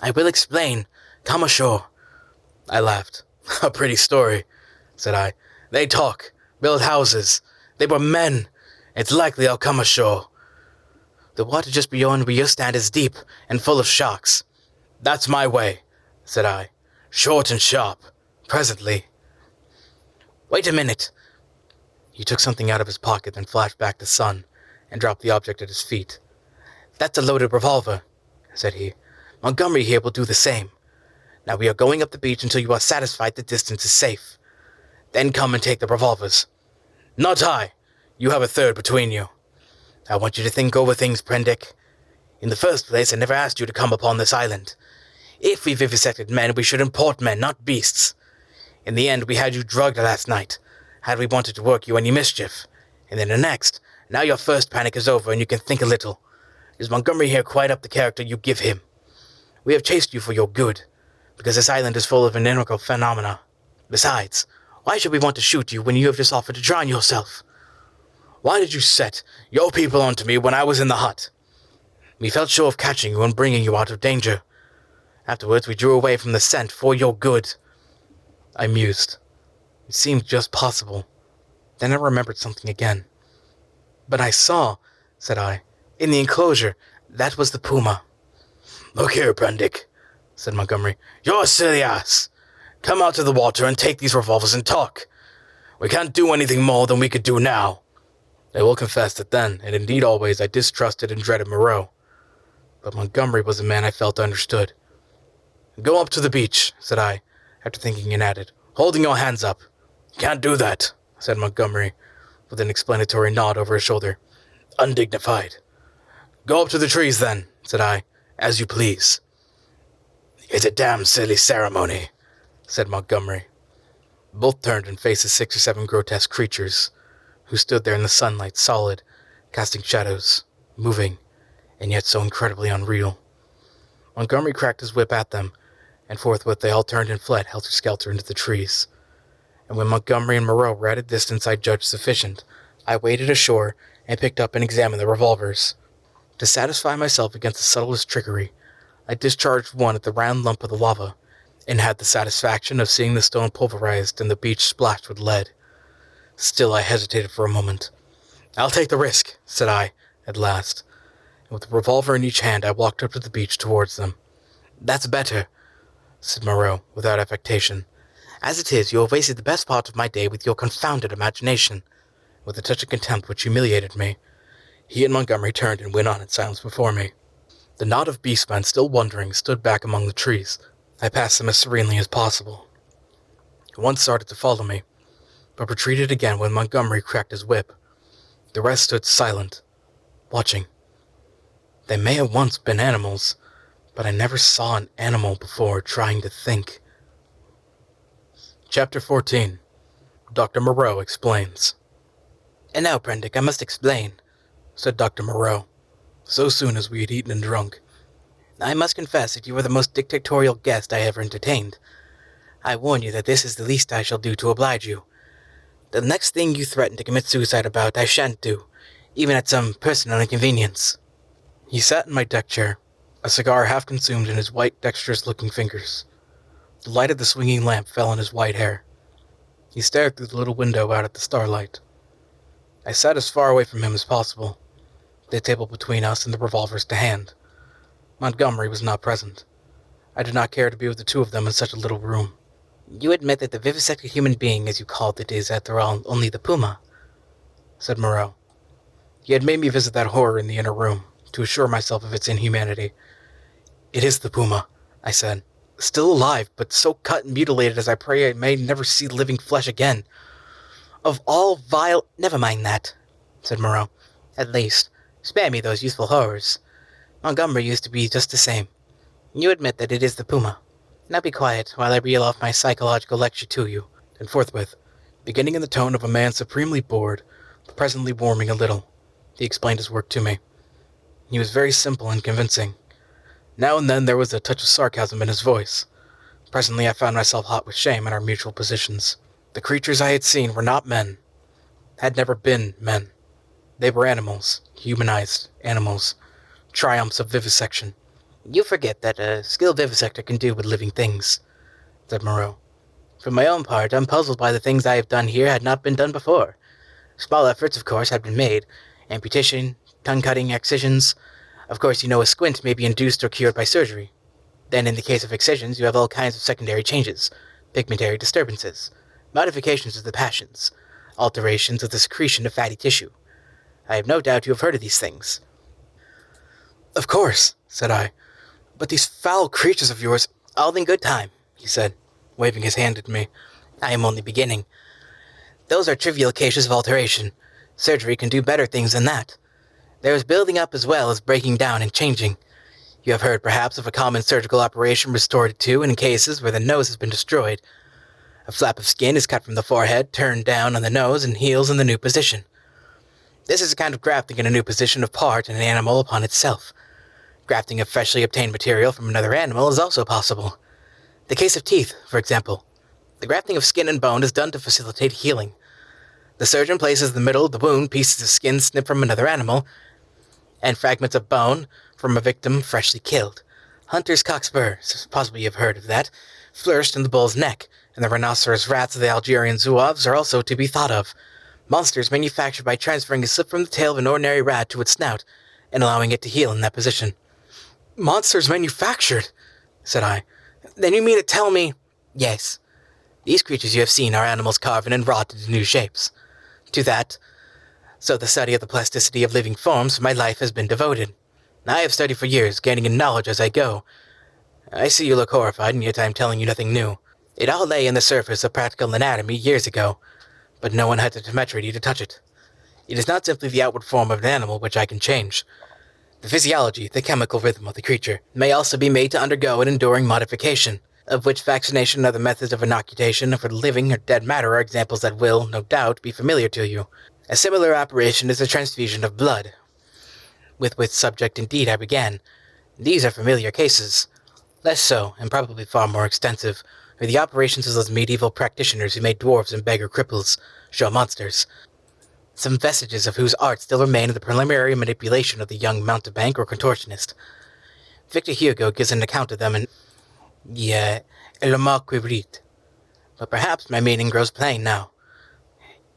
I will explain. Come ashore." I laughed. "A pretty story," said I. "They talk, build houses. They were men. It's likely I'll come ashore. The water just beyond where you stand is deep and full of sharks." "That's my way," said I. "Short and sharp. Presently." "Wait a minute." He took something out of his pocket, then flashed back the sun, and dropped the object at his feet. "That's a loaded revolver," said he. "Montgomery here will do the same. Now we are going up the beach until you are satisfied the distance is safe. Then come and take the revolvers." "Not I. You have a third between you. I want you to think over things, Prendick. In the first place, I never asked you to come upon this island. If we vivisected men, we should import men, not beasts. In the end, we had you drugged last night, had we wanted to work you any mischief. And then the next, now your first panic is over and you can think a little. Is Montgomery here quite up the character you give him? We have chased you for your good, because this island is full of inimical phenomena. Besides, why should we want to shoot you when you have just offered to drown yourself? Why did you set your people onto me when I was in the hut? We felt sure of catching you and bringing you out of danger. Afterwards, we drew away from the scent for your good." I mused. It seemed just possible. Then I remembered something again. "But I saw," said I, "in the enclosure, that was the puma." "Look here, Prendick," said Montgomery. "You're a silly ass. Come out to the water and take these revolvers and talk. We can't do anything more than we could do now." I will confess that then, and indeed always, I distrusted and dreaded Moreau. But Montgomery was a man I felt understood. "Go up to the beach," said I, after thinking, and added, "holding your hands up." "Can't do that," said Montgomery, with an explanatory nod over his shoulder. "Undignified." "Go up to the trees, then," said I, "as you please." "It's a damn silly ceremony," said Montgomery. Both turned and faced the 6 or 7 grotesque creatures, who stood there in the sunlight, solid, casting shadows, moving, and yet so incredibly unreal. Montgomery cracked his whip at them, and forthwith they all turned and fled helter-skelter into the trees. And when Montgomery and Moreau were at a distance I judged sufficient, I waded ashore and picked up and examined the revolvers. To satisfy myself against the subtlest trickery, I discharged one at the round lump of the lava, and had the satisfaction of seeing the stone pulverized and the beach splashed with lead. Still I hesitated for a moment. "I'll take the risk," said I, at last, and with the revolver in each hand I walked up to the beach towards them. "That's better," said Moreau, without affectation. "As it is, you have wasted the best part of my day with your confounded imagination." With a touch of contempt which humiliated me, he and Montgomery turned and went on in silence before me. The knot of beastmen, still wondering, stood back among the trees. I passed them as serenely as possible. One started to follow me, but retreated again when Montgomery cracked his whip. The rest stood silent, watching. They may have once been animals, but I never saw an animal before trying to think. Chapter 14. Dr. Moreau Explains. "And now, Prendick, I must explain," said Dr. Moreau, so soon as we had eaten and drunk. "I must confess that you are the most dictatorial guest I ever entertained. I warn you that this is the least I shall do to oblige you. The next thing you threaten to commit suicide about, I shan't do, even at some personal inconvenience." He sat in my deck chair, a cigar half consumed in his white, dexterous-looking fingers. The light of the swinging lamp fell on his white hair. He stared through the little window out at the starlight. I sat as far away from him as possible, the table between us and the revolvers to hand. Montgomery was not present. I did not care to be with the two of them in such a little room. "You admit that the vivisected human being, as you called it, is, after all, only the puma?" said Moreau. He had made me visit that horror in the inner room, to assure myself of its inhumanity. "It is the puma," I said. "Still alive, but so cut and mutilated as I pray I may never see living flesh again. Of all vile—" Never mind that, said Moreau. At least, spare me those youthful horrors. Montgomery used to be just the same. You admit that it is the puma. Now be quiet while I reel off my psychological lecture to you. And forthwith, beginning in the tone of a man supremely bored, but presently warming a little, he explained his work to me. He was very simple and convincing. Now and then there was a touch of sarcasm in his voice. Presently I found myself hot with shame at our mutual positions. The creatures I had seen were not men, had never been men. They were animals, humanized animals, triumphs of vivisection. You forget that a skilled vivisector can do with living things, said Moreau. For my own part, I'm puzzled why the things I have done here had not been done before. Small efforts, of course, had been made. Amputation, tongue-cutting, excisions. Of course, you know a squint may be induced or cured by surgery. Then in the case of excisions, you have all kinds of secondary changes, pigmentary disturbances, modifications of the passions, alterations of the secretion of fatty tissue. I have no doubt you have heard of these things. Of course, said I. But these foul creatures of yours— All in good time, he said, waving his hand at me. I am only beginning. Those are trivial cases of alteration. Surgery can do better things than that. There is building up as well as breaking down and changing. You have heard, perhaps, of a common surgical operation restored to in cases where the nose has been destroyed. A flap of skin is cut from the forehead, turned down on the nose, and heals in the new position. This is a kind of grafting in a new position of part in an animal upon itself. Grafting of freshly obtained material from another animal is also possible. The case of teeth, for example. The grafting of skin and bone is done to facilitate healing. The surgeon places in the middle of the wound pieces of skin snipped from another animal, and fragments of bone from a victim freshly killed. Hunter's cockspur, possibly you have heard of that, flourished in the bull's neck, and the rhinoceros rats of the Algerian zouaves are also to be thought of. Monsters manufactured by transferring a slip from the tail of an ordinary rat to its snout, and allowing it to heal in that position. Monsters manufactured, said I. Then you mean to tell me— Yes. These creatures you have seen are animals carved and wrought into new shapes. To that, so the study of the plasticity of living forms for my life has been devoted. I have studied for years, gaining in knowledge as I go. I see you look horrified, and yet I am telling you nothing new. It all lay in the surface of practical anatomy years ago, but no one had the temerity to touch it. It is not simply the outward form of an animal which I can change. The physiology, the chemical rhythm of the creature, may also be made to undergo an enduring modification, of which vaccination and other methods of inoculation for living or dead matter are examples that will, no doubt, be familiar to you. A similar operation is the transfusion of blood, with which subject indeed I began. These are familiar cases. Less so, and probably far more extensive, are the operations of those medieval practitioners who made dwarves and beggar cripples, show monsters, some vestiges of whose art still remain in the preliminary manipulation of the young mountebank or contortionist. Victor Hugo gives an account of them in Le Marquis. But perhaps my meaning grows plain now.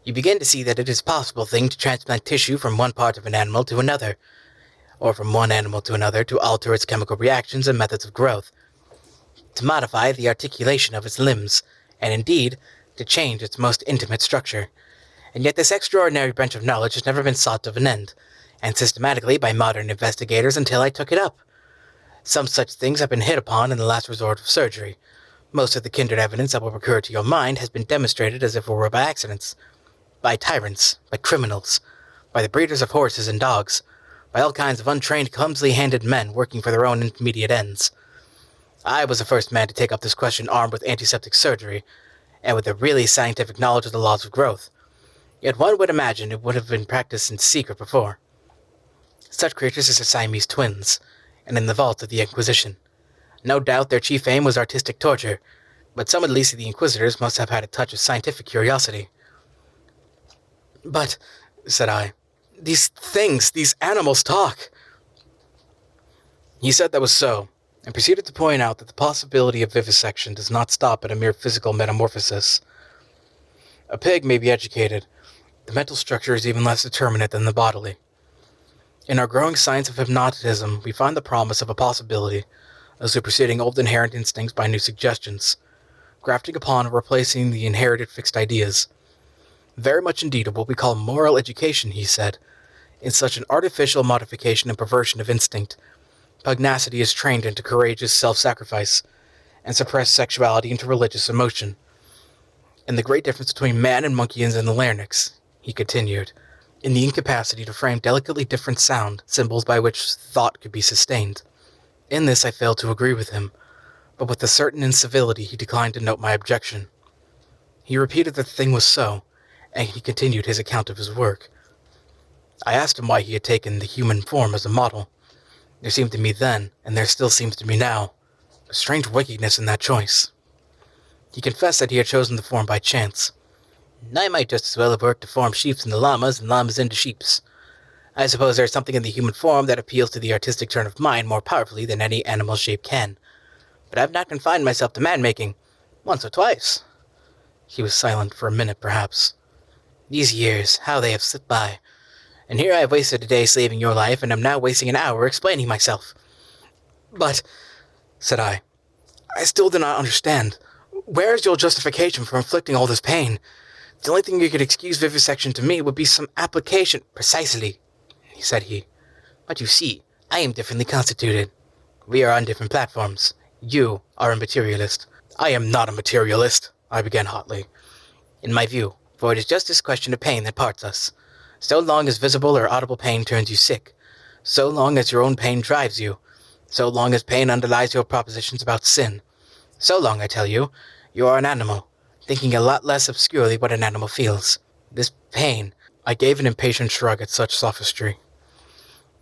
You begin to see that it is a possible thing to transplant tissue from one part of an animal to another, or from one animal to another to alter its chemical reactions and methods of growth, to modify the articulation of its limbs, and indeed, to change its most intimate structure. And yet this extraordinary branch of knowledge has never been sought of an end, and systematically by modern investigators until I took it up. Some such things have been hit upon in the last resort of surgery. Most of the kindred evidence that will recur to your mind has been demonstrated as if it were by accidents, by tyrants, by criminals, by the breeders of horses and dogs, by all kinds of untrained, clumsily-handed men working for their own intermediate ends. I was the first man to take up this question armed with antiseptic surgery, and with a really scientific knowledge of the laws of growth. Yet one would imagine it would have been practiced in secret before. Such creatures as the Siamese twins, and in the vaults of the Inquisition. No doubt their chief aim was artistic torture, but some at least of the Inquisitors must have had a touch of scientific curiosity. But, said I, these things, these animals talk. He said that was so, and proceeded to point out that the possibility of vivisection does not stop at a mere physical metamorphosis. A pig may be educated. The mental structure is even less determinate than the bodily. In our growing science of hypnotism, we find the promise of a possibility of superseding old inherent instincts by new suggestions, grafting upon and replacing the inherited fixed ideas. Very much indeed of what we call moral education, he said, In such an artificial modification and perversion of instinct, pugnacity is trained into courageous self-sacrifice, and suppressed sexuality into religious emotion. And the great difference between man and monkey is in the larynx, he continued, in the incapacity to frame delicately different sound symbols by which thought could be sustained. In this I failed to agree with him, but with a certain incivility he declined to note my objection. He repeated that the thing was so, and he continued his account of his work. I asked him why he had taken the human form as a model. There seemed to me then, and there still seems to me now, a strange wickedness in that choice. He confessed that he had chosen the form by chance. I might just as well have worked to form sheeps into llamas and llamas into sheeps. I suppose there is something in the human form that appeals to the artistic turn of mind more powerfully than any animal shape can. But I have not confined myself to man-making. Once or twice. He was silent for a minute, perhaps. These years, how they have slipped by. And here I have wasted a day saving your life, and am now wasting an hour explaining myself. But, said I still do not understand. Where is your justification for inflicting all this pain? The only thing you could excuse vivisection to me would be some application. Precisely, said he. But you see, I am differently constituted. We are on different platforms. You are a materialist. I am not a materialist, I began hotly. In my view, for it is just this question of pain that parts us. So long as visible or audible pain turns you sick, so long as your own pain drives you, so long as pain underlies your propositions about sin, so long, I tell you, you are an animal, thinking a lot less obscurely what an animal feels. This pain, I gave an impatient shrug at such sophistry.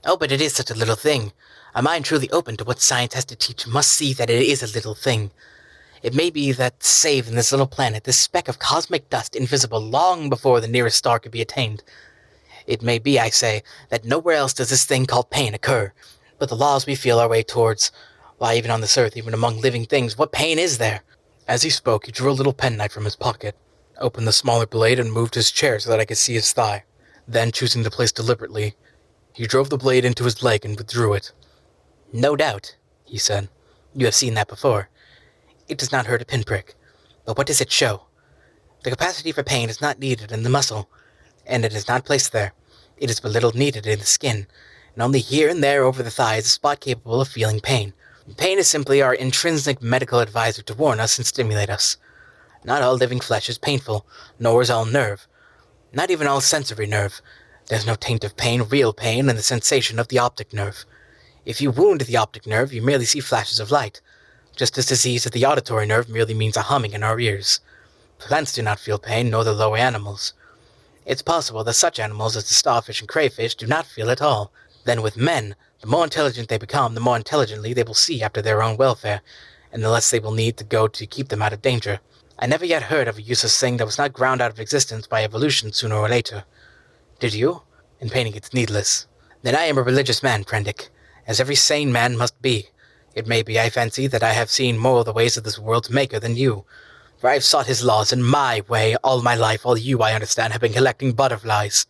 Oh, but it is such a little thing. A mind truly open to what science has to teach must see that it is a little thing. It may be that, save in this little planet, this speck of cosmic dust invisible long before the nearest star could be attained. It may be, I say, that nowhere else does this thing called pain occur, but the laws we feel our way towards. Why, even on this earth, even among living things, what pain is there? As he spoke, he drew a little penknife from his pocket, opened the smaller blade, and moved his chair so that I could see his thigh. Then, choosing to place deliberately, he drove the blade into his leg and withdrew it. No doubt, he said. You have seen that before. It does not hurt a pinprick. But what does it show? The capacity for pain is not needed in the muscle, and it is not placed there. It is but little needed in the skin, and only here and there over the thigh is a spot capable of feeling pain. Pain is simply our intrinsic medical advisor to warn us and stimulate us. Not all living flesh is painful, nor is all nerve. Not even all sensory nerve. There's no taint of pain, real pain, in the sensation of the optic nerve. If you wound the optic nerve, you merely see flashes of light, just as disease of the auditory nerve merely means a humming in our ears. Plants do not feel pain, nor the lower animals. It's possible that such animals as the starfish and crayfish do not feel at all. Then with men, the more intelligent they become, the more intelligently they will see after their own welfare, and the less they will need to go to keep them out of danger. I never yet heard of a useless thing that was not ground out of existence by evolution sooner or later. Did you? In painting it's needless. Then I am a religious man, Prendick, as every sane man must be. It may be, I fancy, that I have seen more of the ways of this world's maker than you, for I have sought his laws in my way all my life, while you, I understand, have been collecting butterflies.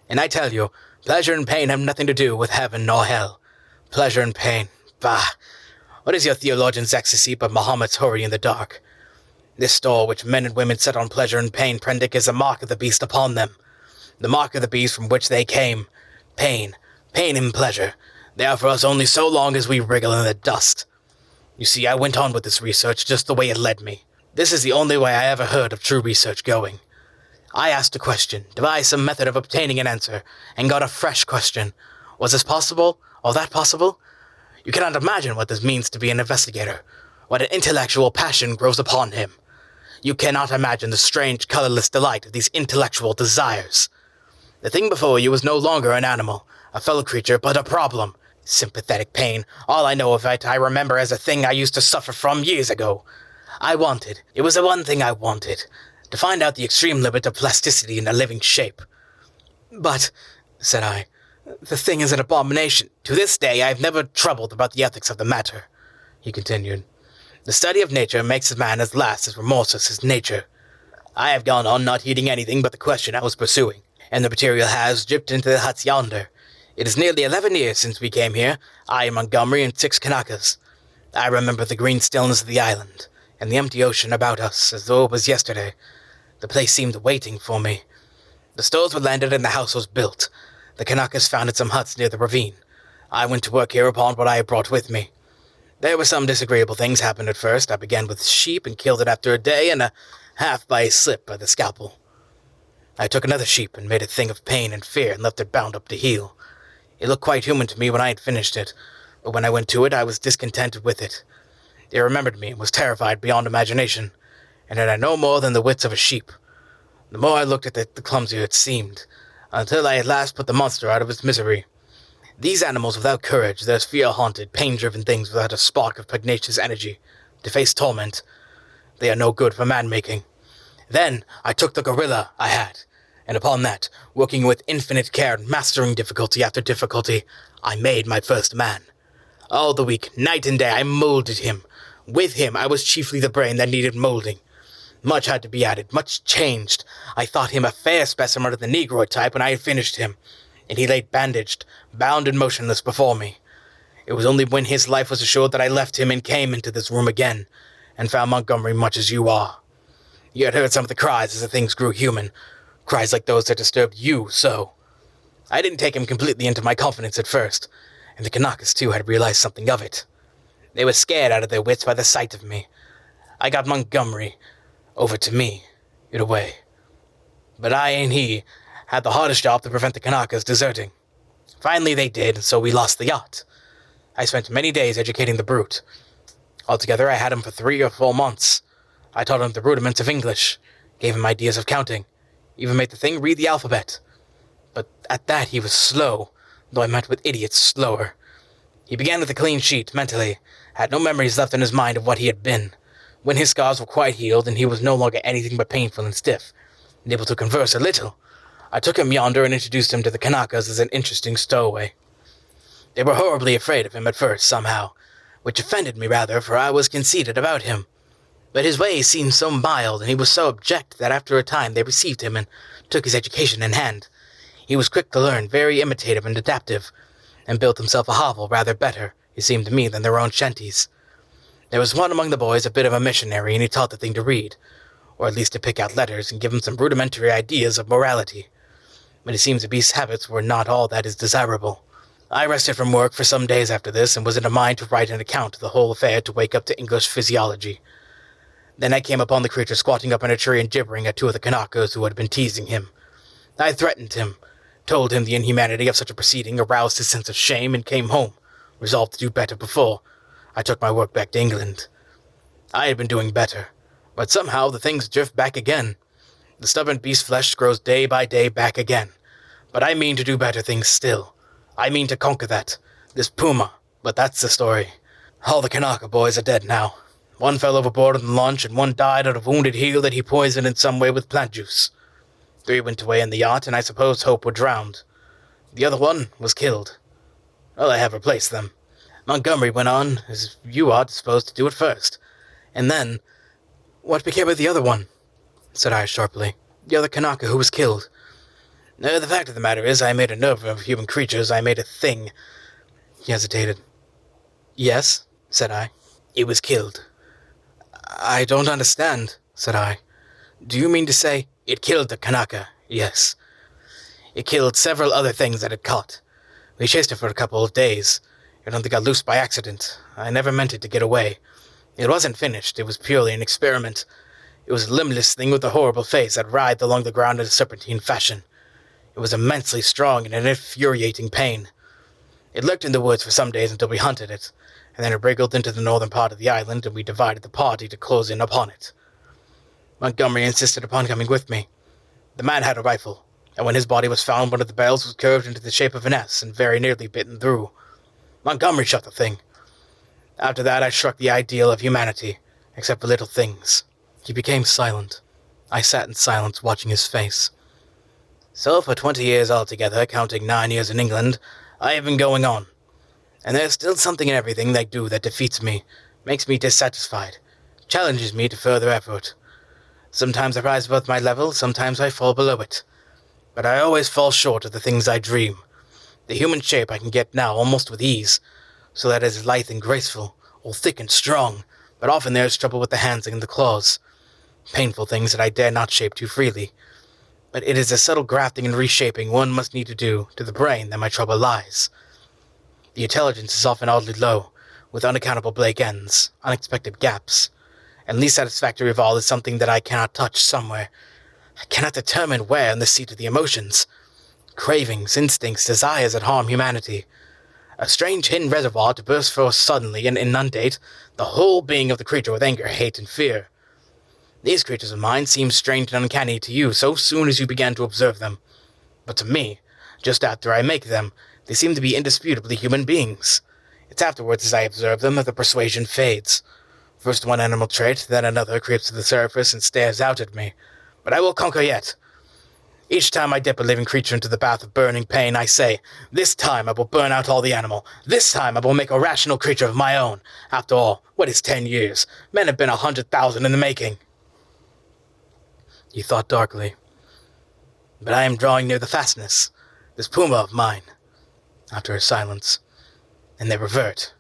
And I tell you, pleasure and pain have nothing to do with heaven nor hell. Pleasure and pain, bah! What is your theologian's ecstasy but Mahomet's hurry in the dark? This store which men and women set on pleasure and pain, Prendick, is the mark of the beast upon them. The mark of the beast from which they came. Pain and pleasure. They are for us only so long as we wriggle in the dust. You see, I went on with this research just the way it led me. This is the only way I ever heard of true research going. I asked a question, devised some method of obtaining an answer, and got a fresh question. Was this possible, or that possible? You cannot imagine what this means to be an investigator, what an intellectual passion grows upon him. You cannot imagine the strange, colorless delight of these intellectual desires. The thing before you is no longer an animal, a fellow creature, but a problem. Sympathetic pain, all I know of it I remember as a thing I used to suffer from years ago. It was the one thing I wanted, to find out the extreme limit of plasticity in a living shape. But, said I, the thing is an abomination. To this day I have never troubled about the ethics of the matter, he continued. The study of nature makes a man as last as remorseless as nature. I have gone on not heeding anything but the question I was pursuing, and the material has dripped into the huts yonder. It is nearly 11 years since we came here, I and Montgomery and 6 Kanakas. I remember the green stillness of the island, and the empty ocean about us, as though it was yesterday. The place seemed waiting for me. The stores were landed and the house was built. The Kanakas founded some huts near the ravine. I went to work here upon what I had brought with me. There were some disagreeable things happened at first. I began with sheep and killed it after a day and a half by a slip by the scalpel. I took another sheep and made a thing of pain and fear and left it bound up to heal. It looked quite human to me when I had finished it, but when I went to it, I was discontented with it. It remembered me and was terrified beyond imagination, and it had no more than the wits of a sheep. The more I looked at it, the clumsier it seemed, until I at last put the monster out of its misery. These animals without courage, those fear-haunted, pain-driven things without a spark of pugnacious energy, to face torment, they are no good for man-making. Then I took the gorilla I had, and upon that, working with infinite care and mastering difficulty after difficulty, I made my first man. All the week, night and day, I molded him. With him, I was chiefly the brain that needed molding. Much had to be added, much changed. I thought him a fair specimen of the Negroid type when I had finished him, and he lay bandaged, bound and motionless before me. It was only when his life was assured that I left him and came into this room again, and found Montgomery much as you are. You had heard some of the cries as the things grew human, cries like those that disturbed you so. I didn't take him completely into my confidence at first, and the Kanakas too had realized something of it. They were scared out of their wits by the sight of me. I got Montgomery over to me, in a way. But I and he had the hardest job to prevent the Kanakas deserting. Finally they did, so we lost the yacht. I spent many days educating the brute. Altogether I had him for 3 or 4 months. I taught him the rudiments of English, gave him ideas of counting, even made the thing read the alphabet. But at that he was slow, though I met with idiots slower. He began with a clean sheet, mentally, had no memories left in his mind of what he had been. When his scars were quite healed and he was no longer anything but painful and stiff, and able to converse a little, I took him yonder and introduced him to the Kanakas as an interesting stowaway. They were horribly afraid of him at first, somehow, which offended me rather, for I was conceited about him. But his ways seemed so mild, and he was so abject that after a time they received him and took his education in hand. He was quick to learn, very imitative and adaptive, and built himself a hovel rather better, it seemed to me, than their own shanties. There was one among the boys a bit of a missionary, and he taught the thing to read, or at least to pick out letters and give him some rudimentary ideas of morality. But it seems the beast's habits were not all that is desirable. I rested from work for some days after this, and was in a mind to write an account of the whole affair to wake up to English physiology. Then I came upon the creature squatting up in a tree and gibbering at 2 of the Kanakas who had been teasing him. I threatened him, told him the inhumanity of such a proceeding, aroused his sense of shame, and came home, resolved to do better before I took my work back to England. I had been doing better, but somehow the things drift back again. The stubborn beast flesh grows day by day back again. But I mean to do better things still. I mean to conquer this puma, but that's the story. All the Kanaka boys are dead now. One fell overboard on the launch, and one died out of wounded heel that he poisoned in some way with plant juice. 3 went away in the yacht, and I suppose Hope were drowned. The other one was killed. Well, I have replaced them. Montgomery went on, as you are disposed to do at first. And then, what became of the other one? Said I sharply. The other Kanaka who was killed. The fact of the matter is, I made a nerve of human creatures. I made a thing. He hesitated. Yes, said I. It was killed. I don't understand, said I. Do you mean to say it killed the Kanaka? Yes. It killed several other things that it caught. We chased it for a couple of days. It only got loose by accident. I never meant it to get away. It wasn't finished. It was purely an experiment. It was a limbless thing with a horrible face that writhed along the ground in a serpentine fashion. It was immensely strong and an infuriating pain. It lurked in the woods for some days until we hunted it, and then it wriggled into the northern part of the island, and we divided the party to close in upon it. Montgomery insisted upon coming with me. The man had a rifle, and when his body was found, one of the barrels was curved into the shape of an S and very nearly bitten through. Montgomery shot the thing. After that I struck the ideal of humanity, except for little things. He became silent. I sat in silence, watching his face. So for 20 years altogether, counting 9 years in England, I have been going on. And there's still something in everything they do that defeats me, makes me dissatisfied, challenges me to further effort. Sometimes I rise above my level, sometimes I fall below it. But I always fall short of the things I dream. The human shape I can get now almost with ease, so that it is lithe and graceful, all thick and strong, but often there is trouble with the hands and the claws. Painful things that I dare not shape too freely. but it is a subtle grafting and reshaping one must need to do to the brain that my trouble lies. The intelligence is often oddly low, with unaccountable blank ends, unexpected gaps, and least satisfactory of all is something that I cannot touch somewhere. I cannot determine where in the seat of the emotions. Cravings, instincts, desires that harm humanity. A strange hidden reservoir to burst forth suddenly and inundate the whole being of the creature with anger, hate, and fear. These creatures of mine seem strange and uncanny to you so soon as you began to observe them. But to me, just after I make them, they seem to be indisputably human beings. It's afterwards as I observe them that the persuasion fades. First one animal trait, then another creeps to the surface and stares out at me. But I will conquer yet. Each time I dip a living creature into the bath of burning pain, I say, this time I will burn out all the animal. This time I will make a rational creature of my own. After all, what is 10 years? Men have been 100,000 in the making. He thought darkly. But I am drawing near the fastness, this puma of mine. After a silence. And they revert.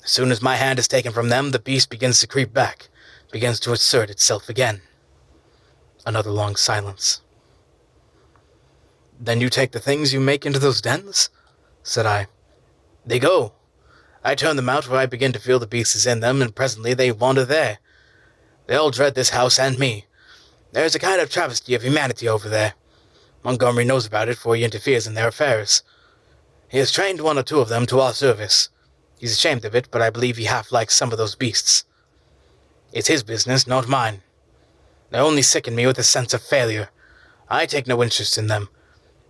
As soon as my hand is taken from them, the beast begins to creep back, begins to assert itself again. Another long silence. Then you take the things you make into those dens? Said I. They go. I turn them out where I begin to feel the beast is in them, and presently they wander there. They all dread this house and me. There is a kind of travesty of humanity over there. Montgomery knows about it, for he interferes in their affairs. He has trained one or two of them to our service. He's ashamed of it, but I believe he half likes some of those beasts. It's his business, not mine. They only sicken me with a sense of failure. I take no interest in them.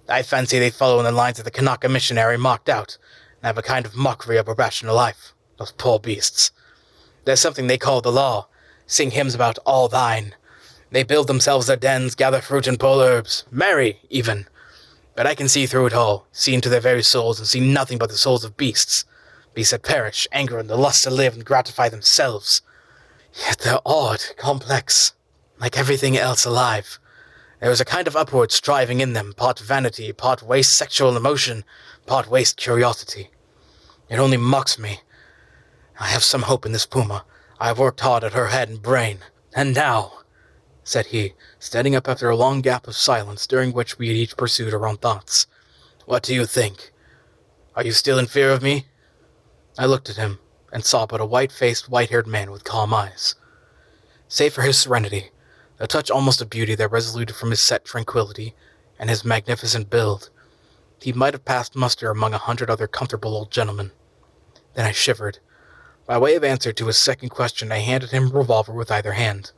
I fancy they follow in the lines of the Kanaka missionary marked out, and have a kind of mockery of a rational life, those poor beasts. There's something they call the law, sing hymns about all thine. They build themselves their dens, gather fruit and pull herbs, marry, even. But I can see through it all, see into their very souls, and see nothing but the souls of beasts. Beasts that perish, anger, and the lust to live and gratify themselves. Yet they're odd, complex, like everything else alive. There is a kind of upward striving in them, part vanity, part waste sexual emotion, part waste curiosity. It only mocks me. I have some hope in this puma. I have worked hard at her head and brain. And now, said he, standing up after a long gap of silence during which we had each pursued our own thoughts. What do you think? Are you still in fear of me? I looked at him, and saw but a white-faced, white-haired man with calm eyes. Save for his serenity, a touch almost of beauty that resoluted from his set tranquillity, and his magnificent build, he might have passed muster among 100 other comfortable old gentlemen. Then I shivered. By way of answer to his second question, I handed him a revolver with either hand.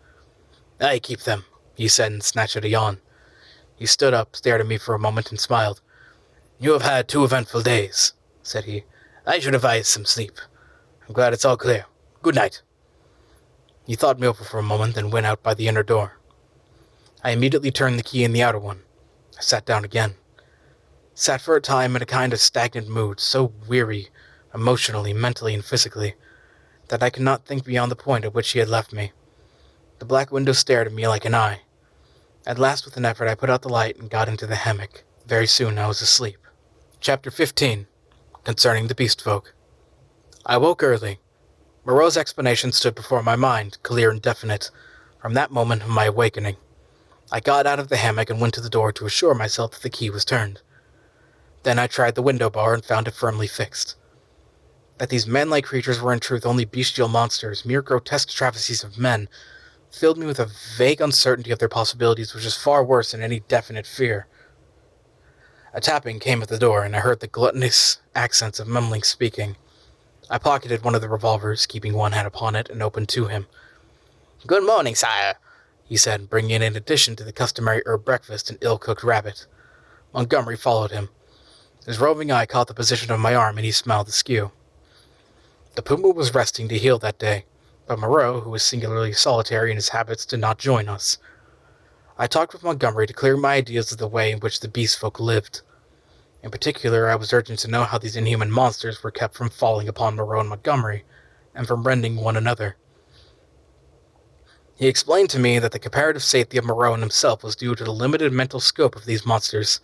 I keep them, he said, and snatched at a yawn. He stood up, stared at me for a moment, and smiled. You have had 2 eventful days, said he. I should advise some sleep. I'm glad it's all clear. Good night. He thought me over for a moment, then went out by the inner door. I immediately turned the key in the outer one. I sat down again. Sat for a time in a kind of stagnant mood, so weary, emotionally, mentally, and physically, that I could not think beyond the point at which he had left me. The black window stared at me like an eye. At last, with an effort, I put out the light and got into the hammock. Very soon I was asleep. Chapter 15. Concerning the beast folk. I woke early. Moreau's explanation stood before my mind, clear and definite, from that moment of my awakening. I got out of the hammock and went to the door to assure myself that the key was turned. Then I tried the window bar and found it firmly fixed. That these man-like creatures were in truth only bestial monsters, mere grotesque travesties of men, filled me with a vague uncertainty of their possibilities which is far worse than any definite fear. A tapping came at the door, and I heard the gluttonous accents of mumbling speaking. I pocketed one of the revolvers, keeping one hand upon it, and opened to him. Good morning, sire, he said, bringing in addition to the customary herb breakfast an ill-cooked rabbit. Montgomery followed him. His roving eye caught the position of my arm, and he smiled askew. The puma was resting to heal that day, but Moreau, who was singularly solitary in his habits, did not join us. I talked with Montgomery to clear my ideas of the way in which the beast folk lived. In particular, I was urgent to know how these inhuman monsters were kept from falling upon Moreau and Montgomery, and from rending one another. He explained to me that the comparative safety of Moreau and himself was due to the limited mental scope of these monsters.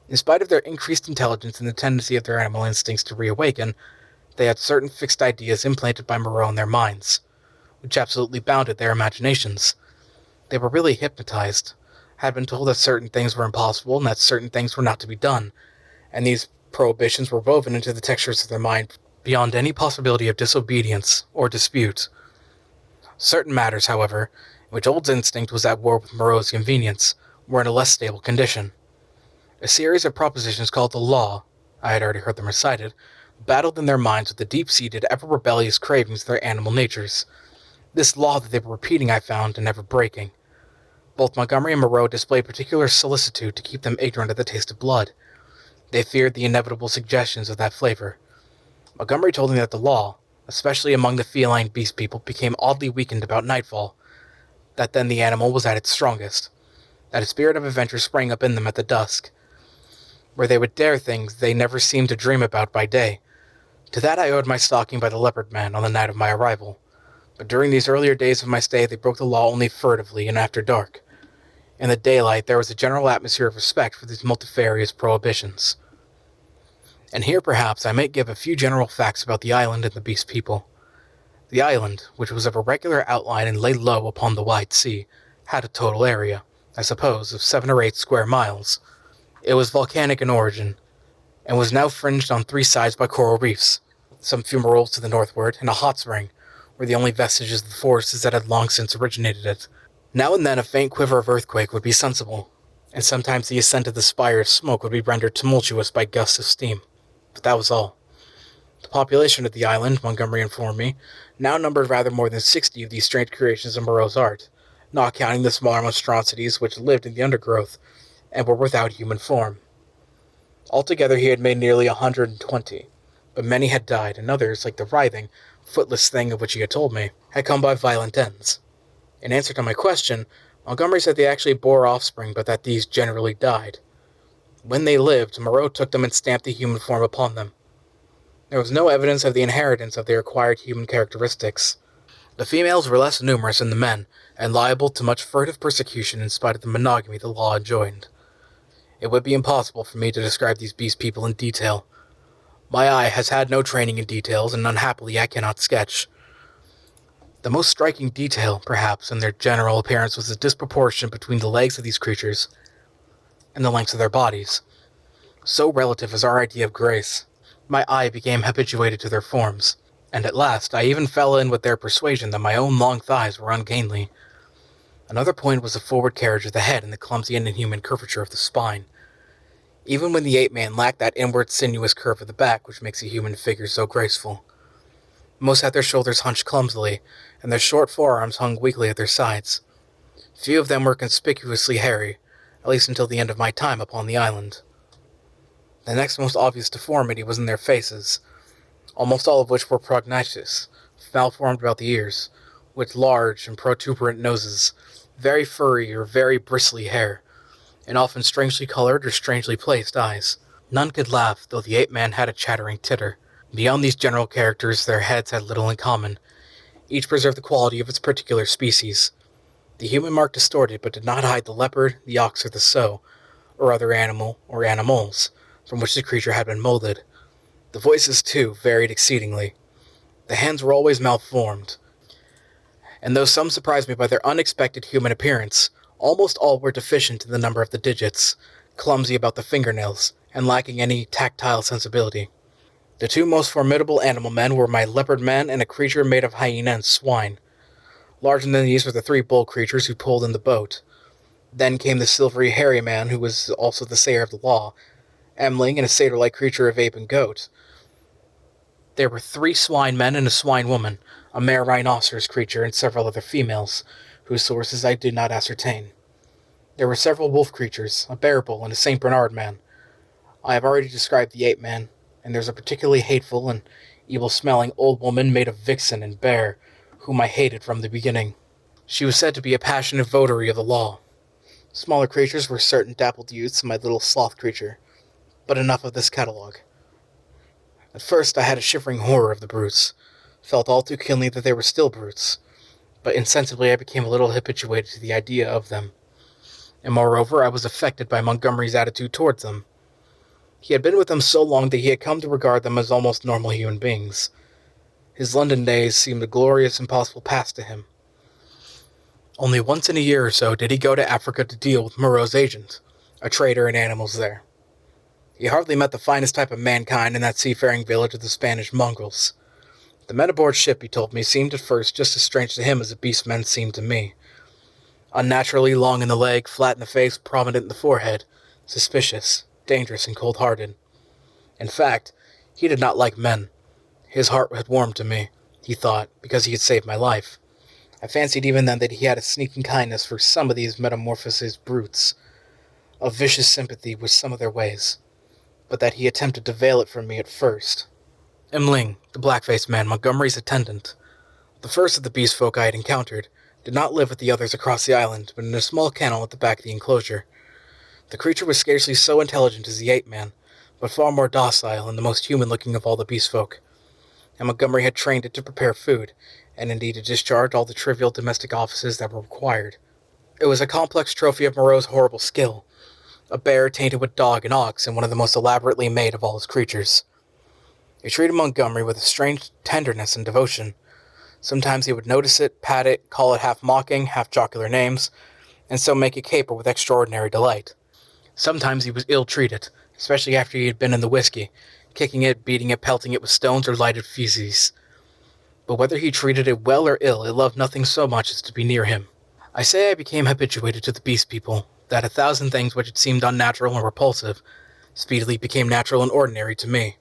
In spite of their increased intelligence and the tendency of their animal instincts to reawaken, they had certain fixed ideas implanted by Moreau in their minds, which absolutely bounded their imaginations. They were really hypnotized, had been told that certain things were impossible and that certain things were not to be done, and these prohibitions were woven into the textures of their mind beyond any possibility of disobedience or dispute. Certain matters, however, in which Old's instinct was at war with Moreau's convenience, were in a less stable condition. A series of propositions called the law, I had already heard them recited, battled in their minds with the deep-seated, ever-rebellious cravings of their animal natures. This law that they were repeating, I found, and never breaking. Both Montgomery and Moreau displayed particular solicitude to keep them ignorant of the taste of blood. They feared the inevitable suggestions of that flavor. Montgomery told me that the law, especially among the feline beast people, became oddly weakened about nightfall, that then the animal was at its strongest, that a spirit of adventure sprang up in them at the dusk, where they would dare things they never seemed to dream about by day. To that I owed my stalking by the leopard man on the night of my arrival, but during these earlier days of my stay they broke the law only furtively and after dark. In the daylight there was a general atmosphere of respect for these multifarious prohibitions. And here perhaps I may give a few general facts about the island and the beast people. The island, which was of irregular outline and lay low upon the wide sea, had a total area, I suppose, of 7 or 8 square miles. It was volcanic in origin, and was now fringed on 3 sides by coral reefs, some fumaroles to the northward, and a hot spring, where the only vestiges of the forests that had long since originated it. Now and then a faint quiver of earthquake would be sensible, and sometimes the ascent of the spire of smoke would be rendered tumultuous by gusts of steam. But that was all. The population of the island, Montgomery informed me, now numbered rather more than 60 of these strange creations of Moreau's art, not counting the smaller monstrosities which lived in the undergrowth, and were without human form. Altogether he had made nearly 120, but many had died, and others, like the writhing, footless thing of which he had told me, had come by violent ends. In answer to my question, Montgomery said they actually bore offspring, but that these generally died. When they lived, Moreau took them and stamped the human form upon them. There was no evidence of the inheritance of their acquired human characteristics. The females were less numerous than the men, and liable to much furtive persecution in spite of the monogamy the law enjoined. It would be impossible for me to describe these beast people in detail. My eye has had no training in details, and unhappily I cannot sketch. The most striking detail, perhaps, in their general appearance was the disproportion between the legs of these creatures and the lengths of their bodies. So relative is our idea of grace. My eye became habituated to their forms, and at last I even fell in with their persuasion that my own long thighs were ungainly. Another point was the forward carriage of the head and the clumsy and inhuman curvature of the spine. Even when the ape-man lacked that inward sinuous curve of the back which makes a human figure so graceful. Most had their shoulders hunched clumsily, and their short forearms hung weakly at their sides. Few of them were conspicuously hairy, at least until the end of my time upon the island. The next most obvious deformity was in their faces, almost all of which were prognathous, malformed about the ears, with large and protuberant noses, very furry or very bristly hair, and often strangely colored or strangely placed eyes. None could laugh, though the ape-man had a chattering titter. Beyond these general characters, their heads had little in common. Each preserved the quality of its particular species. The human mark distorted, but did not hide the leopard, the ox, or the sow, or other animal, or animals, from which the creature had been molded. The voices, too, varied exceedingly. The hands were always malformed, and though some surprised me by their unexpected human appearance, almost all were deficient in the number of the digits, clumsy about the fingernails, and lacking any tactile sensibility. The 2 most formidable animal men were my leopard man and a creature made of hyena and swine. Larger than these were the 3 bull creatures who pulled in the boat. Then came the silvery hairy man, who was also the sayer of the law, Emling, and a satyr-like creature of ape and goat. There were 3 swine men and a swine woman, a mare rhinoceros creature, and several other females, whose sources I did not ascertain. There were several wolf creatures, a bear bull, and a St. Bernard man. I have already described the ape-man, and there's a particularly hateful and evil-smelling old woman made of vixen and bear, whom I hated from the beginning. She was said to be a passionate votary of the law. Smaller creatures were certain dappled youths and my little sloth creature. But enough of this catalogue. At first I had a shivering horror of the brutes, felt all too keenly that they were still brutes, but insensibly I became a little habituated to the idea of them. And moreover, I was affected by Montgomery's attitude towards them. He had been with them so long that he had come to regard them as almost normal human beings. His London days seemed a glorious, impossible past to him. Only once in a year or so did he go to Africa to deal with Moreau's agent, a trader in animals there. He hardly met the finest type of mankind in that seafaring village of the Spanish mongrels. The men aboard ship, he told me, seemed at first just as strange to him as the beast men seemed to me. Unnaturally long in the leg, flat in the face, prominent in the forehead, suspicious, dangerous, and cold-hearted. In fact, he did not like men. His heart had warmed to me, he thought, because he had saved my life. I fancied even then that he had a sneaking kindness for some of these metamorphosed brutes, a vicious sympathy with some of their ways, but that he attempted to veil it from me at first. Imling, the black-faced man, Montgomery's attendant, the first of the beast folk I had encountered, did not live with the others across the island, but in a small kennel at the back of the enclosure. The creature was scarcely so intelligent as the ape-man, but far more docile and the most human-looking of all the beast folk, and Montgomery had trained it to prepare food, and indeed to discharge all the trivial domestic offices that were required. It was a complex trophy of Moreau's horrible skill, a bear tainted with dog and ox, and one of the most elaborately made of all his creatures. He treated Montgomery with a strange tenderness and devotion. Sometimes he would notice it, pat it, call it half mocking, half jocular names, and so make it caper with extraordinary delight. Sometimes he was ill-treated, especially after he had been in the whiskey, kicking it, beating it, pelting it with stones or lighted feces. But whether he treated it well or ill, it loved nothing so much as to be near him. I say I became habituated to the beast people, that 1,000 things which had seemed unnatural and repulsive speedily became natural and ordinary to me.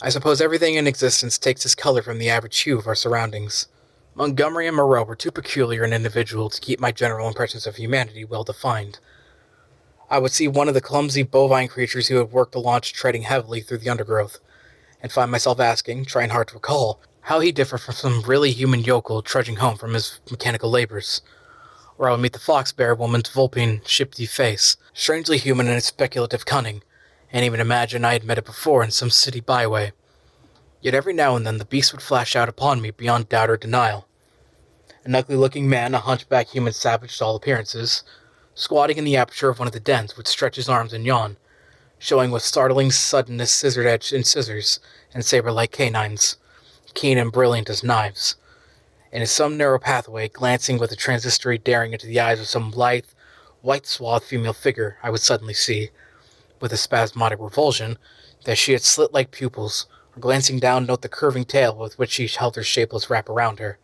I suppose everything in existence takes its color from the average hue of our surroundings. Montgomery and Moreau were too peculiar an individual to keep my general impressions of humanity well defined. I would see one of the clumsy bovine creatures who had worked the launch treading heavily through the undergrowth, and find myself asking, trying hard to recall, how he differed from some really human yokel trudging home from his mechanical labors. Or I would meet the fox-bear woman's vulpine, shifty face, strangely human in its speculative cunning, and even imagine I had met it before in some city byway. Yet every now and then the beast would flash out upon me beyond doubt or denial. An ugly-looking man, a hunchback human savage to all appearances, squatting in the aperture of one of the dens, would stretch his arms and yawn, showing with startling suddenness scissored-edged scissors and saber-like canines, keen and brilliant as knives, and in some narrow pathway, glancing with a transitory daring into the eyes of some lithe, white-swathed female figure I would suddenly see, with a spasmodic revulsion, that she had slit-like pupils, or glancing down note the curving tail with which she held her shapeless wrap around her.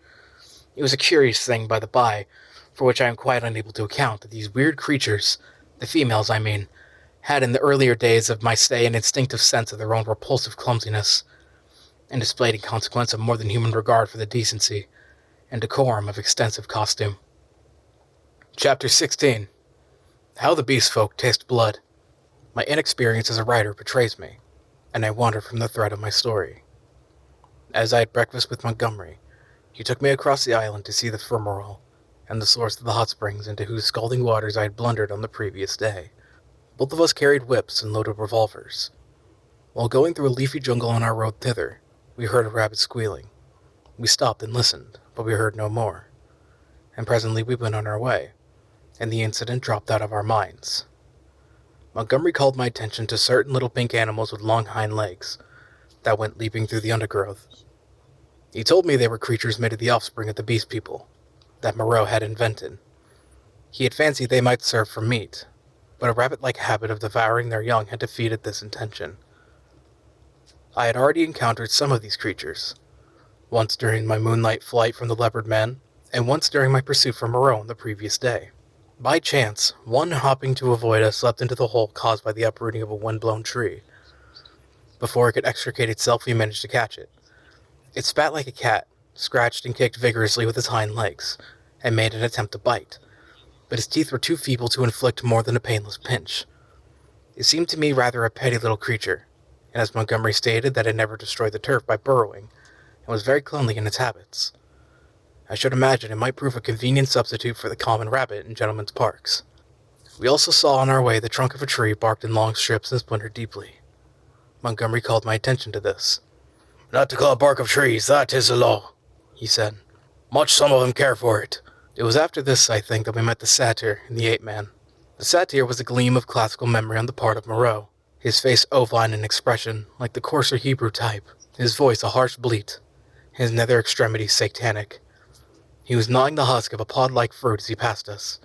It was a curious thing, by the by, for which I am quite unable to account, that these weird creatures, the females I mean, had in the earlier days of my stay an instinctive sense of their own repulsive clumsiness, and displayed in consequence a more than human regard for the decency and decorum of extensive costume. Chapter 16. How the Beast Folk Taste Blood. My inexperience as a writer betrays me, and I wander from the thread of my story. As I had breakfast with Montgomery, he took me across the island to see the Moreau, and the source of the hot springs into whose scalding waters I had blundered on the previous day. Both of us carried whips and loaded revolvers. While going through a leafy jungle on our road thither, we heard a rabbit squealing. We stopped and listened, but we heard no more. And presently we went on our way, and the incident dropped out of our minds. Montgomery called my attention to certain little pink animals with long hind legs that went leaping through the undergrowth. He told me they were creatures made of the offspring of the beast people that Moreau had invented. He had fancied they might serve for meat, but a rabbit-like habit of devouring their young had defeated this intention. I had already encountered some of these creatures, once during my moonlight flight from the leopard men, and once during my pursuit for Moreau on the previous day. By chance, one hopping to avoid us leapt into the hole caused by the uprooting of a wind-blown tree. Before it could extricate itself, we managed to catch it. It spat like a cat, scratched and kicked vigorously with its hind legs, and made an attempt to bite, but his teeth were too feeble to inflict more than a painless pinch. It seemed to me rather a petty little creature, and as Montgomery stated that it never destroyed the turf by burrowing, and was very cleanly in its habits. I should imagine it might prove a convenient substitute for the common rabbit in gentlemen's parks. We also saw on our way the trunk of a tree barked in long strips and splintered deeply. Montgomery called my attention to this. "Not to cut bark of trees, that is the law," he said. "Much some of them care for it." It was after this, I think, that we met the satyr and the ape-man. The satyr was a gleam of classical memory on the part of Moreau, his face ovine in expression, like the coarser Hebrew type, his voice a harsh bleat, his nether extremities satanic. He was gnawing the husk of a pod-like fruit as he passed us.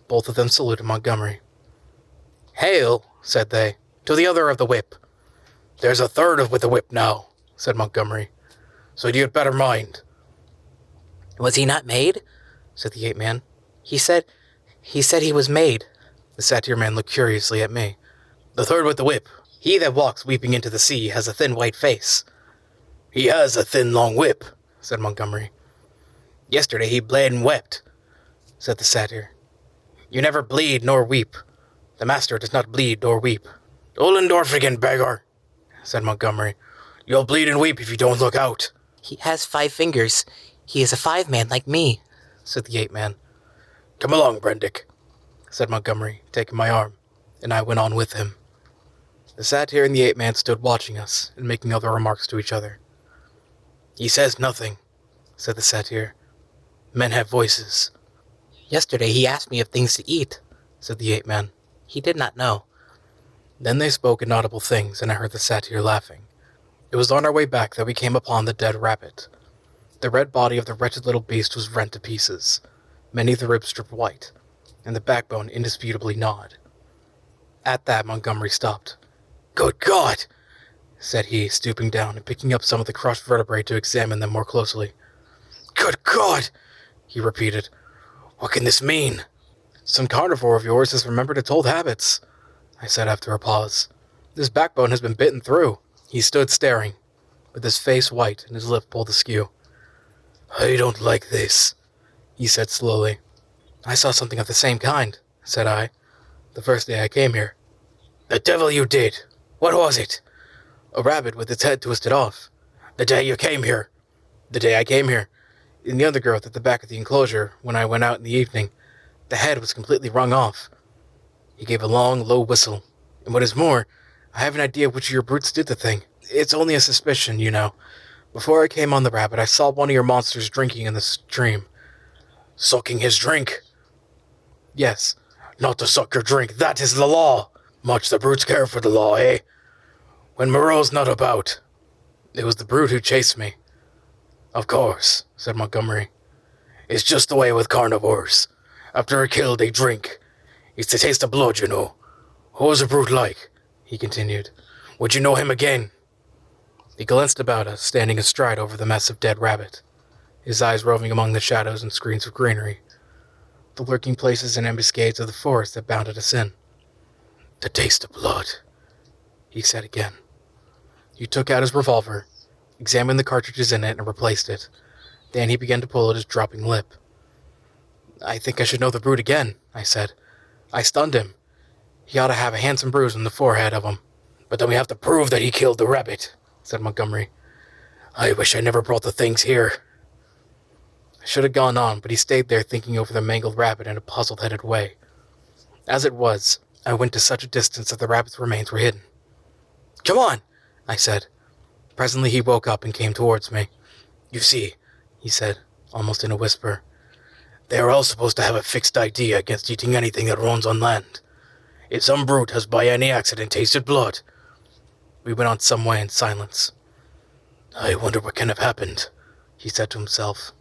Both of them saluted Montgomery. "Hail," said they, "to the other of the whip." "There's a third with the whip now," said Montgomery. "So you'd better mind." "Was he not made?" said the ape-man. He said he was made." The satyr man looked curiously at me. "The third with the whip." "He that walks weeping into the sea has a thin white face." "He has a thin long whip," said Montgomery. "Yesterday he bled and wept," said the satyr. "You never bleed nor weep. The master does not bleed nor weep." "Ollendorf again, beggar," said Montgomery. "You'll bleed and weep if you don't look out." "He has 5 fingers. He is a 5-man like me," said the ape-man. "Come along, Prendick," said Montgomery, taking my arm, and I went on with him. The satyr and the ape-man stood watching us and making other remarks to each other. "He says nothing," said the satyr. "Men have voices." "Yesterday he asked me of things to eat," said the ape-man. "He did not know." Then they spoke inaudible things, and I heard the satyr laughing. It was on our way back that we came upon the dead rabbit. The red body of the wretched little beast was rent to pieces, many of the ribs stripped white, and the backbone indisputably gnawed. At that, Montgomery stopped. "Good God!" said he, stooping down and picking up some of the crushed vertebrae to examine them more closely. "Good God!" he repeated. "What can this mean?" "Some carnivore of yours has remembered its old habits," I said after a pause. "This backbone has been bitten through." He stood staring, with his face white and his lip pulled askew. "I don't like this," he said slowly. "I saw something of the same kind," said I, "the first day I came here." "The devil you did! What was it?" "A rabbit with its head twisted off." "The day you came here?" "The day I came here. In the undergrowth at the back of the enclosure, when I went out in the evening, the head was completely wrung off." He gave a long, low whistle. "And what is more, I have an idea which of your brutes did the thing. It's only a suspicion, you know. Before I came on the rabbit, I saw one of your monsters drinking in the stream." "Sucking his drink?" "Yes." "Not to suck your drink, that is the law. Much the brutes care for the law, eh? When Moreau's not about." "It was the brute who chased me." "Of course," said Montgomery. "It's just the way with carnivores. After a kill, they drink. It's the taste of blood, you know. What was the brute like?" he continued. "Would you know him again?" He glanced about us, standing astride over the mess of dead rabbit, his eyes roving among the shadows and screens of greenery, the lurking places and ambuscades of the forest that bounded us in. "The taste of blood," he said again. He took out his revolver, examined the cartridges in it, and replaced it. Then he began to pull at his dropping lip. "I think I should know the brute again," I said. "I stunned him. He ought to have a handsome bruise on the forehead of him." "But then we have to prove that he killed the rabbit," said Montgomery. "I wish I never brought the things here." I should have gone on, but he stayed there thinking over the mangled rabbit in a puzzled-headed way. As it was, I went to such a distance that the rabbit's remains were hidden. "Come on," I said. Presently he woke up and came towards me. "You see," he said, almost in a whisper, "they are all supposed to have a fixed idea against eating anything that runs on land. If some brute has by any accident tasted blood..." We went on some way in silence. "I wonder what can have happened," he said to himself.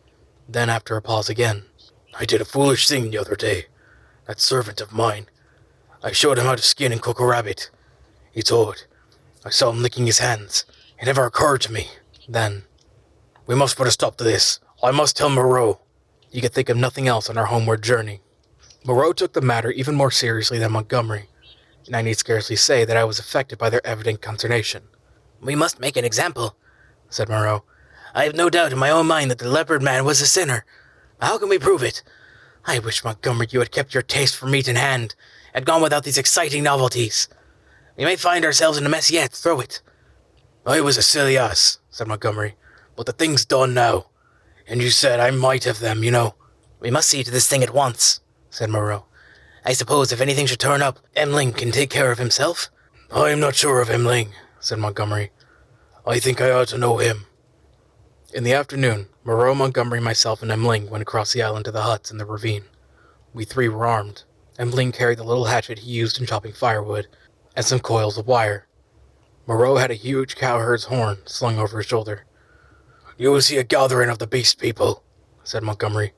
Then, after a pause again, "I did a foolish thing the other day. That servant of mine. I showed him how to skin and cook a rabbit. He told. I saw him licking his hands. It never occurred to me. Then, we must put a stop to this. I must tell Moreau." He could think of nothing else on our homeward journey. Moreau took the matter even more seriously than Montgomery, and I need scarcely say that I was affected by their evident consternation. "We must make an example," said Moreau. "I have no doubt in my own mind that the leopard man was a sinner. How can we prove it? I wish, Montgomery, you had kept your taste for meat in hand, and gone without these exciting novelties. We may find ourselves in a mess yet, through it." "I was a silly ass," said Montgomery, "but the thing's done now. And you said I might have them, you know." "We must see to this thing at once," said Moreau. "I suppose if anything should turn up, Emling can take care of himself?" "I'm not sure of Emling," said Montgomery. "I think I ought to know him." In the afternoon, Moreau, Montgomery, myself, and Emling went across the island to the huts in the ravine. We 3 were armed. Emling carried the little hatchet he used in chopping firewood, and some coils of wire. Moreau had a huge cowherd's horn slung over his shoulder. "You will see a gathering of the beast people," said Montgomery.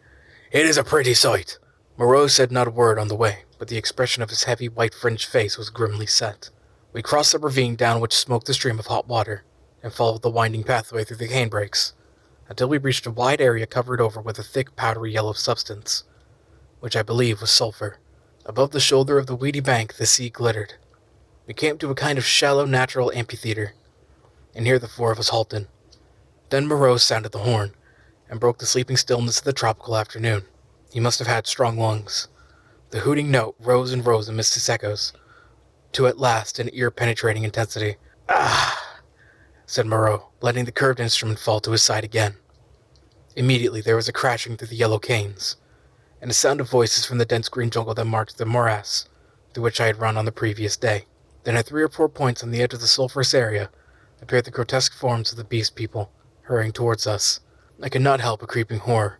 "It is a pretty sight." Moreau said not a word on the way, but the expression of his heavy white-fringed face was grimly set. We crossed the ravine down which smoked the stream of hot water, and followed the winding pathway through the canebrakes, until we reached a wide area covered over with a thick powdery yellow substance, which I believe was sulfur. Above the shoulder of the weedy bank the sea glittered. We came to a kind of shallow natural amphitheater, and here the four of us halted. Then Moreau sounded the horn, and broke the sleeping stillness of the tropical afternoon. He must have had strong lungs. The hooting note rose and rose amidst its echoes, to at last an ear-penetrating intensity. "Ah!" said Moreau, letting the curved instrument fall to his side again. Immediately there was a crashing through the yellow canes, and a sound of voices from the dense green jungle that marked the morass through which I had run on the previous day. Then at 3 or 4 points on the edge of the sulphurous area appeared the grotesque forms of the beast people, hurrying towards us. I could not help a creeping horror,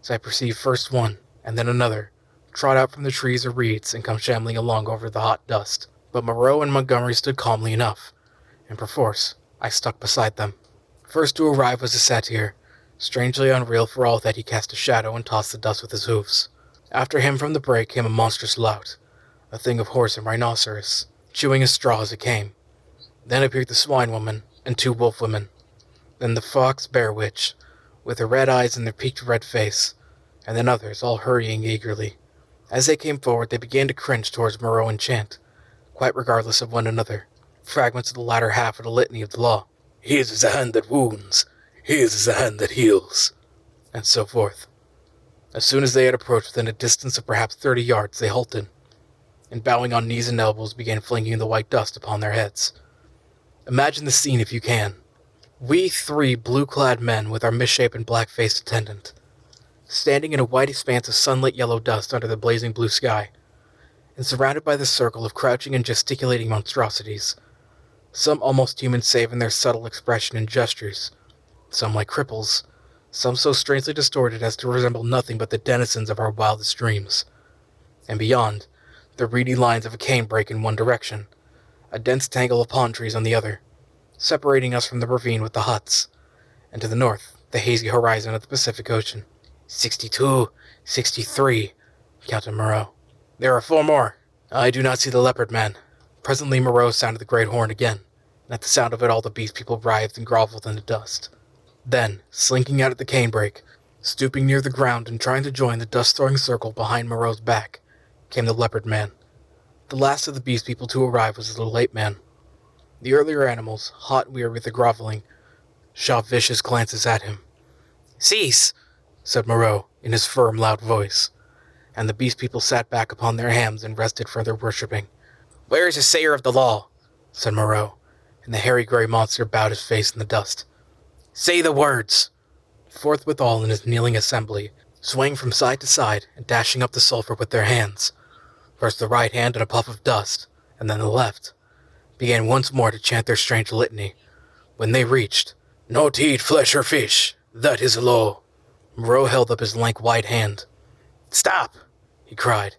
as I perceived first one, and then another, trot out from the trees or reeds and come shambling along over the hot dust. But Moreau and Montgomery stood calmly enough, and perforce I stuck beside them. First to arrive was a satyr, strangely unreal for all that he cast a shadow and tossed the dust with his hoofs. After him from the brake came a monstrous lout, a thing of horse and rhinoceros, chewing a straw as it came. Then appeared the swine woman and 2 wolf women. Then the fox bear witch, with her red eyes and their peaked red face, and then others, all hurrying eagerly. As they came forward, they began to cringe towards Moreau and chant, quite regardless of one another, fragments of the latter half of the litany of the law. "His is the hand that wounds, his is the hand that heals," and so forth. As soon as they had approached within a distance of perhaps 30 yards, they halted, and bowing on knees and elbows began flinging the white dust upon their heads. Imagine the scene if you can. We 3 blue-clad men with our misshapen black-faced attendant, standing in a wide expanse of sunlit yellow dust under the blazing blue sky, and surrounded by the circle of crouching and gesticulating monstrosities, some almost human save in their subtle expression and gestures, some like cripples, some so strangely distorted as to resemble nothing but the denizens of our wildest dreams. And beyond, the reedy lines of a canebrake in one direction, a dense tangle of palm trees on the other, separating us from the ravine with the huts, and to the north, the hazy horizon of the Pacific Ocean. 62, 63, counted Moreau. "There are 4 more. I do not see the leopard man." Presently Moreau sounded the great horn again, and at the sound of it all the beast people writhed and groveled in the dust. Then, slinking out at the canebrake, stooping near the ground and trying to join the dust-throwing circle behind Moreau's back, came the leopard man. The last of the beast people to arrive was the little ape man. The earlier animals, hot and weary with the groveling, shot vicious glances at him. "Cease!" said Moreau, in his firm, loud voice, and the beast people sat back upon their hams and rested for their worshipping. "Where is the sayer of the law?" said Moreau, and the hairy grey monster bowed his face in the dust. "Say the words!" Forthwith all in his kneeling assembly, swaying from side to side and dashing up the sulphur with their hands, first the right hand in a puff of dust, and then the left, began once more to chant their strange litany, when they reached, "Not to eat flesh or fish, that is the law." Moreau held up his lank white hand. "Stop!" he cried,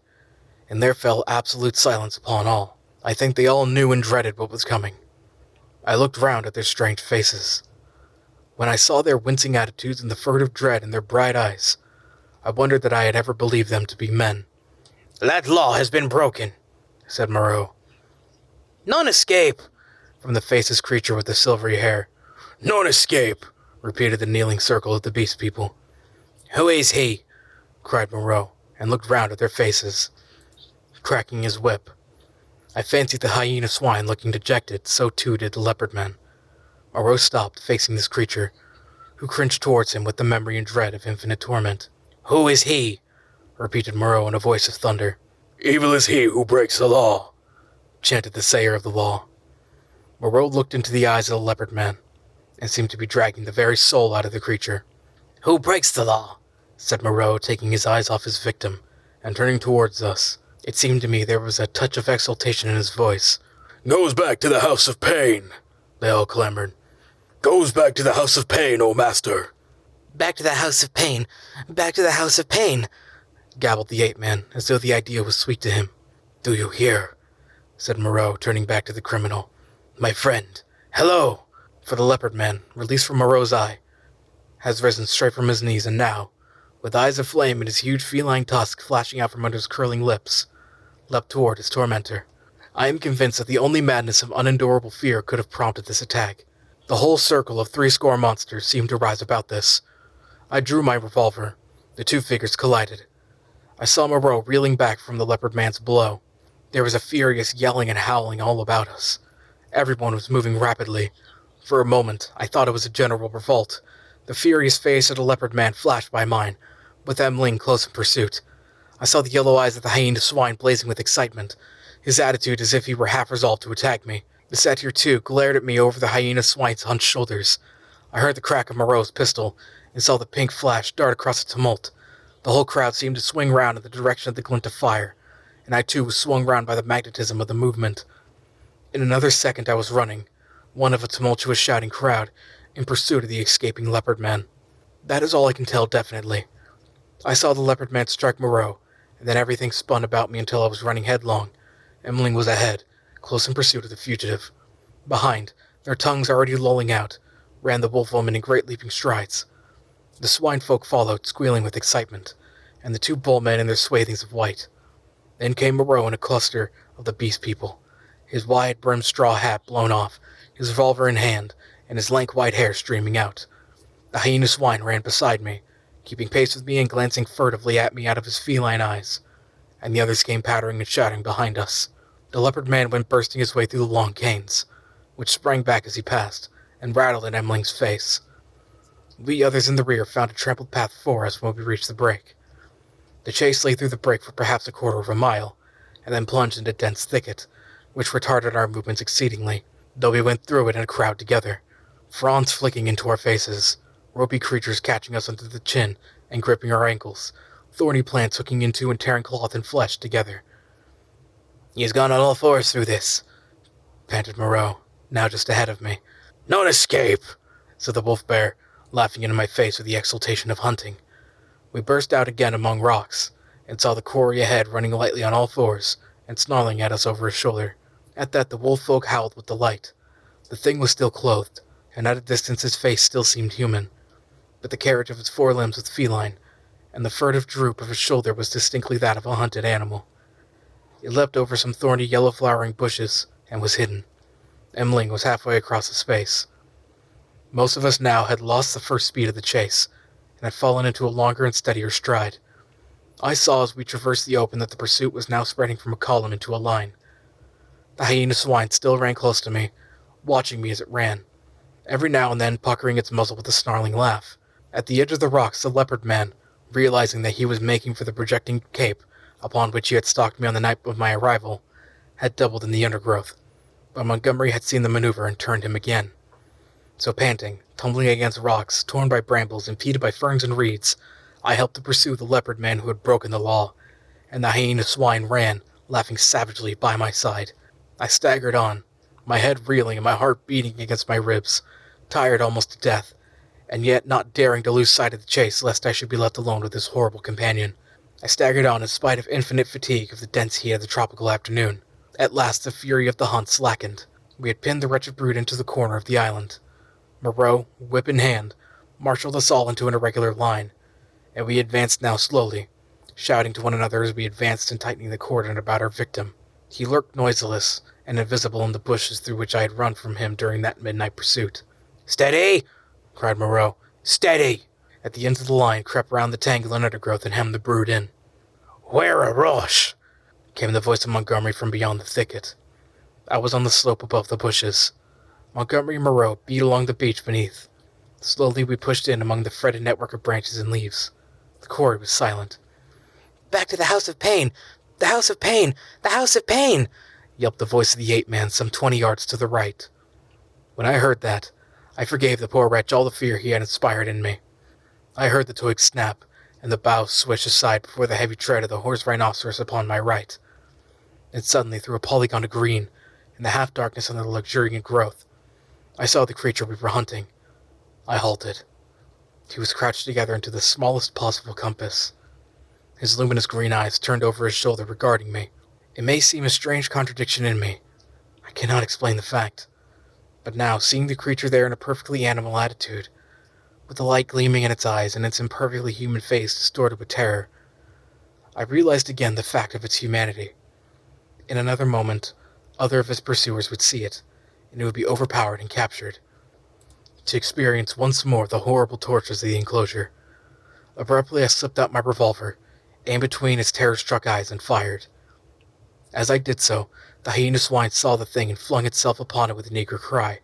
and there fell absolute silence upon all. I think they all knew and dreaded what was coming. I looked round at their strange faces. When I saw their wincing attitudes and the furtive dread in their bright eyes, I wondered that I had ever believed them to be men. "That law has been broken," said Moreau. "None escape," from the faceless creature with the silvery hair. "None escape," repeated the kneeling circle of the beast people. "Who is he?" cried Moreau, and looked round at their faces, cracking his whip. I fancied the hyena swine looking dejected, so too did the leopard man. Moreau stopped, facing this creature, who cringed towards him with the memory and dread of infinite torment. "Who is he?" repeated Moreau in a voice of thunder. "Evil is he who breaks the law," chanted the sayer of the law. Moreau looked into the eyes of the leopard man, and seemed to be dragging the very soul out of the creature. "Who breaks the law?" said Moreau, taking his eyes off his victim, and turning towards us. It seemed to me there was a touch of exultation in his voice. "Goes back to the house of pain," they all clamored. "Goes back to the house of pain, O master." "Back to the house of pain! Back to the house of pain!" gabbled the ape-man, as though the idea was sweet to him. "Do you hear?" said Moreau, turning back to the criminal. "My friend, hello!" For the leopard man, released from Moreau's eye, has risen straight from his knees, and now, with eyes of flame and his huge feline tusk flashing out from under his curling lips, leapt toward his tormentor. I am convinced that the only madness of unendurable fear could have prompted this attack. The whole circle of 80 monsters seemed to rise about this. I drew my revolver. The two figures collided. I saw Moreau reeling back from the leopard man's blow. There was a furious yelling and howling all about us. Everyone was moving rapidly. For a moment, I thought it was a general revolt. The furious face of the leopard man flashed by mine, with Emling close in pursuit. I saw the yellow eyes of the hyena swine blazing with excitement, his attitude as if he were half resolved to attack me. The satyr, too, glared at me over the hyena swine's hunched shoulders. I heard the crack of Moreau's pistol, and saw the pink flash dart across the tumult. The whole crowd seemed to swing round in the direction of the glint of fire, and I too was swung round by the magnetism of the movement. In another second I was running, one of a tumultuous shouting crowd, in pursuit of the escaping leopard man. That is all I can tell definitely. I saw the leopard man strike Moreau, and then everything spun about me until I was running headlong. Emling was ahead, close in pursuit of the fugitive. Behind, their tongues already lolling out, ran the wolf woman in great leaping strides. The swine folk followed, squealing with excitement, and the two bull men in their swathings of white. Then came Moreau in a cluster of the beast people, his wide-brimmed straw hat blown off, his revolver in hand, and his lank white hair streaming out. The hyena swine ran beside me, keeping pace with me and glancing furtively at me out of his feline eyes, and the others came pattering and shouting behind us. The leopard man went bursting his way through the long canes, which sprang back as he passed, and rattled in Emling's face. We others in the rear found a trampled path before us when we reached the break. The chase lay through the break for perhaps a quarter of a mile, and then plunged into a dense thicket, which retarded our movements exceedingly, though we went through it in a crowd together, fronds flicking into our faces, ropey creatures catching us under the chin and gripping our ankles, thorny plants hooking into and tearing cloth and flesh together. "He has gone on all fours through this," panted Moreau, now just ahead of me. "Not escape," said the wolf bear, laughing into my face with the exultation of hunting. We burst out again among rocks, and saw the quarry ahead running lightly on all fours, and snarling at us over his shoulder. At that the wolf folk howled with delight. The thing was still clothed, and at a distance his face still seemed human, but the carriage of its forelimbs was feline, and the furtive droop of his shoulder was distinctly that of a hunted animal. It leapt over some thorny yellow-flowering bushes, and was hidden. Emling was halfway across the space. Most of us now had lost the first speed of the chase, and had fallen into a longer and steadier stride. I saw as we traversed the open that the pursuit was now spreading from a column into a line. The hyena swine still ran close to me, watching me as it ran, every now and then puckering its muzzle with a snarling laugh. At the edge of the rocks the leopard man, realizing that he was making for the projecting cape upon which he had stalked me on the night of my arrival, had doubled in the undergrowth, but Montgomery had seen the maneuver and turned him again. So panting, tumbling against rocks, torn by brambles, impeded by ferns and reeds, I helped to pursue the leopard man who had broken the law, and the hyena swine ran, laughing savagely, by my side. I staggered on, my head reeling and my heart beating against my ribs, tired almost to death, and yet not daring to lose sight of the chase lest I should be left alone with this horrible companion. I staggered on in spite of infinite fatigue of the dense heat of the tropical afternoon. At last the fury of the hunt slackened. We had pinned the wretched brute into the corner of the island. Moreau, whip in hand, marshaled us all into an irregular line, and we advanced now slowly, shouting to one another as we advanced and tightening the cordon about our victim. He lurked noiseless and invisible in the bushes through which I had run from him during that midnight pursuit. "Steady!" cried Moreau. "Steady!" At the end of the line, crept round the tangle and undergrowth and hemmed the brood in. "Where a rush?" came the voice of Montgomery from beyond the thicket. I was on the slope above the bushes. Montgomery and Moreau beat along the beach beneath. Slowly we pushed in among the fretted network of branches and leaves. The quarry was silent. "Back to the House of Pain! The House of Pain! The House of Pain!" yelped the voice of the ape-man some 20 yards to the right. When I heard that, I forgave the poor wretch all the fear he had inspired in me. I heard the twigs snap, and the boughs swish aside before the heavy tread of the horse rhinoceros upon my right. And suddenly, through a polygon of green, in the half-darkness under the luxuriant growth, I saw the creature we were hunting. I halted. He was crouched together into the smallest possible compass. His luminous green eyes turned over his shoulder regarding me. It may seem a strange contradiction in me. I cannot explain the fact. But now, seeing the creature there in a perfectly animal attitude, with the light gleaming in its eyes and its imperfectly human face distorted with terror. I realized again the fact of its humanity. In another moment, other of its pursuers would see it, and it would be overpowered and captured, to experience once more the horrible tortures of the enclosure. Abruptly, I slipped out my revolver, aimed between its terror-struck eyes, and fired. As I did so, the hyena swine saw the thing and flung itself upon it with an eager cry,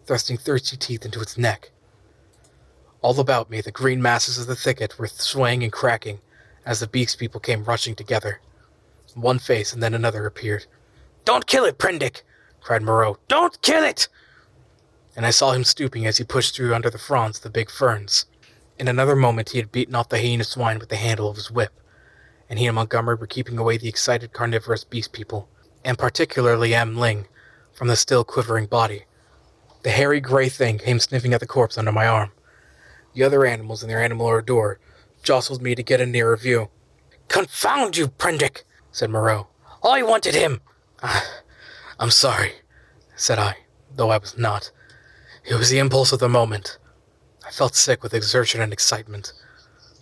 thrusting thirsty teeth into its neck. All about me, the green masses of the thicket were swaying and cracking as the beast people came rushing together. One face and then another appeared. "Don't kill it, Prendick!" cried Moreau. "Don't kill it!" And I saw him stooping as he pushed through under the fronds of the big ferns. In another moment he had beaten off the hyena swine with the handle of his whip, and he and Montgomery were keeping away the excited carnivorous beast people, and particularly Em Ling, from the still quivering body. The hairy gray thing came sniffing at the corpse under my arm. The other animals in their animal ardor jostled me to get a nearer view. "Confound you, Prendick!" said Moreau. "I wanted him!" "I'm sorry," said I, though I was not. It was the impulse of the moment. I felt sick with exertion and excitement.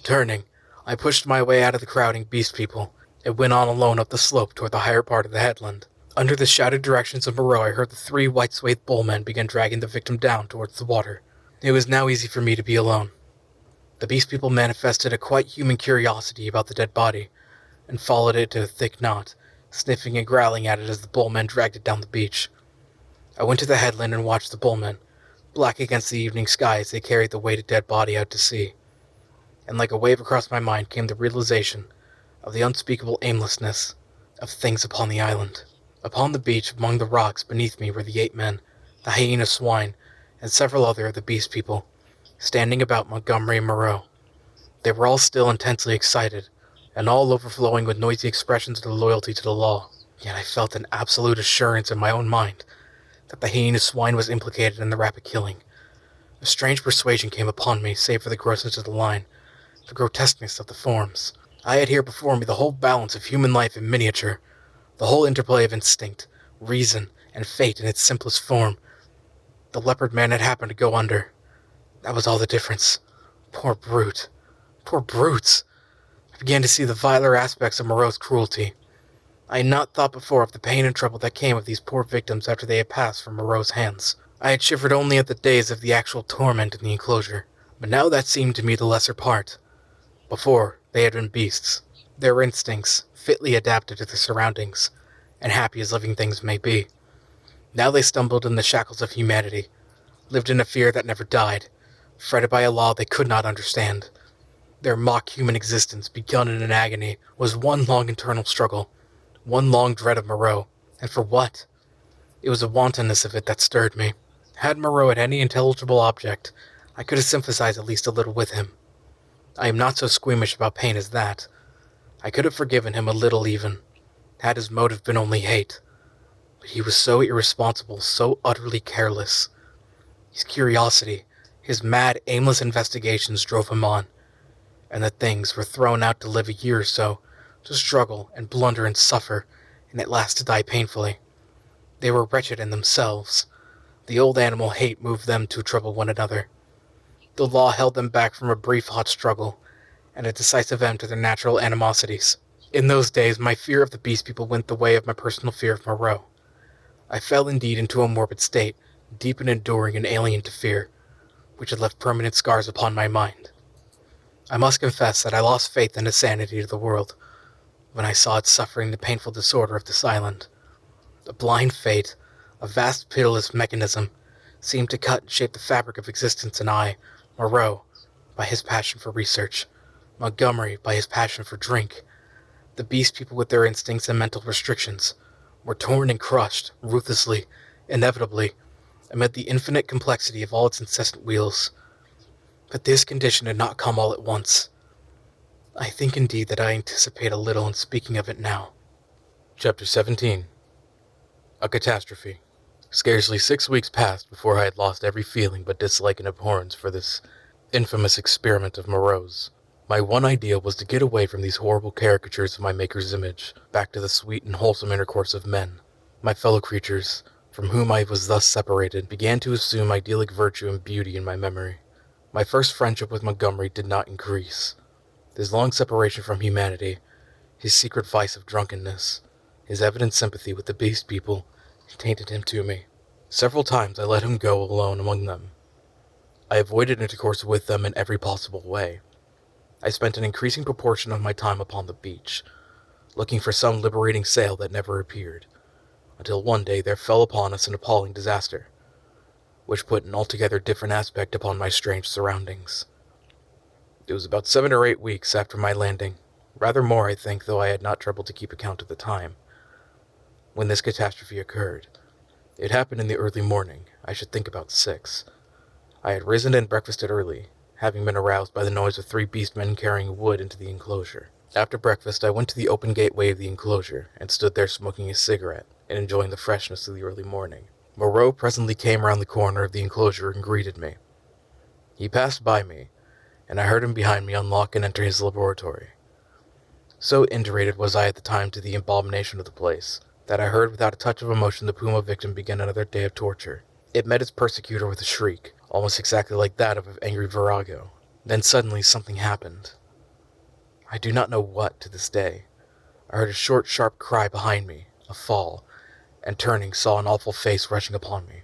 Turning, I pushed my way out of the crowding beast people, and went on alone up the slope toward the higher part of the headland. Under the shouted directions of Moreau, I heard the 3 white-swathed bullmen begin dragging the victim down towards the water. It was now easy for me to be alone. The beast people manifested a quite human curiosity about the dead body, and followed it to a thick knot, sniffing and growling at it as the bullmen dragged it down the beach. I went to the headland and watched the bullmen, black against the evening sky as they carried the weighted dead body out to sea. And like a wave across my mind came the realization of the unspeakable aimlessness of things upon the island. Upon the beach, among the rocks beneath me, were the 8 men, the hyena swine, and several other of the beast people, standing about Montgomery and Moreau. They were all still intensely excited, and all overflowing with noisy expressions of their loyalty to the law. Yet I felt an absolute assurance in my own mind that the hyena swine was implicated in the rapid killing. A strange persuasion came upon me, save for the grossness of the line, the grotesqueness of the forms. I had here before me the whole balance of human life in miniature, the whole interplay of instinct, reason, and fate in its simplest form. The leopard man had happened to go under. That was all the difference. Poor brute. Poor brutes. I began to see the viler aspects of Moreau's cruelty. I had not thought before of the pain and trouble that came of these poor victims after they had passed from Moreau's hands. I had shivered only at the days of the actual torment in the enclosure, but now that seemed to me the lesser part. Before, they had been beasts, their instincts fitly adapted to their surroundings, and happy as living things may be. Now they stumbled in the shackles of humanity, lived in a fear that never died, fretted by a law they could not understand. Their mock-human existence, begun in an agony, was one long internal struggle, one long dread of Moreau. And for what? It was the wantonness of it that stirred me. Had Moreau had any intelligible object, I could have sympathized at least a little with him. I am not so squeamish about pain as that. I could have forgiven him a little even, had his motive been only hate. But he was so irresponsible, so utterly careless. His curiosity, his mad, aimless investigations drove him on, and the things were thrown out to live a year or so, to struggle and blunder and suffer, and at last to die painfully. They were wretched in themselves. The old animal hate moved them to trouble one another. The law held them back from a brief hot struggle, and a decisive end to their natural animosities. In those days, my fear of the beast people went the way of my personal fear of Moreau. I fell indeed into a morbid state, deep and enduring and alien to fear, which had left permanent scars upon my mind. I must confess that I lost faith in the sanity of the world when I saw it suffering the painful disorder of this island. A blind fate, a vast pitiless mechanism, seemed to cut and shape the fabric of existence, and I, Moreau, by his passion for research, Montgomery by his passion for drink, the beast people with their instincts and mental restrictions, were torn and crushed, ruthlessly, inevitably, amid the infinite complexity of all its incessant wheels. But this condition had not come all at once. I think indeed that I anticipate a little in speaking of it now. Chapter 17. A Catastrophe. Scarcely 6 weeks passed before I had lost every feeling but dislike and abhorrence for this infamous experiment of Moreau's. My one idea was to get away from these horrible caricatures of my Maker's image, back to the sweet and wholesome intercourse of men. My fellow creatures, from whom I was thus separated, began to assume idyllic virtue and beauty in my memory. My first friendship with Montgomery did not increase. His long separation from humanity, his secret vice of drunkenness, his evident sympathy with the beast people tainted him to me. Several times I let him go alone among them. I avoided intercourse with them in every possible way. I spent an increasing proportion of my time upon the beach, looking for some liberating sail that never appeared, until one day there fell upon us an appalling disaster, which put an altogether different aspect upon my strange surroundings. It was about 7 or 8 weeks after my landing, rather more I think, though I had not troubled to keep account of the time, when this catastrophe occurred. It happened in the early morning, I should think about 6. I had risen and breakfasted early, having been aroused by the noise of 3 beastmen carrying wood into the enclosure. After breakfast, I went to the open gateway of the enclosure, and stood there smoking a cigarette, and enjoying the freshness of the early morning. Moreau presently came round the corner of the enclosure and greeted me. He passed by me, and I heard him behind me unlock and enter his laboratory. So indurated was I at the time to the abomination of the place, that I heard without a touch of emotion the puma victim begin another day of torture. It met its persecutor with a shriek, almost exactly like that of an angry virago. Then suddenly something happened. I do not know what to this day. I heard a short, sharp cry behind me, a fall, and turning saw an awful face rushing upon me.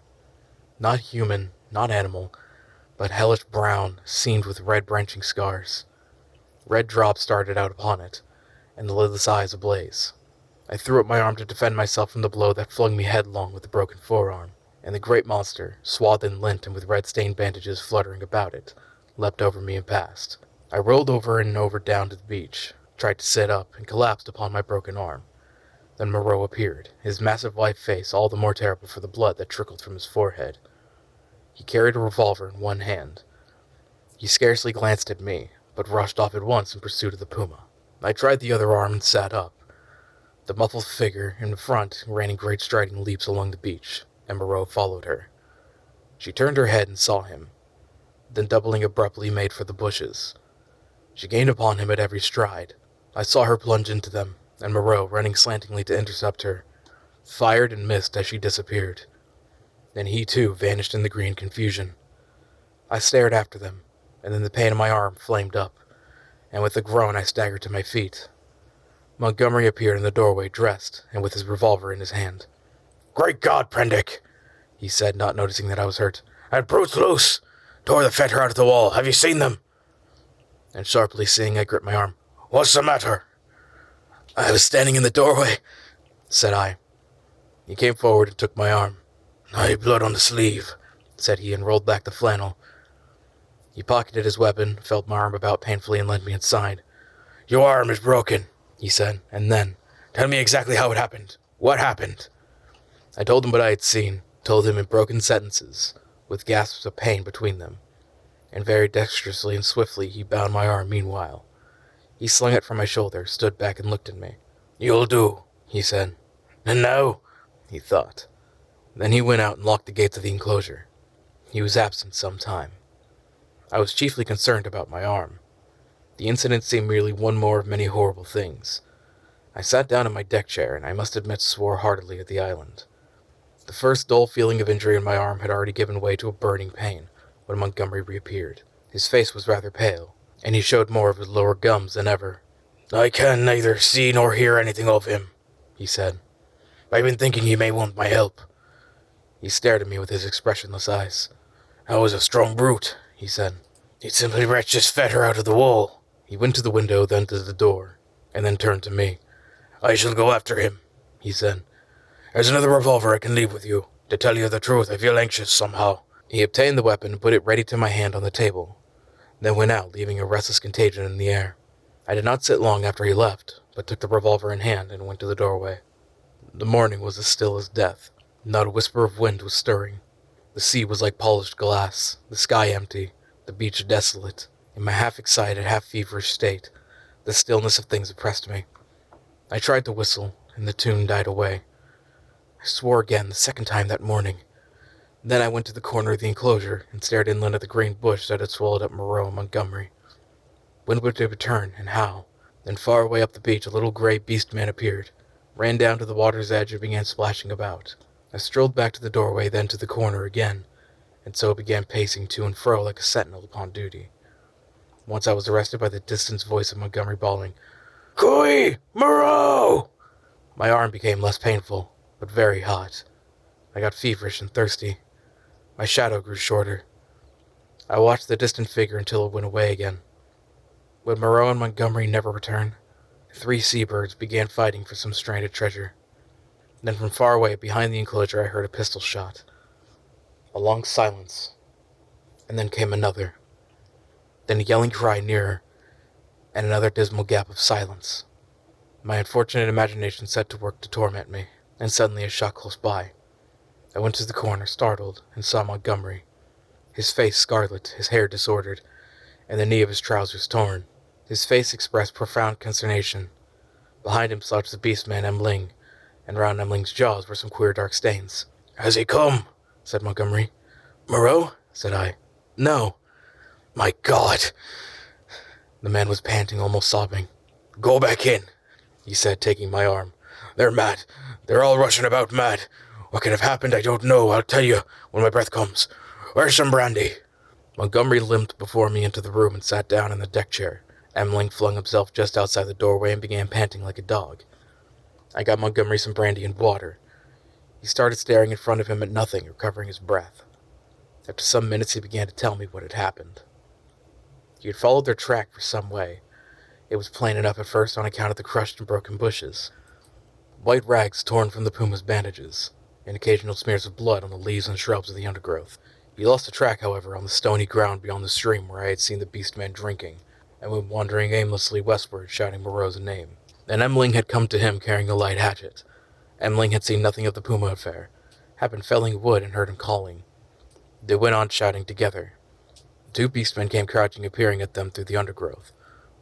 Not human, not animal, but hellish brown, seamed with red branching scars. Red drops started out upon it, and the lidless eyes ablaze. I threw up my arm to defend myself from the blow that flung me headlong with the broken forearm, and the great monster, swathed in lint and with red-stained bandages fluttering about it, leapt over me and passed. I rolled over and over down to the beach, tried to sit up, and collapsed upon my broken arm. Then Moreau appeared, his massive white face all the more terrible for the blood that trickled from his forehead. He carried a revolver in one hand. He scarcely glanced at me, but rushed off at once in pursuit of the puma. I tried the other arm and sat up. The muffled figure in the front ran in great striding leaps along the beach, and Moreau followed her. She turned her head and saw him, then doubling abruptly made for the bushes. She gained upon him at every stride. I saw her plunge into them, and Moreau, running slantingly to intercept her, fired and missed as she disappeared. Then he too vanished in the green confusion. I stared after them, and then the pain in my arm flamed up, and with a groan I staggered to my feet. Montgomery appeared in the doorway, dressed, and with his revolver in his hand. "Great God, Prendick," he said, not noticing that I was hurt. "That brute's loose. Tore the fetter out of the wall. Have you seen them?" And sharply seeing I gripped my arm. "What's the matter?" "I was standing in the doorway," said I. He came forward and took my arm. "Aye, blood on the sleeve," said he, and rolled back the flannel. He pocketed his weapon, felt my arm about painfully, and led me inside. "Your arm is broken," he said, and then, "Tell me exactly how it happened. What happened?" I told him what I had seen, told him in broken sentences, with gasps of pain between them, and very dexterously and swiftly he bound my arm meanwhile. He slung it from my shoulder, stood back, and looked at me. "You'll do," he said. "And now?" he thought. Then he went out and locked the gates of the enclosure. He was absent some time. I was chiefly concerned about my arm. The incident seemed merely one more of many horrible things. I sat down in my deck chair, and I must admit swore heartily at the island. The first dull feeling of injury in my arm had already given way to a burning pain when Montgomery reappeared. His face was rather pale, and he showed more of his lower gums than ever. "I can neither see nor hear anything of him," he said. "I've been thinking he may want my help." He stared at me with his expressionless eyes. "That was a strong brute," he said. "He'd simply wrenched his fetter out of the wall." He went to the window, then to the door, and then turned to me. "I shall go after him," he said. "There's another revolver I can leave with you. To tell you the truth, I feel anxious somehow." He obtained the weapon and put it ready to my hand on the table, then went out, leaving a restless contagion in the air. I did not sit long after he left, but took the revolver in hand and went to the doorway. The morning was as still as death. Not a whisper of wind was stirring. The sea was like polished glass, the sky empty, the beach desolate. In my half-excited, half-feverish state, the stillness of things oppressed me. I tried to whistle, and the tune died away. I swore again the second time that morning. Then I went to the corner of the enclosure and stared inland at the green bush that had swallowed up Moreau and Montgomery. When would they return, and how? Then far away up the beach a little gray beast man appeared, ran down to the water's edge and began splashing about. I strolled back to the doorway, then to the corner again, and so began pacing to and fro like a sentinel upon duty. Once I was arrested by the distant voice of Montgomery bawling, "Cooey! Moreau!" My arm became less painful, but very hot. I got feverish and thirsty. My shadow grew shorter. I watched the distant figure until it went away again. Would Moreau and Montgomery never return? The 3 seabirds began fighting for some stranded treasure. Then from far away, behind the enclosure, I heard a pistol shot. A long silence, and then came another. Then a yelling cry nearer, and another dismal gap of silence. My unfortunate imagination set to work to torment me, and suddenly a shot close by. I went to the corner, startled, and saw Montgomery. His face scarlet, his hair disordered, and the knee of his trousers torn. His face expressed profound consternation. Behind him slouched the beast man Emling, and round Emling's jaws were some queer dark stains. "Has he come?" said Montgomery. "Moreau?" Said I. "No." "My God!" The man was panting, almost sobbing. "Go back in," he said, taking my arm. "They're mad. They're all rushing about mad. What could have happened, I don't know. I'll tell you when my breath comes. Where's some brandy?" Montgomery limped before me into the room and sat down in the deck chair. Emling flung himself just outside the doorway and began panting like a dog. I got Montgomery some brandy and water. He started staring in front of him at nothing, recovering his breath. After some minutes, he began to tell me what had happened. He had followed their track for some way. It was plain enough at first on account of the crushed and broken bushes. White rags torn from the puma's bandages, and occasional smears of blood on the leaves and shrubs of the undergrowth. He lost the track, however, on the stony ground beyond the stream where I had seen the beast man drinking, and went wandering aimlessly westward, shouting Moreau's name. And Emling had come to him carrying a light hatchet. Emling had seen nothing of the puma affair, had been felling wood and heard him calling. They went on shouting together. 2 beastmen came crouching, appearing at them through the undergrowth,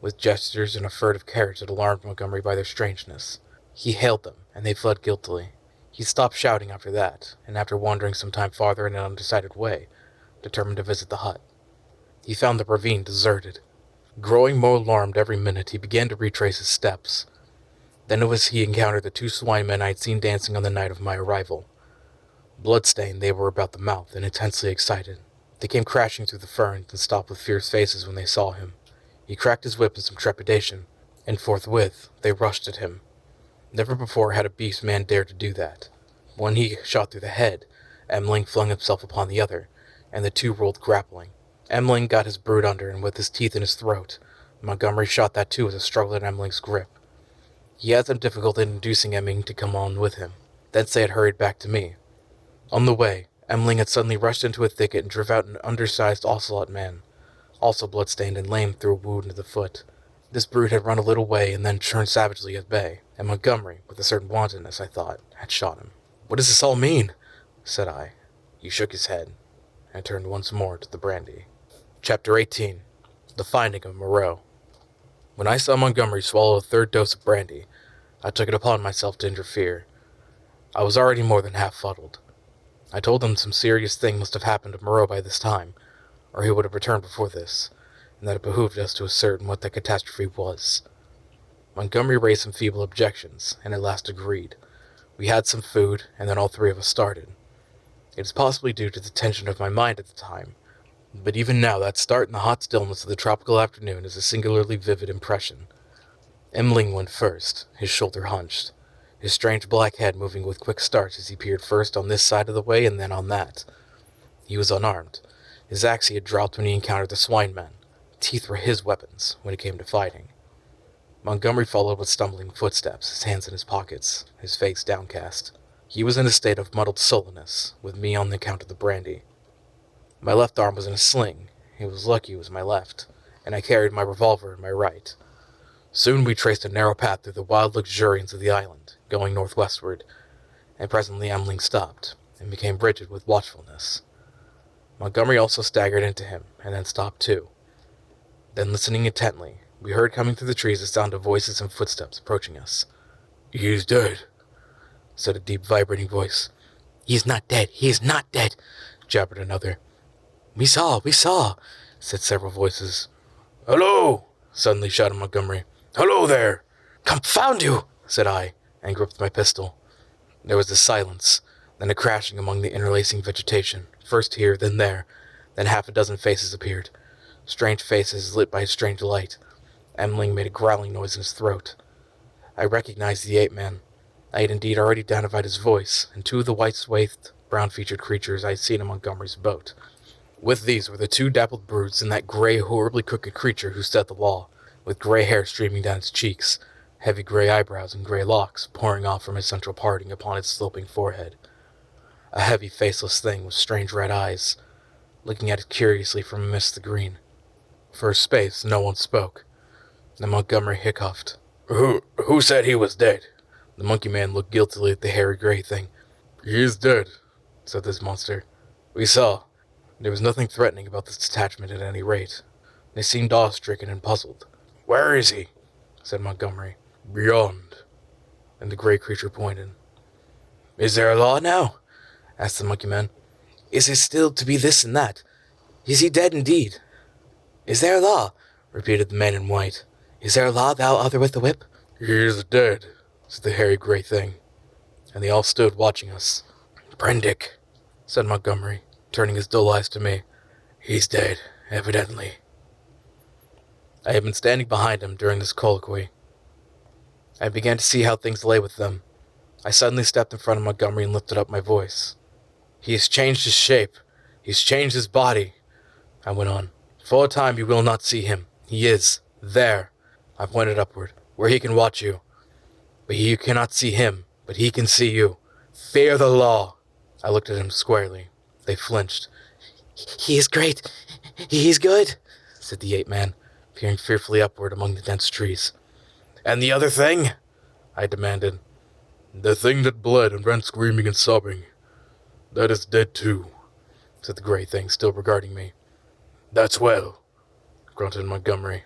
with gestures and a furtive carriage that alarmed Montgomery by their strangeness. He hailed them, and they fled guiltily. He stopped shouting after that, and after wandering some time farther in an undecided way, determined to visit the hut. He found the ravine deserted. Growing more alarmed every minute, he began to retrace his steps. Then it was he encountered the 2 swine men I had seen dancing on the night of my arrival. Bloodstained, they were about the mouth and intensely excited. They came crashing through the ferns and stopped with fierce faces when they saw him. He cracked his whip in some trepidation, and forthwith they rushed at him. Never before had a beast man dared to do that. One he shot through the head, Emling flung himself upon the other, and the 2 rolled grappling. Emling got his brood under, and with his teeth in his throat, Montgomery shot that too as a struggle at Emling's grip. He had some difficulty in inducing Emling to come on with him. Thence they had hurried back to me. On the way, Emling had suddenly rushed into a thicket and drove out an undersized ocelot man, also bloodstained and lame through a wound in the foot. This brute had run a little way and then turned savagely at bay, and Montgomery, with a certain wantonness, I thought, had shot him. "What does this all mean?" said I. He shook his head, and turned once more to the brandy. Chapter 18. The Finding of Moreau. When I saw Montgomery swallow a 3rd dose of brandy, I took it upon myself to interfere. I was already more than half fuddled. I told him some serious thing must have happened to Moreau by this time, or he would have returned before this, and that it behooved us to ascertain what the catastrophe was. Montgomery raised some feeble objections, and at last agreed. We had some food, and then all 3 of us started. It is possibly due to the tension of my mind at the time, but even now that start in the hot stillness of the tropical afternoon is a singularly vivid impression. Emling went first, his shoulder hunched, his strange black head moving with quick starts as he peered first on this side of the way and then on that. He was unarmed. His axe he had dropped when he encountered the swine men. Teeth were his weapons when it came to fighting. Montgomery followed with stumbling footsteps, his hands in his pockets, his face downcast. He was in a state of muddled sullenness, with me on the account of the brandy. My left arm was in a sling. It was lucky it was my left, and I carried my revolver in my right. Soon we traced a narrow path through the wild luxuriance of the island, going northwestward, and presently Emling stopped, and became rigid with watchfulness. Montgomery also staggered into him, and then stopped too. Then, listening intently, we heard coming through the trees the sound of voices and footsteps approaching us. "He's dead," said a deep, vibrating voice. "He is not dead, he is not dead," jabbered another. We saw, said several voices. "Hello!" suddenly shouted Montgomery. "Hello there!" "Confound you!" said I, and gripped my pistol. There was a silence, then a crashing among the interlacing vegetation, first here, then there. Then half a dozen faces appeared. Strange faces lit by a strange light. Emling made a growling noise in his throat. I recognized the ape-man. I had indeed already identified his voice, and two of the white-swathed, brown-featured creatures I had seen in Montgomery's boat. With these were the two dappled brutes and that gray, horribly crooked creature who stood the law, with gray hair streaming down its cheeks, heavy gray eyebrows and gray locks pouring off from his central parting upon its sloping forehead. A heavy, faceless thing with strange red eyes, looking at it curiously from amidst the green. For a space, no one spoke. Then Montgomery hiccuped. Who said he was dead? The monkey man looked guiltily at the hairy gray thing. He is dead, said this monster. We saw. There was nothing threatening about this detachment at any rate. They seemed awe-stricken and puzzled. Where is he? Said Montgomery. Beyond. And the gray creature pointed. Is there a law now? Asked the monkey man. Is it still to be this and that? Is he dead indeed? Is there a law? Repeated the man in white. Is there a law, thou other with the whip? He is dead, said the hairy gray thing. And they all stood watching us. Prendick, said Montgomery, turning his dull eyes to me. He's dead, evidently. I had been standing behind him during this colloquy. I began to see how things lay with them. I suddenly stepped in front of Montgomery and lifted up my voice. He has changed his shape. He's changed his body, I went on. For a time you will not see him. He is there. I pointed upward, where he can watch you. But you cannot see him, but he can see you. Fear the law. I looked at him squarely. They flinched. He is great. He is good, said the ape-man, peering fearfully upward among the dense trees. And the other thing? I demanded. The thing that bled and ran screaming and sobbing. That is dead too, said the gray thing, still regarding me. That's well, grunted Montgomery.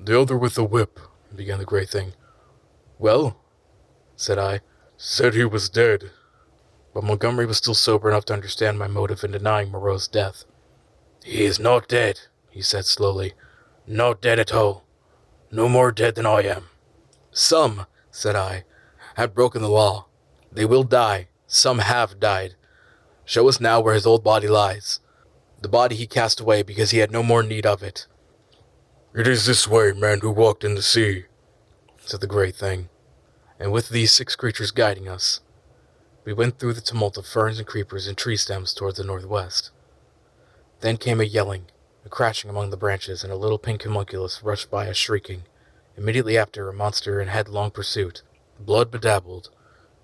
The other with the whip, began the gray thing. Well, said I. Said he was dead. But Montgomery was still sober enough to understand my motive in denying Moreau's death. He is not dead, he said slowly. Not dead at all. No more dead than I am. Some, said I, have broken the law. They will die. Some have died. Show us now where his old body lies. The body he cast away because he had no more need of it. It is this way, man who walked in the sea, said the gray thing. And with these 6 creatures guiding us, we went through the tumult of ferns and creepers and tree stems towards the northwest. Then came a yelling, a crashing among the branches, and a little pink homunculus rushed by us shrieking. Immediately after, a monster in headlong pursuit, blood bedabbled,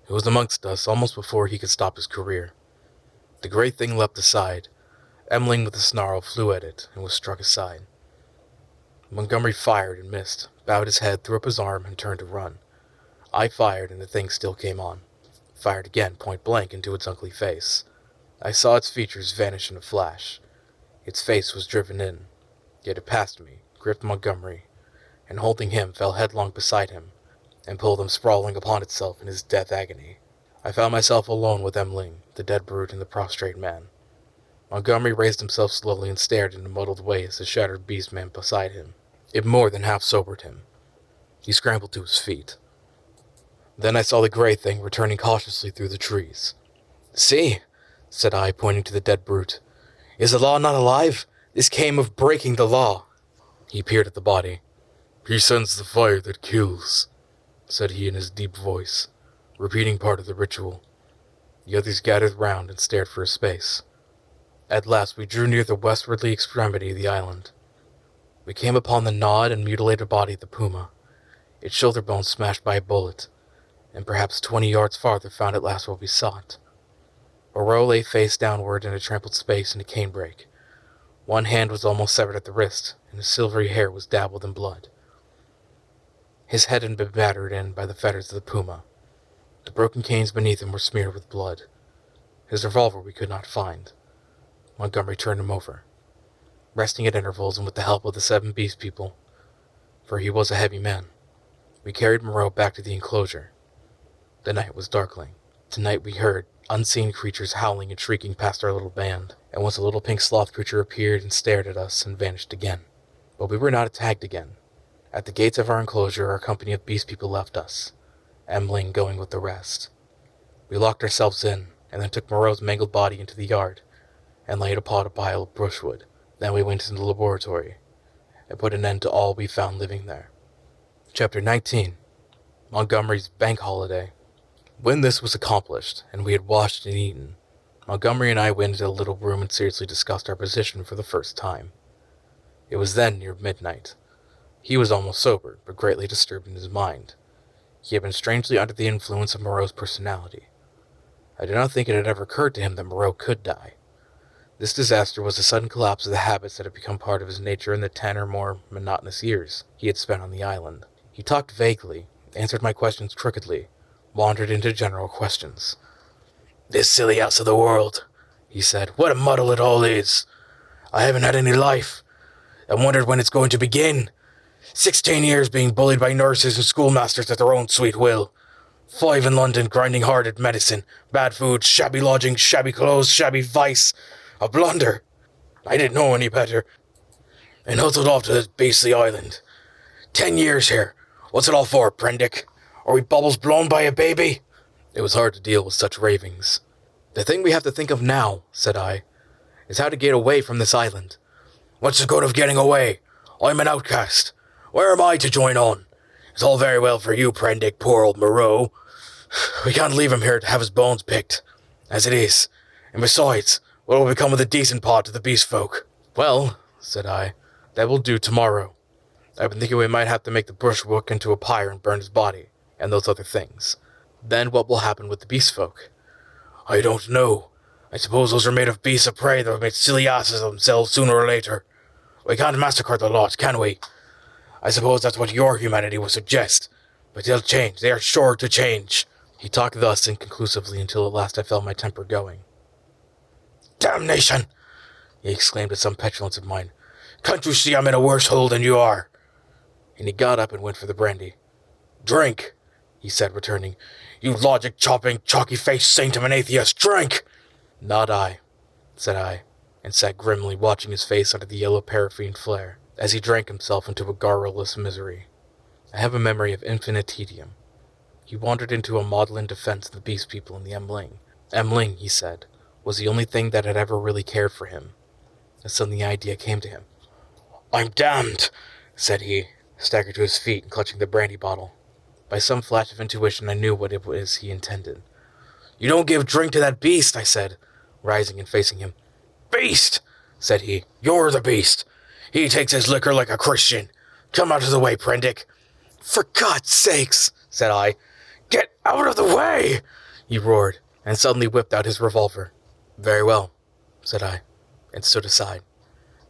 who was amongst us almost before he could stop his career. The gray thing leapt aside. Emling with a snarl flew at it and was struck aside. Montgomery fired and missed, bowed his head, threw up his arm, and turned to run. I fired, and the thing still came on. Fired again, point blank, into its ugly face. I saw its features vanish in a flash. Its face was driven in, yet it passed me, gripped Montgomery, and holding him, fell headlong beside him, and pulled him sprawling upon itself in his death agony. I found myself alone with Emling, the dead brute, and the prostrate man. Montgomery raised himself slowly and stared in a muddled way as the shattered beast man beside him. It more than half sobered him. He scrambled to his feet. Then I saw the gray thing returning cautiously through the trees. "See," said I, pointing to the dead brute. "Is the law not alive? This came of breaking the law." He peered at the body. "He sends the fire that kills," said he in his deep voice, repeating part of the ritual. The others gathered round and stared for a space. At last we drew near the westwardly extremity of the island. We came upon the gnawed and mutilated body of the puma, its shoulder bone smashed by a bullet, and perhaps 20 yards farther found at last what we sought. Moreau lay face downward in a trampled space in a canebrake. One hand was almost severed at the wrist, and his silvery hair was dabbled in blood. His head had been battered in by the fetters of the puma. The broken canes beneath him were smeared with blood. His revolver we could not find. Montgomery turned him over, resting at intervals and with the help of the 7 beast people, for he was a heavy man. We carried Moreau back to the enclosure. The night was darkling. Tonight we heard unseen creatures howling and shrieking past our little band, and once a little pink sloth creature appeared and stared at us and vanished again. But we were not attacked again. At the gates of our enclosure, our company of beast people left us, Emling going with the rest. We locked ourselves in, and then took Moreau's mangled body into the yard, and laid upon a pile of brushwood. Then we went into the laboratory and put an end to all we found living there. Chapter 19. Montgomery's Bank Holiday. When this was accomplished, and we had washed and eaten, Montgomery and I went into a little room and seriously discussed our position for the first time. It was then near midnight. He was almost sober, but greatly disturbed in his mind. He had been strangely under the influence of Moreau's personality. I did not think it had ever occurred to him that Moreau could die. This disaster was the sudden collapse of the habits that had become part of his nature in the 10 or more monotonous years he had spent on the island. He talked vaguely, answered my questions crookedly, wandered into general questions. "This silly house of the world," he said. "What a muddle it all is. I haven't had any life. I wondered when it's going to begin. 16 years being bullied by nurses and schoolmasters at their own sweet will. 5 in London grinding hard at medicine, bad food, shabby lodging, shabby clothes, shabby vice. A blunder. I didn't know any better. And hustled off to this beastly island. 10 years here. What's it all for, Prendick? Are we bubbles blown by a baby?" It was hard to deal with such ravings. "The thing we have to think of now," said I, "is how to get away from this island." "What's the good of getting away? I'm an outcast. Where am I to join on? It's all very well for you, Prendick, poor old Moreau. We can't leave him here to have his bones picked, as it is. And besides, what will become of the decent part of the beast folk?" "Well," said I, "that will do tomorrow. I've been thinking we might have to make the brushwood into a pyre and burn his body, and those other things. Then what will happen with the beast folk?" "I don't know. I suppose those are made of beasts of prey that will make silly asses of themselves sooner or later. We can't massacre the lot, can we? I suppose that's what your humanity would suggest. But they'll change. They are sure to change." He talked thus inconclusively until at last I felt my temper going. "Damnation!" he exclaimed with some petulance of mine. "Can't you see I'm in a worse hole than you are?" And he got up and went for the brandy. "Drink," he said, returning. "You logic-chopping, chalky-faced saint of an atheist, drink!" "Not I," said I, and sat grimly watching his face under the yellow paraffin flare, as he drank himself into a garrulous misery. I have a memory of infinite tedium. He wandered into a maudlin defense of the beast people in the Emling. Emling, he said, was the only thing that had ever really cared for him. And suddenly the idea came to him. "I'm damned," said he, staggered to his feet and clutching the brandy bottle. By some flash of intuition I knew what it was he intended. "You don't give drink to that beast," I said, rising and facing him. "Beast," said he. "You're the beast. He takes his liquor like a Christian. Come out of the way, Prendick." "For God's sakes," said I. "Get out of the way," he roared, and suddenly whipped out his revolver. "Very well," said I, and stood aside,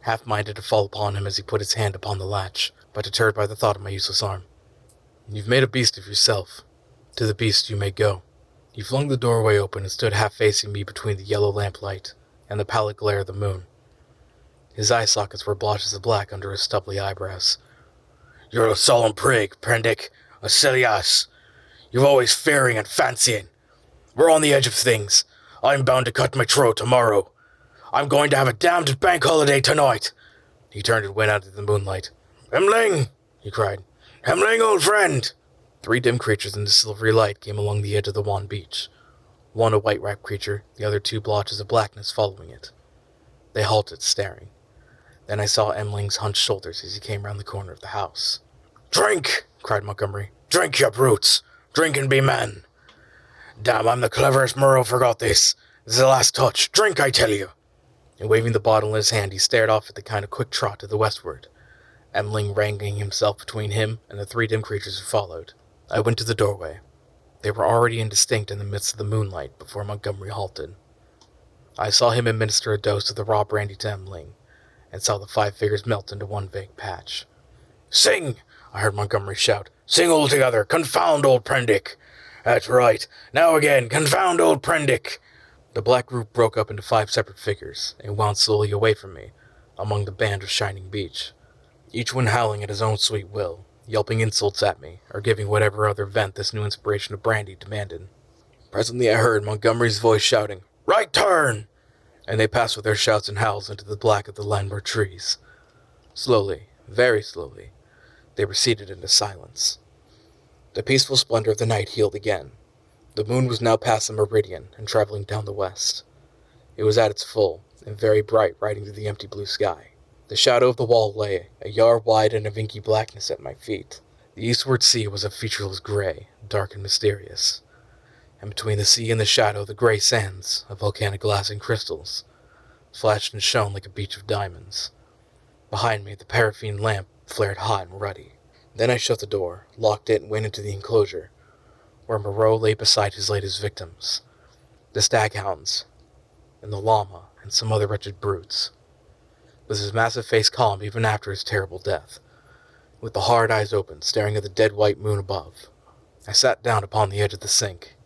half-minded to fall upon him as he put his hand upon the latch, but deterred by the thought of my useless arm. "You've made a beast of yourself. To the beast you may go." He flung the doorway open and stood half-facing me between the yellow lamplight and the pallid glare of the moon. His eye sockets were blotches of black under his stubbly eyebrows. "You're a solemn prig, Prendick, a silly ass. You're always fearing and fancying. We're on the edge of things. I'm bound to cut my throat tomorrow. I'm going to have a damned bank holiday tonight." He turned and went out into the moonlight. "Emling!" he cried. "Emling, old friend!" 3 dim creatures in the silvery light came along the edge of the wan beach. One a white-wrapped creature, the other 2 blotches of blackness following it. They halted, staring. Then I saw Emling's hunched shoulders as he came round the corner of the house. "Drink!" cried Montgomery. "Drink, you brutes! Drink and be men! Damn, I'm the cleverest Moreau forgot this. This is the last touch. Drink, I tell you!" And waving the bottle in his hand, he stared off at the kind of quick trot to the westward, Emling wrangling himself between him and the 3 dim creatures who followed. I went to the doorway. They were already indistinct in the midst of the moonlight before Montgomery halted. I saw him administer a dose of the raw brandy to Emling, and saw the 5 figures melt into one vague patch. "Sing!" I heard Montgomery shout. "Sing all together! Confound old Prendick! That's right. Now again, confound old Prendick!" The black group broke up into 5 separate figures, and wound slowly away from me, among the band of shining beach, each one howling at his own sweet will, yelping insults at me, or giving whatever other vent this new inspiration of brandy demanded. Presently I heard Montgomery's voice shouting, "Right turn!" and they passed with their shouts and howls into the black of the landward trees. Slowly, very slowly, they receded into silence. The peaceful splendor of the night healed again. The moon was now past the meridian and traveling down the west. It was at its full, and very bright, riding through the empty blue sky. The shadow of the wall lay, a yard wide and of inky blackness at my feet. The eastward sea was a featureless gray, dark and mysterious. And between the sea and the shadow, the gray sands, of volcanic glass and crystals, flashed and shone like a beach of diamonds. Behind me, the paraffin lamp flared hot and ruddy. Then I shut the door, locked it, and went into the enclosure, where Moreau lay beside his latest victims, the staghounds, and the llama, and some other wretched brutes, with his massive face calm even after his terrible death, with the hard eyes open, staring at the dead white moon above. I sat down upon the edge of the sink,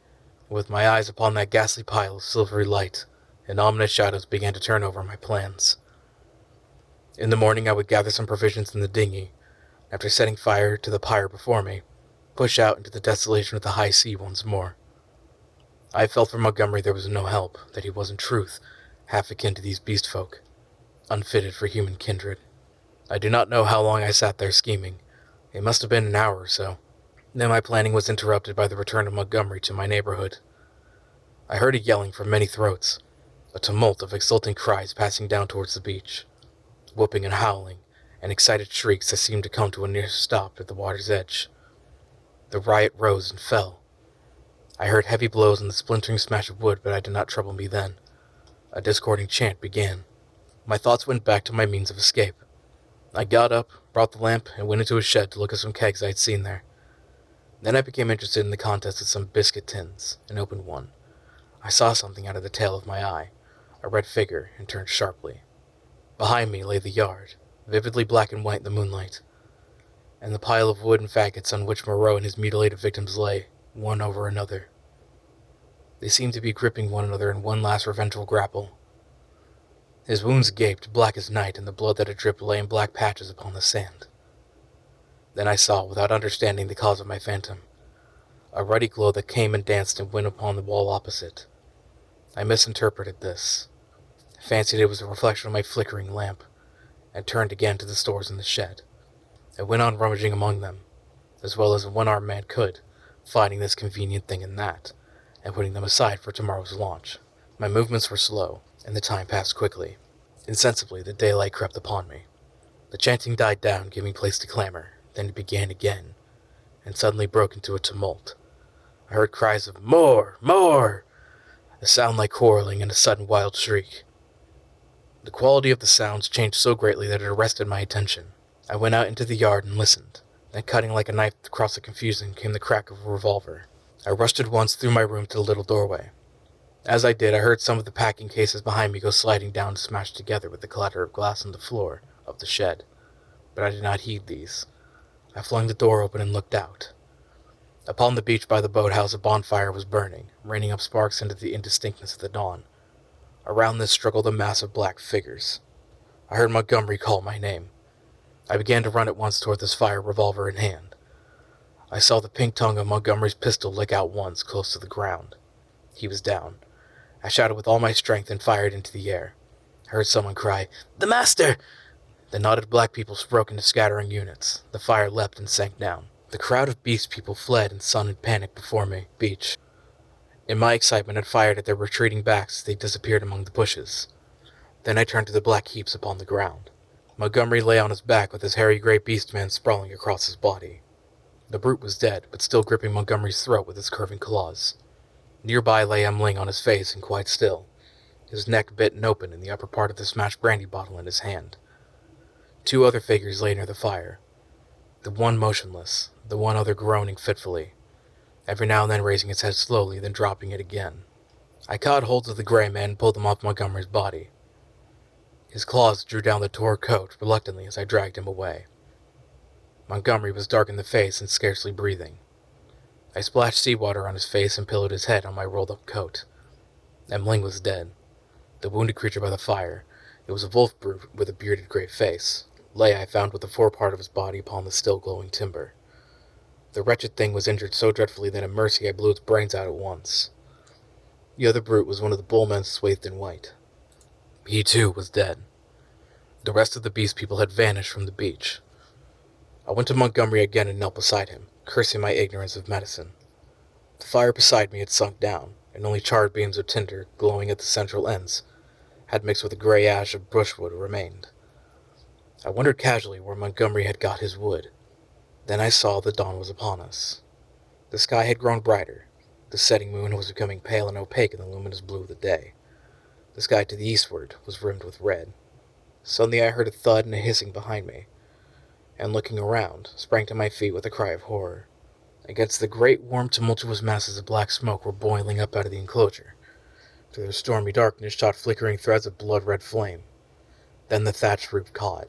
and with my eyes upon that ghastly pile of silvery light, and ominous shadows began to turn over my plans. In the morning I would gather some provisions in the dinghy, after setting fire to the pyre before me, push out into the desolation of the high sea once more. I felt for Montgomery there was no help, that he was in truth half akin to these beast folk, unfitted for human kindred. I do not know how long I sat there scheming. It must have been an hour or so. Then my planning was interrupted by the return of Montgomery to my neighborhood. I heard a yelling from many throats, a tumult of exulting cries passing down towards the beach, whooping and howling, and excited shrieks that seemed to come to a near stop at the water's edge. The riot rose and fell. I heard heavy blows and the splintering smash of wood, but I did not trouble me then. A discording chant began. My thoughts went back to my means of escape. I got up, brought the lamp, and went into a shed to look at some kegs I had seen there. Then I became interested in the contents of some biscuit tins, and opened one. I saw something out of the tail of my eye, a red figure, and turned sharply. Behind me lay the yard, vividly black and white in the moonlight, and the pile of wood and faggots on which Moreau and his mutilated victims lay, one over another. They seemed to be gripping one another in one last revengeful grapple. His wounds gaped, black as night, and the blood that had dripped lay in black patches upon the sand. Then I saw, without understanding the cause of my phantom, a ruddy glow that came and danced and went upon the wall opposite. I misinterpreted this, fancied it was a reflection of my flickering lamp, and turned again to the stores in the shed. I went on rummaging among them, as well as a one-armed man could, finding this convenient thing and that, and putting them aside for tomorrow's launch. My movements were slow, and the time passed quickly. Insensibly, the daylight crept upon me. The chanting died down, giving place to clamor. Then it began again, and suddenly broke into a tumult. I heard cries of "More! More!" a sound like quarreling, and a sudden wild shriek. The quality of the sounds changed so greatly that it arrested my attention. I went out into the yard and listened. Then, cutting like a knife across the confusion, came the crack of a revolver. I rushed at once through my room to the little doorway. As I did, I heard some of the packing cases behind me go sliding down and smash together with the clatter of glass on the floor of the shed. But I did not heed these. I flung the door open and looked out. Upon the beach by the boathouse a bonfire was burning, raining up sparks into the indistinctness of the dawn. Around this struggled a mass of black figures. I heard Montgomery call my name. I began to run at once toward this fire, revolver in hand. I saw the pink tongue of Montgomery's pistol lick out once, close to the ground. He was down. I shouted with all my strength and fired into the air. I heard someone cry, "The master!" The knotted black people broke into scattering units. The fire leapt and sank down. The crowd of beast people fled in sudden panic before me, beach. In my excitement, I fired at their retreating backs as they disappeared among the bushes. Then I turned to the black heaps upon the ground. Montgomery lay on his back with his hairy gray beast man sprawling across his body. The brute was dead, but still gripping Montgomery's throat with his curving claws. Nearby lay Emling on his face and quite still, his neck bitten open and the upper part of the smashed brandy bottle in his hand. 2 other figures lay near the fire, the one motionless, the one other groaning fitfully, every now and then raising its head slowly, then dropping it again. I caught hold of the gray man and pulled him off Montgomery's body. His claws drew down the torn coat reluctantly as I dragged him away. Montgomery was dark in the face and scarcely breathing. I splashed seawater on his face and pillowed his head on my rolled-up coat. Emling was dead. The wounded creature by the fire, it was a wolf brute with a bearded gray face, lay, I found, with the forepart of his body upon the still glowing timber. The wretched thing was injured so dreadfully that in mercy I blew its brains out at once. The other brute was one of the bullmen swathed in white. He, too, was dead. The rest of the beast people had vanished from the beach. I went to Montgomery again and knelt beside him, cursing my ignorance of medicine. The fire beside me had sunk down, and only charred beams of tinder, glowing at the central ends, had mixed with the gray ash of brushwood remained. I wondered casually where Montgomery had got his wood. Then I saw the dawn was upon us. The sky had grown brighter. The setting moon was becoming pale and opaque in the luminous blue of the day. The sky to the eastward was rimmed with red. Suddenly I heard a thud and a hissing behind me, and looking around, sprang to my feet with a cry of horror. Against the great, warm, tumultuous masses of black smoke were boiling up out of the enclosure. Through the stormy darkness shot flickering threads of blood-red flame. Then the thatched roof caught.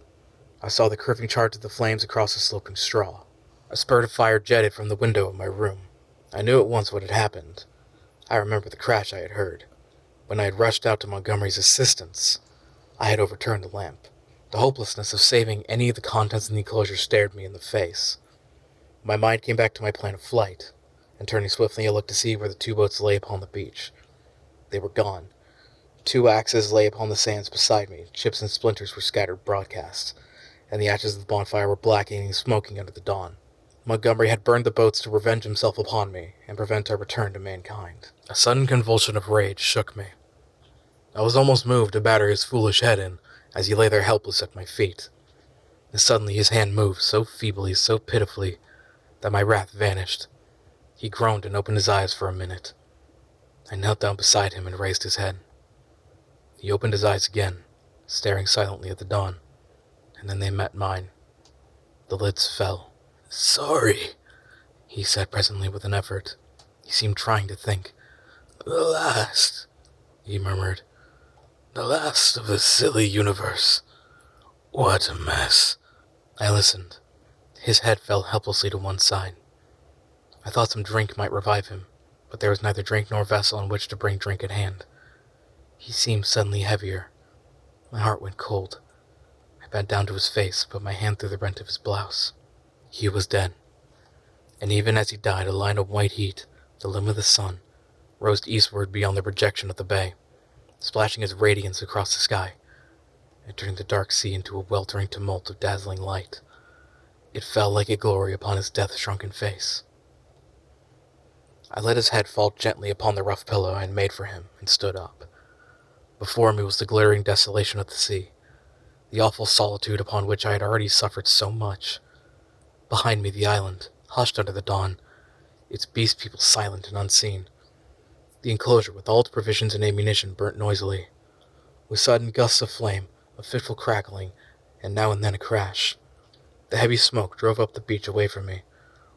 I saw the curving charge of the flames across the sloping straw. A spurt of fire jetted from the window of my room. I knew at once what had happened. I remembered the crash I had heard. When I had rushed out to Montgomery's assistance, I had overturned the lamp. The hopelessness of saving any of the contents in the enclosure stared me in the face. My mind came back to my plan of flight, and turning swiftly I looked to see where the 2 boats lay upon the beach. They were gone. 2 axes lay upon the sands beside me, chips and splinters were scattered broadcast, and the ashes of the bonfire were blackening and smoking under the dawn. Montgomery had burned the boats to revenge himself upon me and prevent our return to mankind. A sudden convulsion of rage shook me. I was almost moved to batter his foolish head in as he lay there helpless at my feet. And suddenly his hand moved so feebly, so pitifully, that my wrath vanished. He groaned and opened his eyes for a minute. I knelt down beside him and raised his head. He opened his eyes again, staring silently at the dawn, and then they met mine. The lids fell. "Sorry," he said presently with an effort. He seemed trying to think. "The last," he murmured. "The last of the silly universe. What a mess." I listened. His head fell helplessly to one side. I thought some drink might revive him, but there was neither drink nor vessel in which to bring drink at hand. He seemed suddenly heavier. My heart went cold. I bent down to his face, put my hand through the rent of his blouse. He was dead. And even as he died, a line of white heat, the limb of the sun, rose eastward beyond the projection of the bay, splashing its radiance across the sky, and turning the dark sea into a weltering tumult of dazzling light. It fell like a glory upon his death-shrunken face. I let his head fall gently upon the rough pillow I had made for him, and stood up. Before me was the glittering desolation of the sea, the awful solitude upon which I had already suffered so much. Behind me the island, hushed under the dawn, its beast people silent and unseen. The enclosure, with all its provisions and ammunition, burnt noisily, with sudden gusts of flame, a fitful crackling, and now and then a crash. The heavy smoke drove up the beach away from me,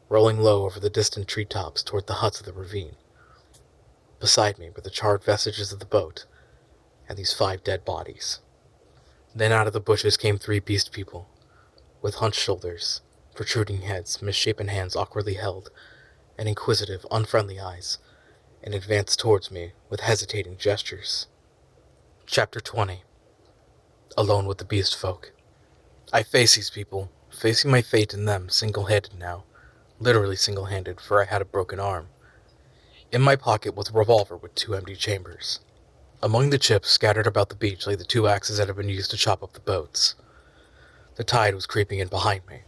rolling low over the distant treetops toward the huts of the ravine. Beside me were the charred vestiges of the boat, and these 5 dead bodies. Then out of the bushes came 3 beast people, with hunched shoulders, protruding heads, misshapen hands awkwardly held, and inquisitive, unfriendly eyes, and advanced towards me with hesitating gestures. Chapter 20. Alone with the beast folk. I face these people, facing my fate and them, single-handed now, literally single-handed, for I had a broken arm. In my pocket was a revolver with 2 empty chambers. Among the chips scattered about the beach lay the 2 axes that had been used to chop up the boats. The tide was creeping in behind me.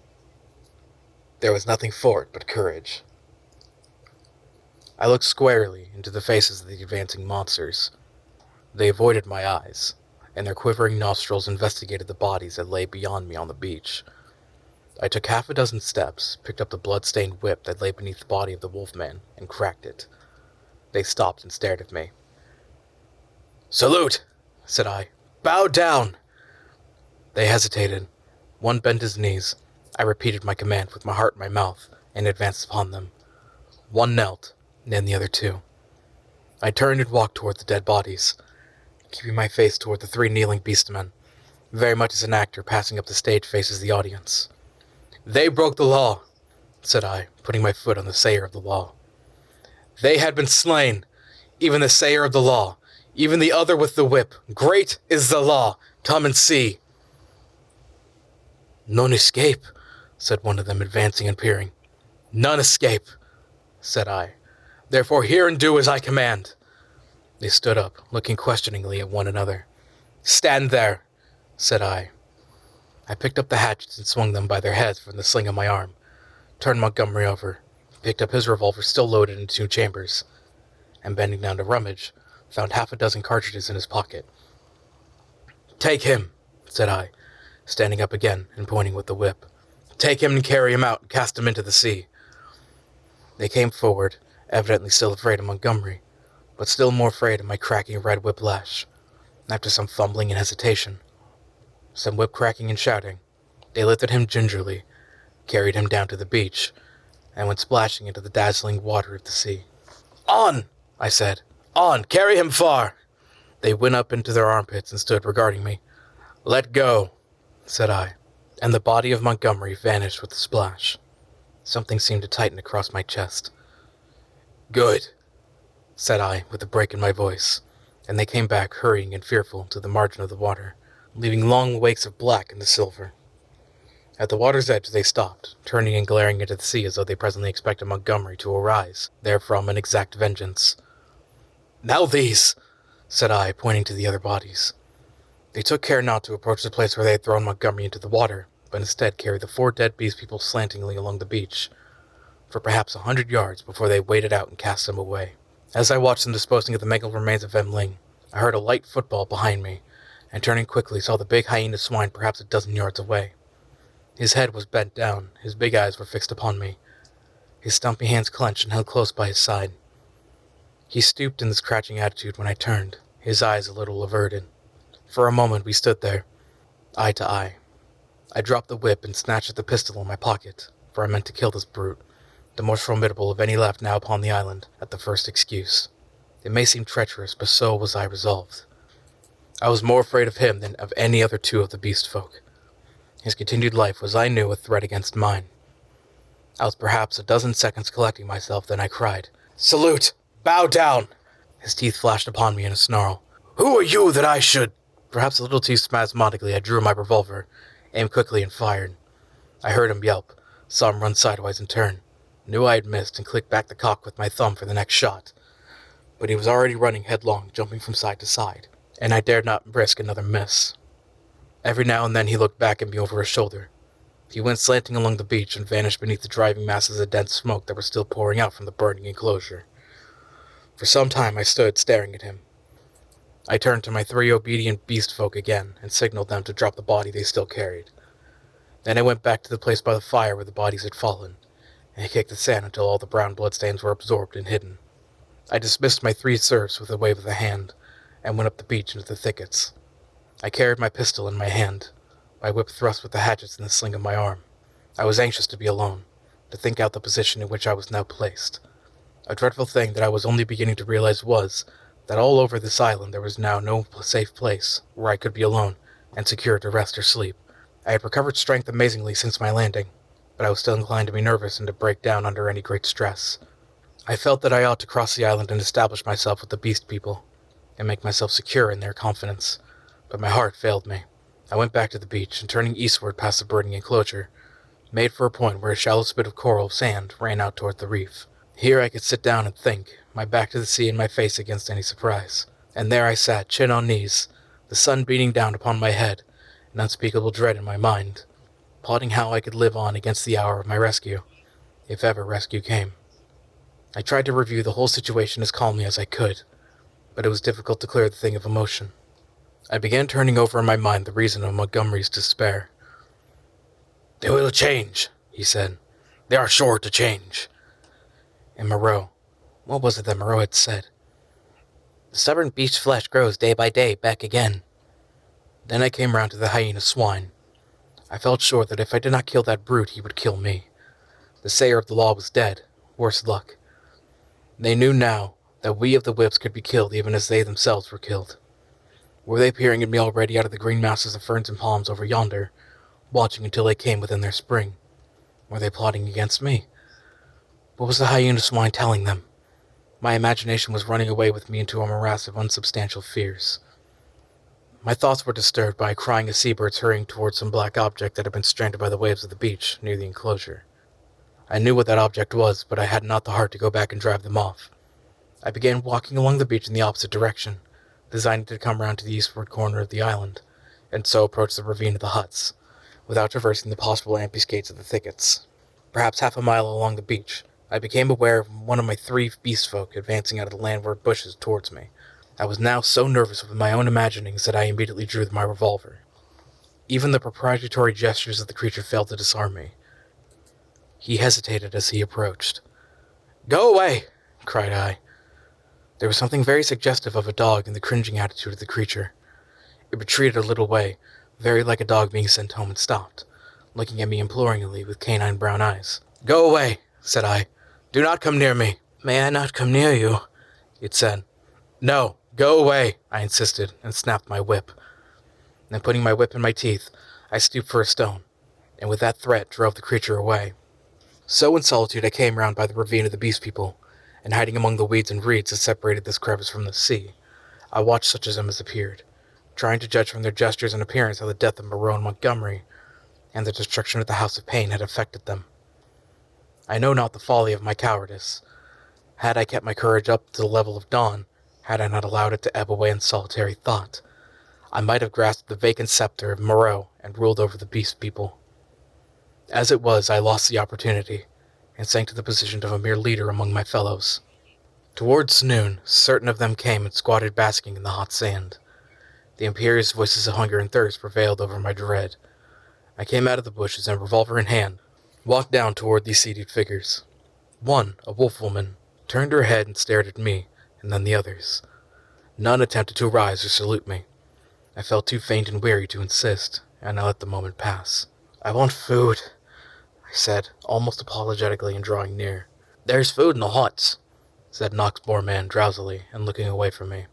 There was nothing for it but courage. I looked squarely into the faces of the advancing monsters. They avoided my eyes, and their quivering nostrils investigated the bodies that lay beyond me on the beach. I took 6 steps, picked up the blood-stained whip that lay beneath the body of the wolfman, and cracked it. They stopped and stared at me. "Salute," said I. "Bow down." They hesitated. One bent his knees. I repeated my command with my heart in my mouth, and advanced upon them. One knelt, and then the other 2. I turned and walked toward the dead bodies, keeping my face toward the 3 kneeling beastmen, very much as an actor passing up the stage faces the audience. "They broke the law," said I, putting my foot on the sayer of the law. "They had been slain, even the sayer of the law, even the other with the whip. Great is the law. Come and see." "None escape," said one of them, advancing and peering. "None escape," said I. "Therefore hear and do as I command." They stood up, looking questioningly at one another. "Stand there," said I. I picked up the hatchets and swung them by their heads from the sling on my arm, turned Montgomery over, picked up his revolver still loaded in 2 chambers, and bending down to rummage, found 6 cartridges in his pocket. "Take him," said I, standing up again and pointing with the whip. "Take him and carry him out and cast him into the sea." They came forward, evidently still afraid of Montgomery, but still more afraid of my cracking red whiplash. After some fumbling and hesitation, some whip cracking and shouting, they lifted him gingerly, carried him down to the beach, and went splashing into the dazzling water of the sea. "On!" I said. "On! Carry him far!" They went up into their armpits and stood regarding me. "Let go," said I, and the body of Montgomery vanished with the splash. Something seemed to tighten across my chest. "Good," said I, with a break in my voice, and they came back, hurrying and fearful, to the margin of the water, leaving long wakes of black and the silver. At the water's edge they stopped, turning and glaring into the sea as though they presently expected Montgomery to arise therefrom and exact vengeance. "Now these," said I, pointing to the other bodies. They took care not to approach the place where they had thrown Montgomery into the water, but instead carried the 4 dead beast people slantingly along the beach, for perhaps 100 yards before they waded out and cast them away. As I watched them disposing of the mangled remains of Em Ling, I heard a light footfall behind me, and turning quickly saw the big hyena swine perhaps a dozen yards away. His head was bent down, his big eyes were fixed upon me, his stumpy hands clenched and held close by his side. He stooped in this crouching attitude when I turned, his eyes a little averted. For a moment we stood there, eye to eye. I dropped the whip and snatched at the pistol in my pocket, for I meant to kill this brute, the most formidable of any left now upon the island, at the first excuse. It may seem treacherous, but so was I resolved. I was more afraid of him than of any other 2 of the beast folk. His continued life was, I knew, a threat against mine. I was perhaps a dozen seconds collecting myself, then I cried, "Salute! Bow down!" His teeth flashed upon me in a snarl. "Who are you that I should—" Perhaps a little too spasmodically, I drew my revolver, aimed quickly and fired. I heard him yelp, saw him run sidewise and turn, knew I had missed and clicked back the cock with my thumb for the next shot. But he was already running headlong, jumping from side to side, and I dared not risk another miss. Every now and then he looked back at me over his shoulder. He went slanting along the beach and vanished beneath the driving masses of dense smoke that were still pouring out from the burning enclosure. For some time I stood staring at him. I turned to my 3 obedient beast folk again and signaled them to drop the body they still carried. Then I went back to the place by the fire where the bodies had fallen, and kicked the sand until all the brown bloodstains were absorbed and hidden. I dismissed my 3 serfs with a wave of the hand, and went up the beach into the thickets. I carried my pistol in my hand, my whip thrust with the hatchets in the sling of my arm. I was anxious to be alone, to think out the position in which I was now placed. A dreadful thing that I was only beginning to realize was that all over this island there was now no safe place where I could be alone and secure to rest or sleep. I had recovered strength amazingly since my landing, but I was still inclined to be nervous and to break down under any great stress. I felt that I ought to cross the island and establish myself with the beast people, and make myself secure in their confidence, but my heart failed me. I went back to the beach, and turning eastward past the burning enclosure, made for a point where a shallow spit of coral sand ran out toward the reef. Here I could sit down and think, my back to the sea and my face against any surprise. And there I sat, chin on knees, the sun beating down upon my head, an unspeakable dread in my mind, plotting how I could live on against the hour of my rescue, if ever rescue came. I tried to review the whole situation as calmly as I could, but it was difficult to clear the thing of emotion. I began turning over in my mind the reason of Montgomery's despair. "They will change," he said. "They are sure to change." And Moreau, what was it that Moreau had said? "The stubborn beast's flesh grows day by day back again." Then I came round to the hyena swine. I felt sure that if I did not kill that brute, he would kill me. The sayer of the law was dead, worse luck. They knew now that we of the whips could be killed even as they themselves were killed. Were they peering at me already out of the green masses of ferns and palms over yonder, watching until they came within their spring? Were they plotting against me? What was the hyena swine telling them? My imagination was running away with me into a morass of unsubstantial fears. My thoughts were disturbed by a crying of seabirds hurrying towards some black object that had been stranded by the waves of the beach near the enclosure. I knew what that object was, but I had not the heart to go back and drive them off. I began walking along the beach in the opposite direction, designing to come round to the eastward corner of the island, and so approach the ravine of the huts, without traversing the possible ambuscades of the thickets. Perhaps half a mile along the beach, I became aware of one of my 3 beast folk advancing out of the landward bushes towards me. I was now so nervous with my own imaginings that I immediately drew my revolver. Even the proprietary gestures of the creature failed to disarm me. He hesitated as he approached. "Go away!" cried I. There was something very suggestive of a dog in the cringing attitude of the creature. It retreated a little way, very like a dog being sent home, and stopped, looking at me imploringly with canine brown eyes. "Go away," said I. "Do not come near me." "May I not come near you?" it said. "No, go away," I insisted, and snapped my whip. Then putting my whip in my teeth, I stooped for a stone, and with that threat drove the creature away. So in solitude I came round by the ravine of the Beast People, and hiding among the weeds and reeds that separated this crevice from the sea, I watched such of them as appeared, trying to judge from their gestures and appearance how the death of Moreau and Montgomery, and the destruction of the House of Pain had affected them. I know not the folly of my cowardice. Had I kept my courage up to the level of dawn, had I not allowed it to ebb away in solitary thought, I might have grasped the vacant scepter of Moreau and ruled over the Beast People. As it was, I lost the opportunity, and sank to the position of a mere leader among my fellows. Towards noon, certain of them came and squatted basking in the hot sand. The imperious voices of hunger and thirst prevailed over my dread. I came out of the bushes and, revolver in hand, walked down toward these seated figures. One, a wolf woman, turned her head and stared at me, and then the others. None attempted to rise or salute me. I felt too faint and weary to insist, and I let the moment pass. "I want food," I said, almost apologetically, and drawing near. "There's food in the huts," said an ox-boar man drowsily and looking away from me.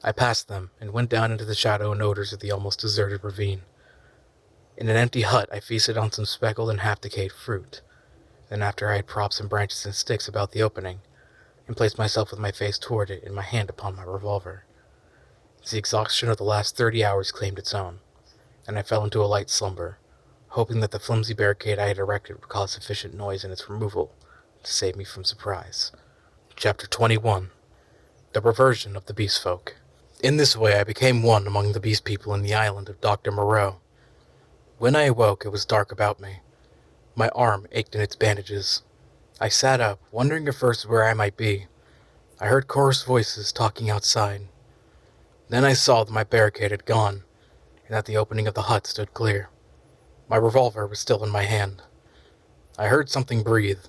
I passed them and went down into the shadow and odors of the almost deserted ravine. In an empty hut I feasted on some speckled and half-decayed fruit. Then after I had propped some branches and sticks about the opening, and placed myself with my face toward it and my hand upon my revolver, the exhaustion of the last 30 hours claimed its own, and I fell into a light slumber, hoping that the flimsy barricade I had erected would cause sufficient noise in its removal to save me from surprise. Chapter 21. The Reversion of the Beast Folk. In this way I became one among the Beast People in the island of Dr. Moreau. When I awoke, it was dark about me. My arm ached in its bandages. I sat up, wondering at first where I might be. I heard coarse voices talking outside. Then I saw that my barricade had gone, and that the opening of the hut stood clear. My revolver was still in my hand. I heard something breathe,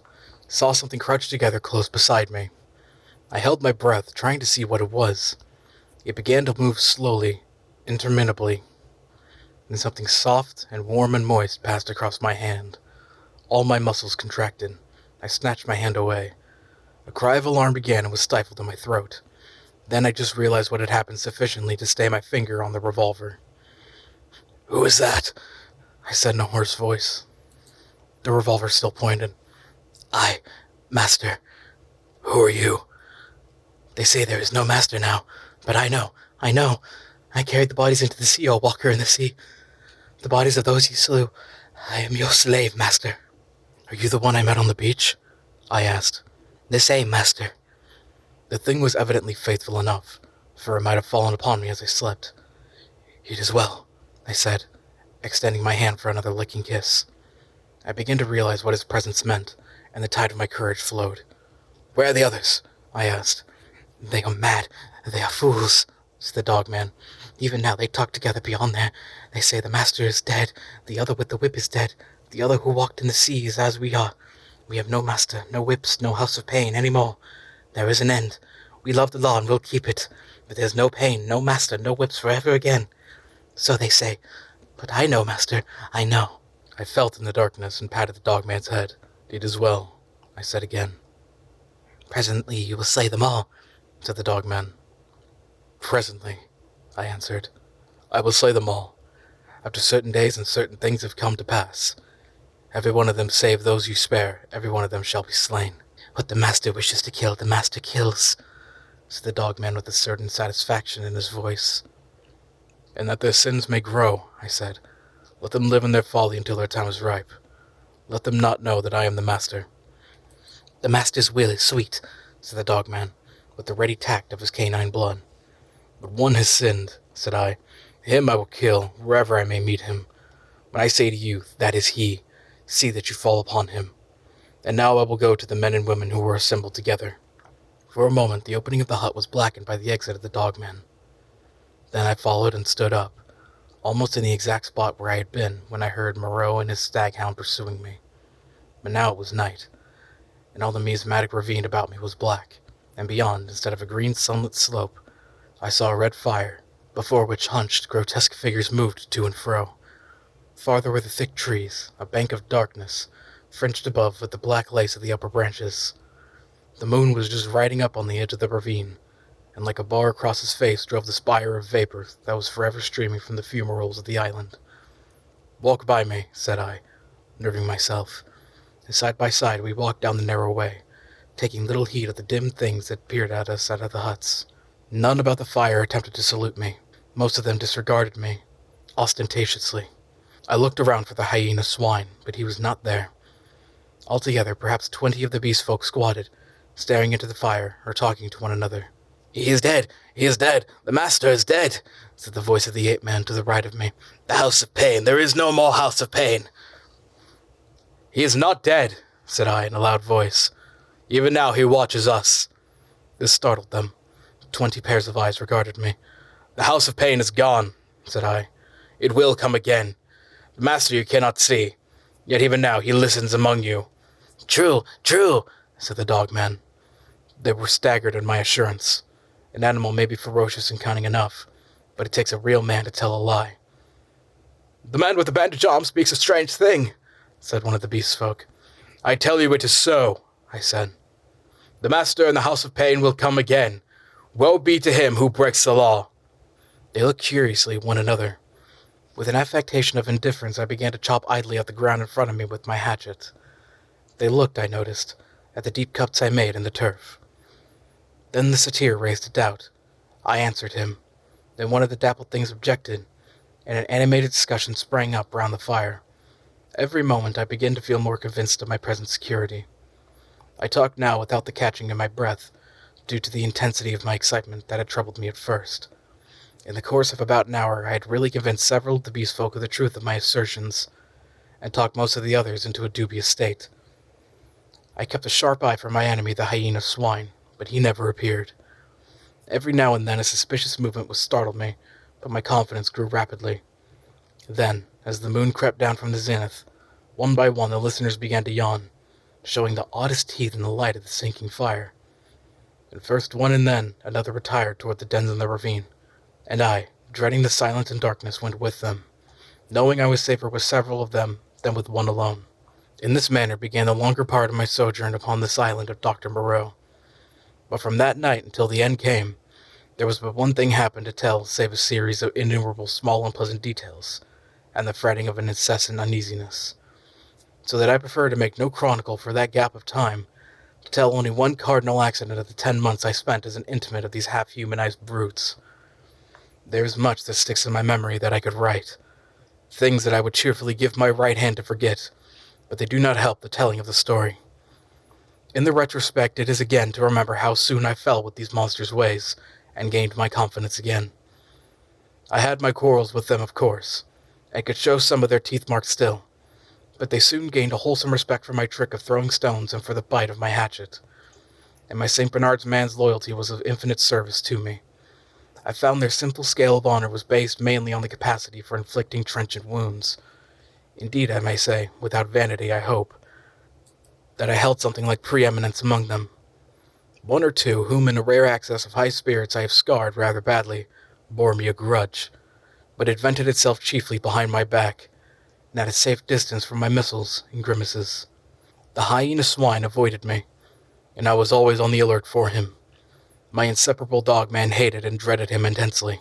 saw something crouched together close beside me. I held my breath, trying to see what it was. It began to move slowly, interminably. Then something soft and warm and moist passed across my hand. All my muscles contracted. I snatched my hand away. A cry of alarm began and was stifled in my throat. Then I just realized what had happened sufficiently to stay my finger on the revolver. "Who is that?" I said in a hoarse voice. The revolver still pointed. "I, master." "Who are you?" "They say there is no master now, but I know. I carried the bodies into the sea, O walker in the sea. The bodies of those you slew. I am your slave, master." "Are you the one I met on the beach?" I asked. "The same, master." The thing was evidently faithful enough, for it might have fallen upon me as I slept. "It is well," I said, extending my hand for another licking kiss. I began to realize what his presence meant, and the tide of my courage flowed. "Where are the others?" I asked. "They are mad. They are fools," said the dog-man. "Even now they talk together beyond there. They say the master is dead, the other with the whip is dead, the other who walked in the sea is as we are. We have no master, no whips, no House of Pain any more. There is an end. We love the law and will keep it, but there's no pain, no master, no whips forever again. So they say. But I know, master, I know." I felt in the darkness and patted the dog-man's head. "It is well," I said again. "Presently you will slay them all," said the dog-man. "Presently," I answered. "I will slay them all. After certain days and certain things have come to pass. Every one of them save those you spare, every one of them shall be slain." "What the master wishes to kill, the master kills," said the dog-man with a certain satisfaction in his voice. "And that their sins may grow," I said. "Let them live in their folly until their time is ripe. Let them not know that I am the master." "The master's will is sweet," said the dog-man, with the ready tact of his canine blood. "But one has sinned," said I. "Him I will kill, wherever I may meet him. When I say to you, that is he, see that you fall upon him. And now I will go to the men and women who were assembled together." For a moment, the opening of the hut was blackened by the exit of the dogman. Then I followed and stood up, almost in the exact spot where I had been when I heard Moreau and his staghound pursuing me. But now it was night, and all the miasmatic ravine about me was black, and beyond, instead of a green sunlit slope, I saw a red fire, before which hunched, grotesque figures moved to and fro. Farther were the thick trees, a bank of darkness, fringed above with the black lace of the upper branches. The moon was just riding up on the edge of the ravine, and like a bar across his face drove the spire of vapor that was forever streaming from the fumaroles of the island. "Walk by me," said I, nerving myself, and side by side we walked down the narrow way, taking little heed of the dim things that peered at us out of the huts. None about the fire attempted to salute me. Most of them disregarded me, ostentatiously. I looked around for the hyena swine, but he was not there. Altogether, perhaps 20 of the beast folk squatted, staring into the fire or talking to one another. "He is dead! He is dead! The master is dead!" said the voice of the ape-man to the right of me. "The House of Pain! There is no more House of Pain!" "He is not dead," said I in a loud voice. "Even now he watches us." This startled them. 20 pairs of eyes regarded me. "The House of Pain is gone," said I. "It will come again. The master you cannot see, yet even now he listens among you." "True, true," said the dogman. They were staggered at my assurance. An animal may be ferocious and cunning enough, but it takes a real man to tell a lie. "The man with the bandaged arm speaks a strange thing," said one of the beast folk. "I tell you it is so," I said. "The master in the House of Pain will come again. Woe be to him who breaks the law." They looked curiously at one another. With an affectation of indifference, I began to chop idly at the ground in front of me with my hatchet. They looked, I noticed, at the deep cuts I made in the turf. Then the satyr raised a doubt. I answered him. Then one of the dappled things objected, and an animated discussion sprang up round the fire. Every moment I began to feel more convinced of my present security. I talked now without the catching of my breath, due to the intensity of my excitement that had troubled me at first. In the course of about an hour I had really convinced several of the beast folk of the truth of my assertions, and talked most of the others into a dubious state. I kept a sharp eye for my enemy, the hyena swine, but he never appeared. Every now and then a suspicious movement would startle me, but my confidence grew rapidly. Then, as the moon crept down from the zenith, one by one the listeners began to yawn, showing the oddest teeth in the light of the sinking fire. And first one and then another retired toward the dens in the ravine, and I, dreading the silence and darkness, went with them, knowing I was safer with several of them than with one alone. In this manner began the longer part of my sojourn upon this island of Dr. Moreau. But from that night until the end came, there was but one thing happened to tell save a series of innumerable small unpleasant details, and the fretting of an incessant uneasiness. So that I prefer to make no chronicle for that gap of time, to tell only one cardinal accident of the 10 months I spent as an intimate of these half-humanized brutes. There is much that sticks in my memory that I could write, things that I would cheerfully give my right hand to forget, but they do not help the telling of the story. In the retrospect, it is again to remember how soon I fell with these monsters' ways, and gained my confidence again. I had my quarrels with them, of course, and could show some of their teeth marks still, but they soon gained a wholesome respect for my trick of throwing stones and for the bite of my hatchet, and my St. Bernard's man's loyalty was of infinite service to me. I found their simple scale of honor was based mainly on the capacity for inflicting trenchant wounds. Indeed, I may say, without vanity, I hope, that I held something like preeminence among them. One or two, whom in a rare access of high spirits I have scarred rather badly, bore me a grudge, but it vented itself chiefly behind my back, and at a safe distance from my missiles and grimaces. The hyena swine avoided me, and I was always on the alert for him. My inseparable dog-man hated and dreaded him intensely.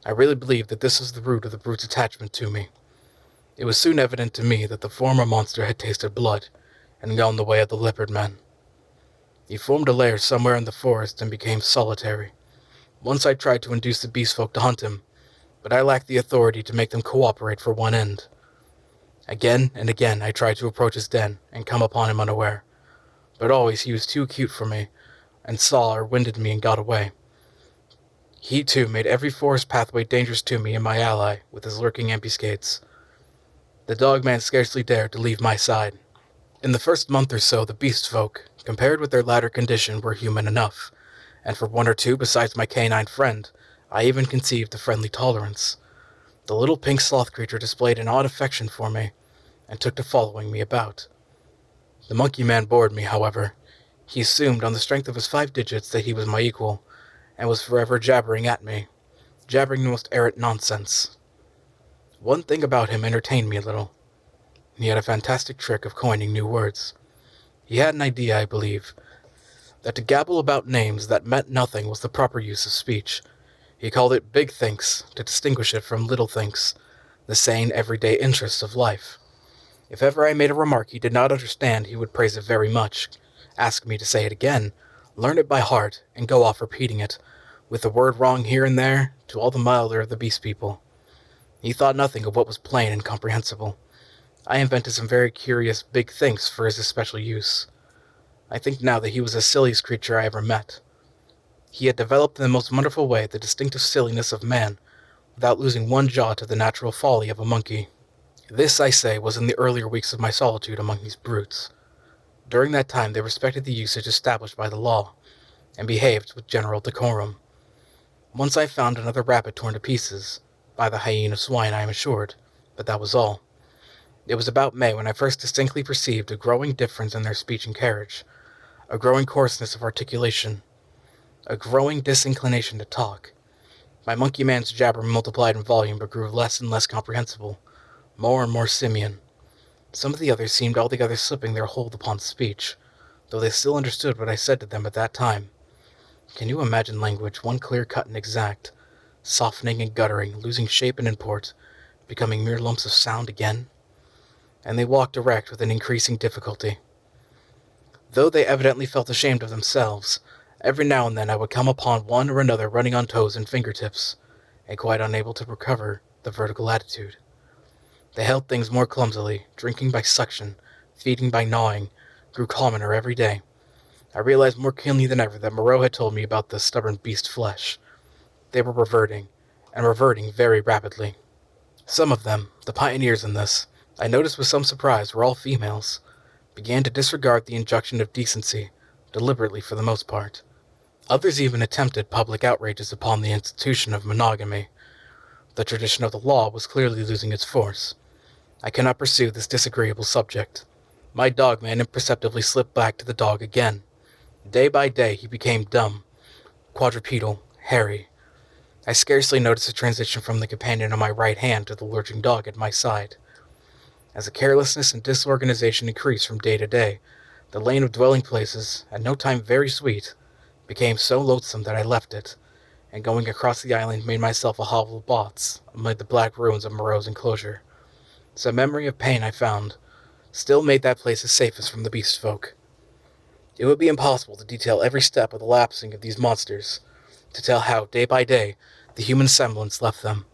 I really believe that this was the root of the brute's attachment to me. It was soon evident to me that the former monster had tasted blood, and gone the way of the leopard men. He formed a lair somewhere in the forest and became solitary. Once I tried to induce the beast folk to hunt him, but I lacked the authority to make them cooperate for one end. Again and again I tried to approach his den and come upon him unaware, but always he was too acute for me, and saw or winded me and got away. He, too, made every forest pathway dangerous to me and my ally with his lurking ambuscades. The dog-man scarcely dared to leave my side. In the first month or so, the beast folk, compared with their latter condition, were human enough, and for one or two besides my canine friend, I even conceived a friendly tolerance. The little pink sloth creature displayed an odd affection for me, and took to following me about. The monkey man bored me, however. He assumed on the strength of his 5 digits that he was my equal, and was forever jabbering at me, jabbering the most errant nonsense. One thing about him entertained me a little. He had a fantastic trick of coining new words. He had an idea, I believe, that to gabble about names that meant nothing was the proper use of speech. He called it big thinks, to distinguish it from little thinks, the sane, everyday interests of life. If ever I made a remark he did not understand, he would praise it very much, ask me to say it again, learn it by heart, and go off repeating it, with a word wrong here and there, to all the milder of the beast people. He thought nothing of what was plain and comprehensible. I invented some very curious big thinks for his especial use. I think now that he was the silliest creature I ever met. He had developed in the most wonderful way the distinctive silliness of man, without losing one jot of the natural folly of a monkey. This, I say, was in the earlier weeks of my solitude among these brutes. During that time they respected the usage established by the law, and behaved with general decorum. Once I found another rabbit torn to pieces, by the hyena swine I am assured, but that was all. It was about May when I first distinctly perceived a growing difference in their speech and carriage, a growing coarseness of articulation, a growing disinclination to talk. My monkey man's jabber multiplied in volume but grew less and less comprehensible, more and more simian. Some of the others seemed altogether slipping their hold upon speech, though they still understood what I said to them at that time. Can you imagine language, one clear-cut and exact, softening and guttering, losing shape and import, becoming mere lumps of sound again? And they walked erect with an increasing difficulty. Though they evidently felt ashamed of themselves, every now and then I would come upon one or another running on toes and fingertips, and quite unable to recover the vertical attitude. They held things more clumsily, drinking by suction, feeding by gnawing, grew commoner every day. I realized more keenly than ever that Moreau had told me about the stubborn beast flesh. They were reverting, and reverting very rapidly. Some of them, the pioneers in this, I noticed with some surprise, were all females, began to disregard the injunction of decency, deliberately for the most part. Others even attempted public outrages upon the institution of monogamy. The tradition of the law was clearly losing its force. I cannot pursue this disagreeable subject. My dog-man imperceptibly slipped back to the dog again. Day by day he became dumb, quadrupedal, hairy. I scarcely noticed a transition from the companion on my right hand to the lurching dog at my side. As the carelessness and disorganization increased from day to day, the lane of dwelling places, at no time very sweet, became so loathsome that I left it, and going across the island made myself a hovel of bots amid the black ruins of Moreau's enclosure. Some memory of pain I found still made that place the safest from the beast folk. It would be impossible to detail every step of the lapsing of these monsters, to tell how, day by day, the human semblance left them,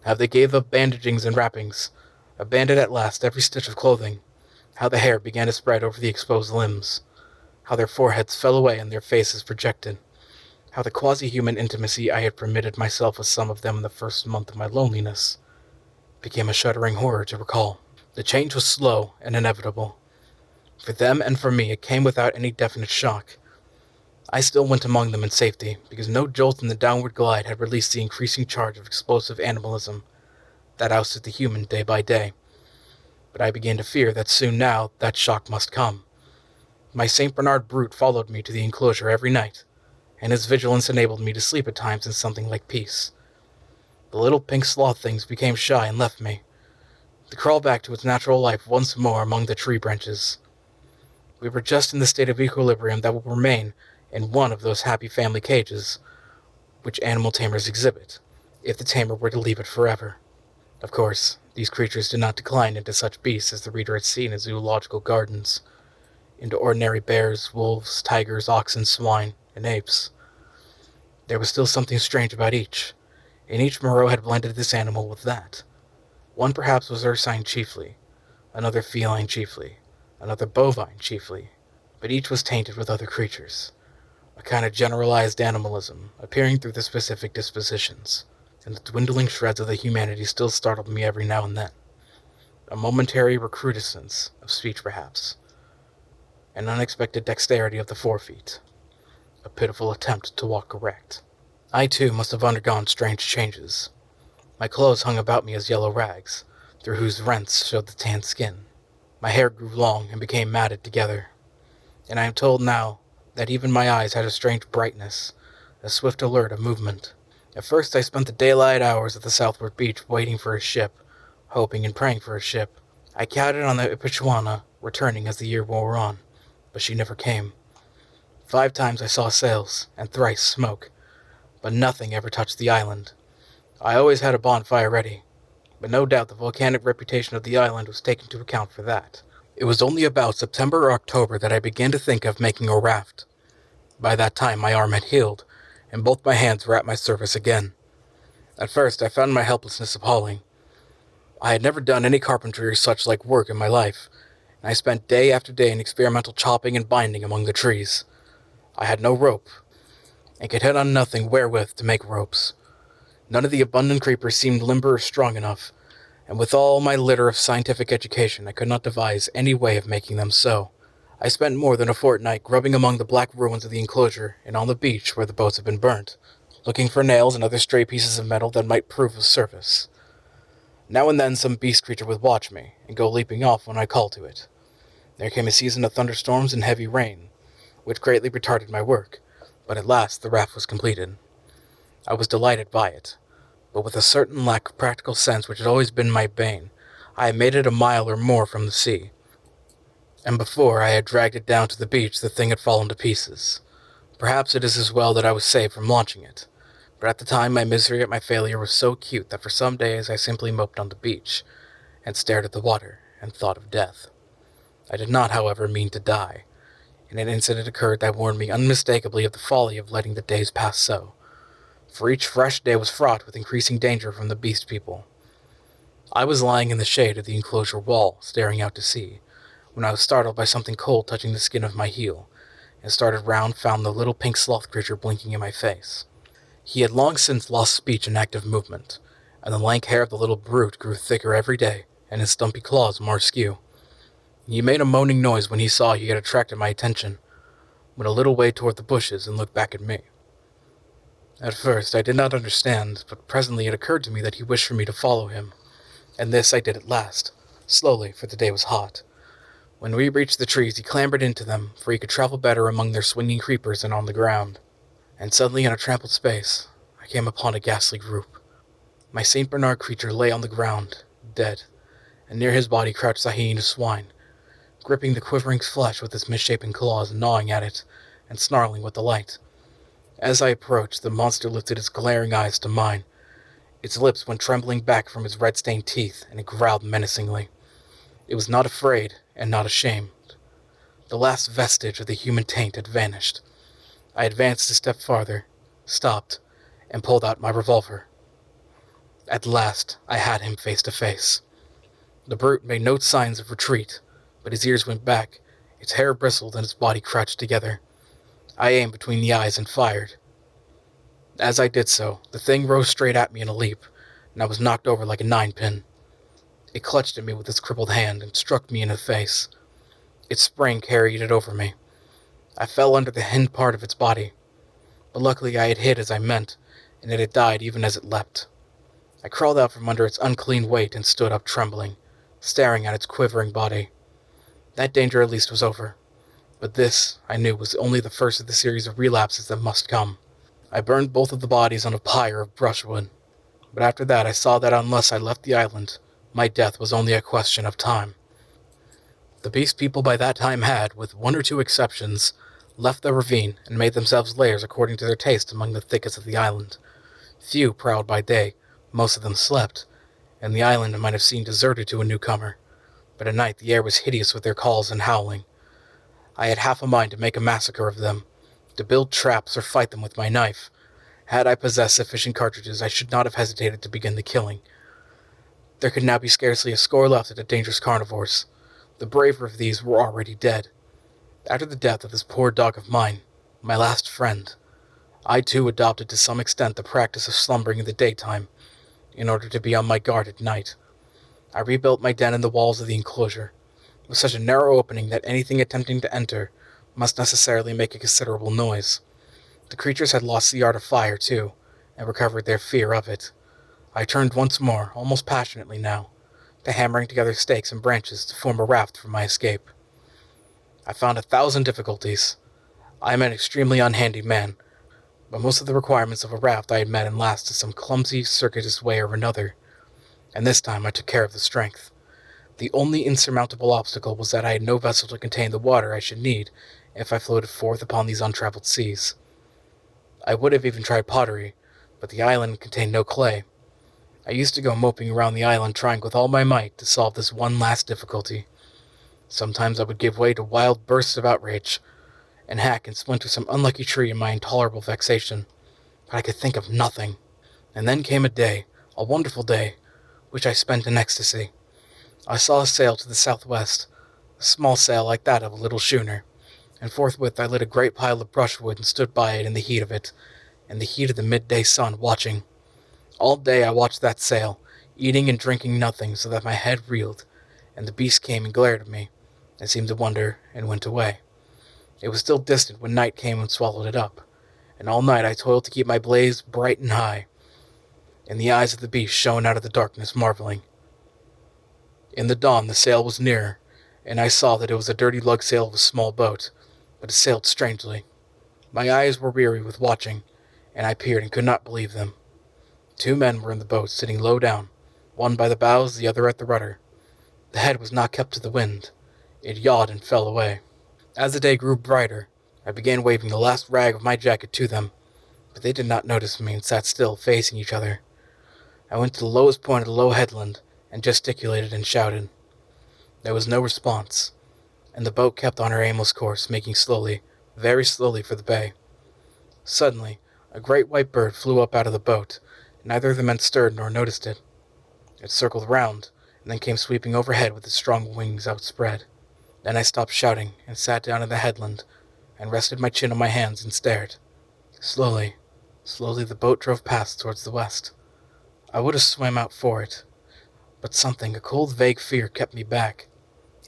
how they gave up bandagings and wrappings, abandoned at last every stitch of clothing, how the hair began to spread over the exposed limbs, how their foreheads fell away and their faces projected, how the quasi-human intimacy I had permitted myself with some of them in the first month of my loneliness became a shuddering horror to recall. The change was slow and inevitable. For them and for me it came without any definite shock. I still went among them in safety, because no jolt in the downward glide had released the increasing charge of explosive animalism that ousted the human day by day. But I began to fear that soon now that shock must come. My St. Bernard brute followed me to the enclosure every night, and his vigilance enabled me to sleep at times in something like peace. The little pink sloth things became shy and left me, to crawl back to its natural life once more among the tree branches. We were just in the state of equilibrium that will remain in one of those happy family cages which animal tamers exhibit, if the tamer were to leave it forever. Of course, these creatures did not decline into such beasts as the reader had seen in zoological gardens, into ordinary bears, wolves, tigers, oxen, swine, and apes. There was still something strange about each, and each Moreau had blended this animal with that. One perhaps was ursine chiefly, another feline chiefly, another bovine chiefly, but each was tainted with other creatures, a kind of generalized animalism appearing through the specific dispositions, and the dwindling shreds of the humanity still startled me every now and then. A momentary recrudescence of speech perhaps, and unexpected dexterity of the forefeet. A pitiful attempt to walk erect. I too must have undergone strange changes. My clothes hung about me as yellow rags, through whose rents showed the tanned skin. My hair grew long and became matted together, and I am told now that even my eyes had a strange brightness, a swift alert of movement. At first I spent the daylight hours at the southward beach waiting for a ship, hoping and praying for a ship. I counted on the Ipechuana returning as the year wore on, but she never came. 5 times I saw sails, and thrice smoke, but nothing ever touched the island. I always had a bonfire ready, but no doubt the volcanic reputation of the island was taken into account for that. It was only about September or October that I began to think of making a raft. By that time my arm had healed, and both my hands were at my service again. At first I found my helplessness appalling. I had never done any carpentry or such like work in my life, and I spent day after day in experimental chopping and binding among the trees. I had no rope, and could hit on nothing wherewith to make ropes. None of the abundant creepers seemed limber or strong enough, and with all my litter of scientific education I could not devise any way of making them so. I spent more than a fortnight grubbing among the black ruins of the enclosure and on the beach where the boats had been burnt, looking for nails and other stray pieces of metal that might prove of service. Now and then some beast creature would watch me, and go leaping off when I called to it. There came a season of thunderstorms and heavy rain, which greatly retarded my work, but at last the raft was completed. I was delighted by it, but with a certain lack of practical sense which had always been my bane, I had made it a mile or more from the sea, and before I had dragged it down to the beach the thing had fallen to pieces. Perhaps it is as well that I was saved from launching it, but at the time my misery at my failure was so acute that for some days I simply moped on the beach, and stared at the water, and thought of death. I did not, however, mean to die, and an incident occurred that warned me unmistakably of the folly of letting the days pass so, for each fresh day was fraught with increasing danger from the beast people. I was lying in the shade of the enclosure wall, staring out to sea, when I was startled by something cold touching the skin of my heel, and started round found the little pink sloth creature blinking in my face. He had long since lost speech and active movement, and the lank hair of the little brute grew thicker every day, and his stumpy claws more askew. He made a moaning noise when he saw he had attracted my attention, went a little way toward the bushes and looked back at me. At first I did not understand, but presently it occurred to me that he wished for me to follow him, and this I did at last, slowly, for the day was hot. When we reached the trees he clambered into them, for he could travel better among their swinging creepers than on the ground, and suddenly in a trampled space I came upon a ghastly group. My St. Bernard creature lay on the ground, dead, and near his body crouched the hyena swine, gripping the quivering flesh with its misshapen claws, gnawing at it, and snarling with delight. As I approached, the monster lifted its glaring eyes to mine. Its lips went trembling back from its red-stained teeth, and it growled menacingly. It was not afraid, and not ashamed. The last vestige of the human taint had vanished. I advanced a step farther, stopped, and pulled out my revolver. At last, I had him face to face. The brute made no signs of retreat, but his ears went back, its hair bristled, and its body crouched together. I aimed between the eyes and fired. As I did so, the thing rose straight at me in a leap, and I was knocked over like a ninepin. It clutched at me with its crippled hand and struck me in the face. Its spring carried it over me. I fell under the hind part of its body, but luckily I had hit as I meant, and it had died even as it leapt. I crawled out from under its unclean weight and stood up trembling, staring at its quivering body. That danger at least was over, but this, I knew, was only the first of the series of relapses that must come. I burned both of the bodies on a pyre of brushwood, but after that I saw that unless I left the island, my death was only a question of time. The beast people by that time had, with 1 or 2 exceptions, left the ravine and made themselves lairs according to their taste among the thickets of the island. Few prowled by day, most of them slept, and the island might have seemed deserted to a newcomer, but at night the air was hideous with their calls and howling. I had half a mind to make a massacre of them, to build traps or fight them with my knife. Had I possessed sufficient cartridges, I should not have hesitated to begin the killing. There could now be scarcely a score left of the dangerous carnivores. The braver of these were already dead. After the death of this poor dog of mine, my last friend, I too adopted to some extent the practice of slumbering in the daytime, in order to be on my guard at night. I rebuilt my den in the walls of the enclosure, with such a narrow opening that anything attempting to enter must necessarily make a considerable noise. The creatures had lost the art of fire, too, and recovered their fear of it. I turned once more, almost passionately now, to hammering together stakes and branches to form a raft for my escape. I found 1,000 difficulties. I am an extremely unhandy man, but most of the requirements of a raft I had met in last to some clumsy, circuitous way or another, and this time I took care of the strength. The only insurmountable obstacle was that I had no vessel to contain the water I should need if I floated forth upon these untraveled seas. I would have even tried pottery, but the island contained no clay. I used to go moping around the island trying with all my might to solve this one last difficulty. Sometimes I would give way to wild bursts of outrage, and hack and splinter some unlucky tree in my intolerable vexation, but I could think of nothing. And then came a day, a wonderful day, which I spent in ecstasy. I saw a sail to the southwest, a small sail like that of a little schooner, and forthwith I lit a great pile of brushwood and stood by it in the heat of it, in the heat of the midday sun, watching. All day I watched that sail, eating and drinking nothing so that my head reeled, and the beast came and glared at me, and seemed to wonder, and went away. It was still distant when night came and swallowed it up, and all night I toiled to keep my blaze bright and high, and the eyes of the beast shone out of the darkness, marveling. In the dawn the sail was nearer, and I saw that it was a dirty lug sail of a small boat, but it sailed strangely. My eyes were weary with watching, and I peered and could not believe them. 2 men were in the boat, sitting low down, one by the bows, the other at the rudder. The head was not kept to the wind. It yawed and fell away. As the day grew brighter, I began waving the last rag of my jacket to them, but they did not notice me and sat still, facing each other. I went to the lowest point of the low headland, and gesticulated and shouted. There was no response, and the boat kept on her aimless course, making slowly, very slowly for the bay. Suddenly, a great white bird flew up out of the boat. Neither of the men stirred nor noticed it. It circled round, and then came sweeping overhead with its strong wings outspread. Then I stopped shouting, and sat down in the headland, and rested my chin on my hands and stared. Slowly, slowly the boat drove past towards the west. I would have swam out for it, but something, a cold vague fear, kept me back.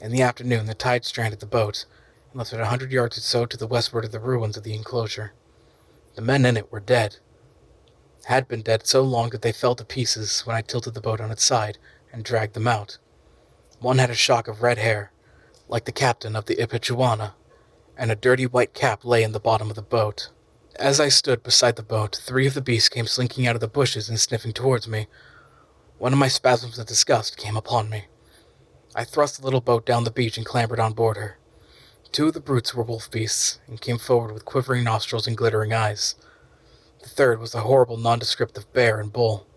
In the afternoon the tide stranded the boat, and left it 100 yards or so to the westward of the ruins of the enclosure. The men in it were dead. Had been dead so long that they fell to pieces when I tilted the boat on its side and dragged them out. One had a shock of red hair, like the captain of the Ipechuana, and a dirty white cap lay in the bottom of the boat. As I stood beside the boat, 3 of the beasts came slinking out of the bushes and sniffing towards me. One of my spasms of disgust came upon me. I thrust the little boat down the beach and clambered on board her. 2 of the brutes were wolf beasts, and came forward with quivering nostrils and glittering eyes. The third was a horrible nondescript of bear and bull.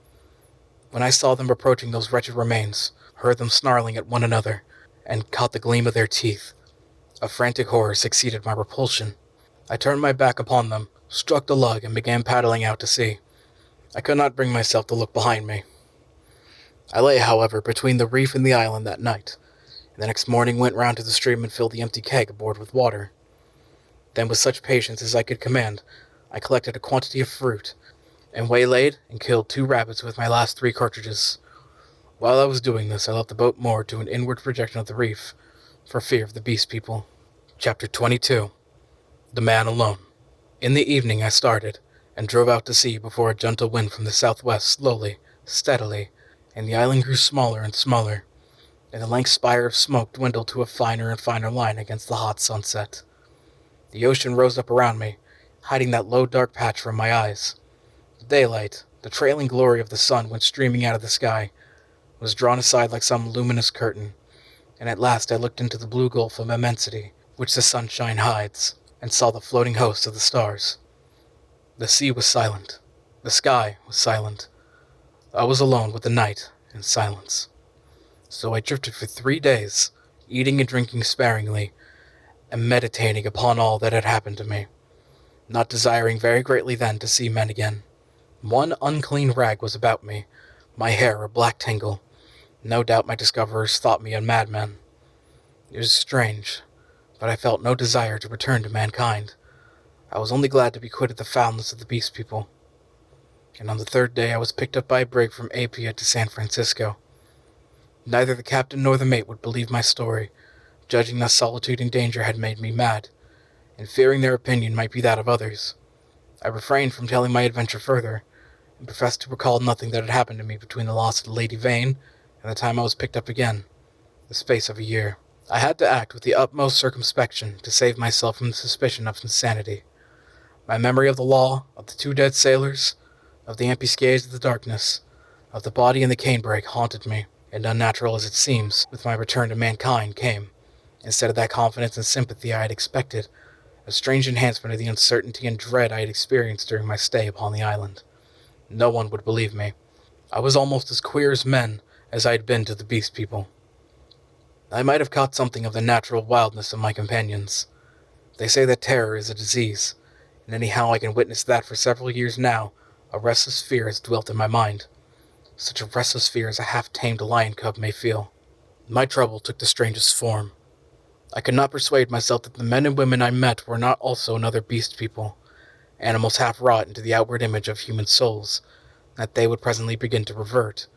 When I saw them approaching those wretched remains, heard them snarling at one another, and caught the gleam of their teeth, a frantic horror succeeded my repulsion. I turned my back upon them, struck the lug, and began paddling out to sea. I could not bring myself to look behind me. I lay, however, between the reef and the island that night, and the next morning went round to the stream and filled the empty keg aboard with water. Then, with such patience as I could command, I collected a quantity of fruit, and waylaid and killed 2 rabbits with my last 3 cartridges. While I was doing this, I left the boat moored to an inward projection of the reef, for fear of the beast people. Chapter 22. The Man Alone. In the evening I started, and drove out to sea before a gentle wind from the southwest, slowly, steadily, and the island grew smaller and smaller, and the lank spire of smoke dwindled to a finer and finer line against the hot sunset. The ocean rose up around me, hiding that low dark patch from my eyes. The daylight, the trailing glory of the sun went streaming out of the sky, was drawn aside like some luminous curtain, and at last I looked into the blue gulf of immensity which the sunshine hides, and saw the floating hosts of the stars. The sea was silent. The sky was silent. I was alone with the night and silence. So I drifted for 3 days, eating and drinking sparingly, and meditating upon all that had happened to me, not desiring very greatly then to see men again. One unclean rag was about me, my hair a black tangle. No doubt my discoverers thought me a madman. It was strange, but I felt no desire to return to mankind. I was only glad to be quit of the foulness of the beast people. And on the 3rd day I was picked up by a brig from Apia to San Francisco. Neither the captain nor the mate would believe my story, judging that solitude and danger had made me mad, and fearing their opinion might be that of others. I refrained from telling my adventure further, and professed to recall nothing that had happened to me between the loss of Lady Vane and the time I was picked up again, the space of a year. I had to act with the utmost circumspection to save myself from the suspicion of insanity. My memory of the law, of the 2 dead sailors, of the ambuscades of the darkness, of the body in the canebrake haunted me, and unnatural as it seems, with my return to mankind came, instead of that confidence and sympathy I had expected, a strange enhancement of the uncertainty and dread I had experienced during my stay upon the island. No one would believe me. I was almost as queer as men as I had been to the beast people. I might have caught something of the natural wildness of my companions. They say that terror is a disease, and anyhow I can witness that for several years now a restless fear has dwelt in my mind, such a restless fear as a half-tamed lion cub may feel. My trouble took the strangest form. I could not persuade myself that the men and women I met were not also another beast people, animals half wrought into the outward image of human souls, and that they would presently begin to revert,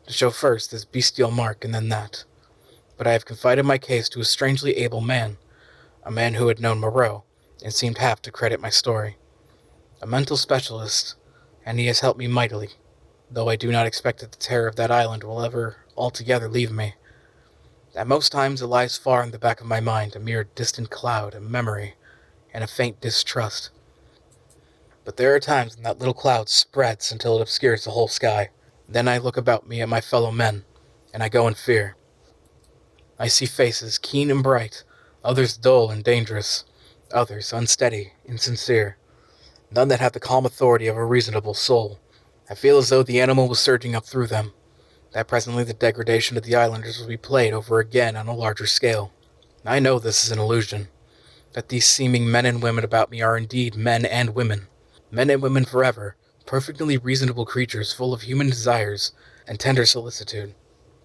to show first this bestial mark and then that. But I have confided my case to a strangely able man, a man who had known Moreau, and seemed half to credit my story. A mental specialist, and he has helped me mightily, though I do not expect that the terror of that island will ever altogether leave me. At most times it lies far in the back of my mind, a mere distant cloud, a memory, and a faint distrust. But there are times when that little cloud spreads until it obscures the whole sky. Then I look about me at my fellow men, and I go in fear. I see faces keen and bright, others dull and dangerous, others unsteady, insincere, none that have the calm authority of a reasonable soul. I feel as though the animal was surging up through them, that presently the degradation of the islanders will be played over again on a larger scale. I know this is an illusion, that these seeming men and women about me are indeed men and women forever, perfectly reasonable creatures full of human desires and tender solicitude,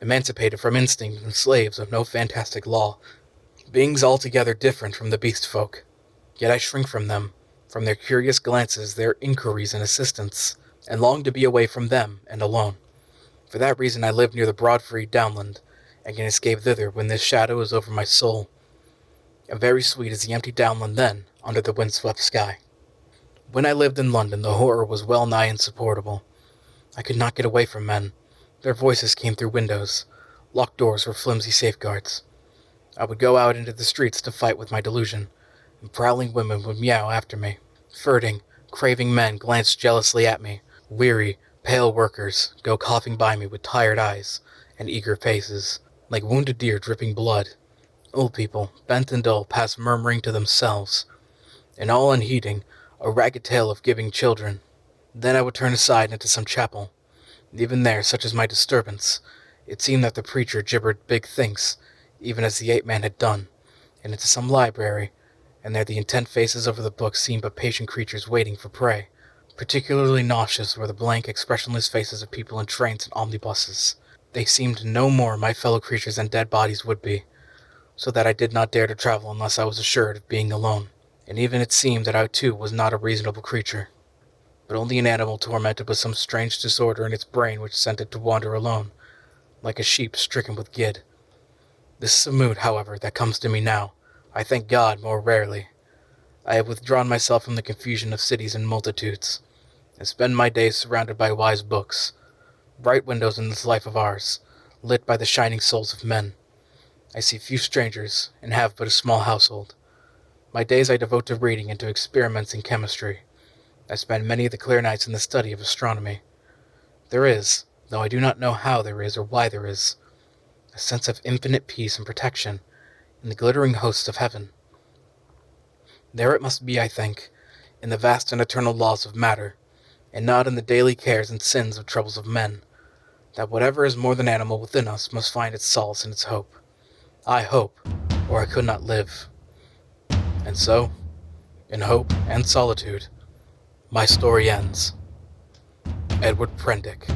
emancipated from instinct and slaves of no fantastic law, beings altogether different from the beast folk. Yet I shrink from them, from their curious glances, their inquiries and assistance, and long to be away from them and alone. For that reason I live near the broad free downland, and can escape thither when this shadow is over my soul. And very sweet is the empty downland then, under the wind-swept sky. When I lived in London, the horror was well nigh insupportable. I could not get away from men. Their voices came through windows. Locked doors were flimsy safeguards. I would go out into the streets to fight with my delusion, and prowling women would meow after me. Furting, craving men glanced jealously at me. Weary, pale workers go coughing by me with tired eyes and eager faces, like wounded deer dripping blood. Old people, bent and dull, passed murmuring to themselves, and all unheeding, a ragged tale of giving children. Then I would turn aside into some chapel. Even there, such as my disturbance, it seemed that the preacher gibbered big thinks, even as the ape-man had done, and into some library, and there the intent faces over the books seemed but patient creatures waiting for prey. Particularly nauseous were the blank, expressionless faces of people in trains and omnibuses. They seemed no more my fellow creatures than dead bodies would be, so that I did not dare to travel unless I was assured of being alone. And even it seemed that I too was not a reasonable creature, but only an animal tormented with some strange disorder in its brain which sent it to wander alone, like a sheep stricken with gid. This is a mood, however, that comes to me now, I thank God, more rarely. I have withdrawn myself from the confusion of cities and multitudes, and spend my days surrounded by wise books, bright windows in this life of ours, lit by the shining souls of men. I see few strangers, and have but a small household. My days I devote to reading and to experiments in chemistry. I spend many of the clear nights in the study of astronomy. There is, though I do not know how there is or why there is, a sense of infinite peace and protection in the glittering hosts of heaven. There it must be, I think, in the vast and eternal laws of matter, and not in the daily cares and sins of troubles of men, that whatever is more than animal within us must find its solace and its hope. I hope, or I could not live. And so, in hope and solitude, my story ends. Edward Prendick.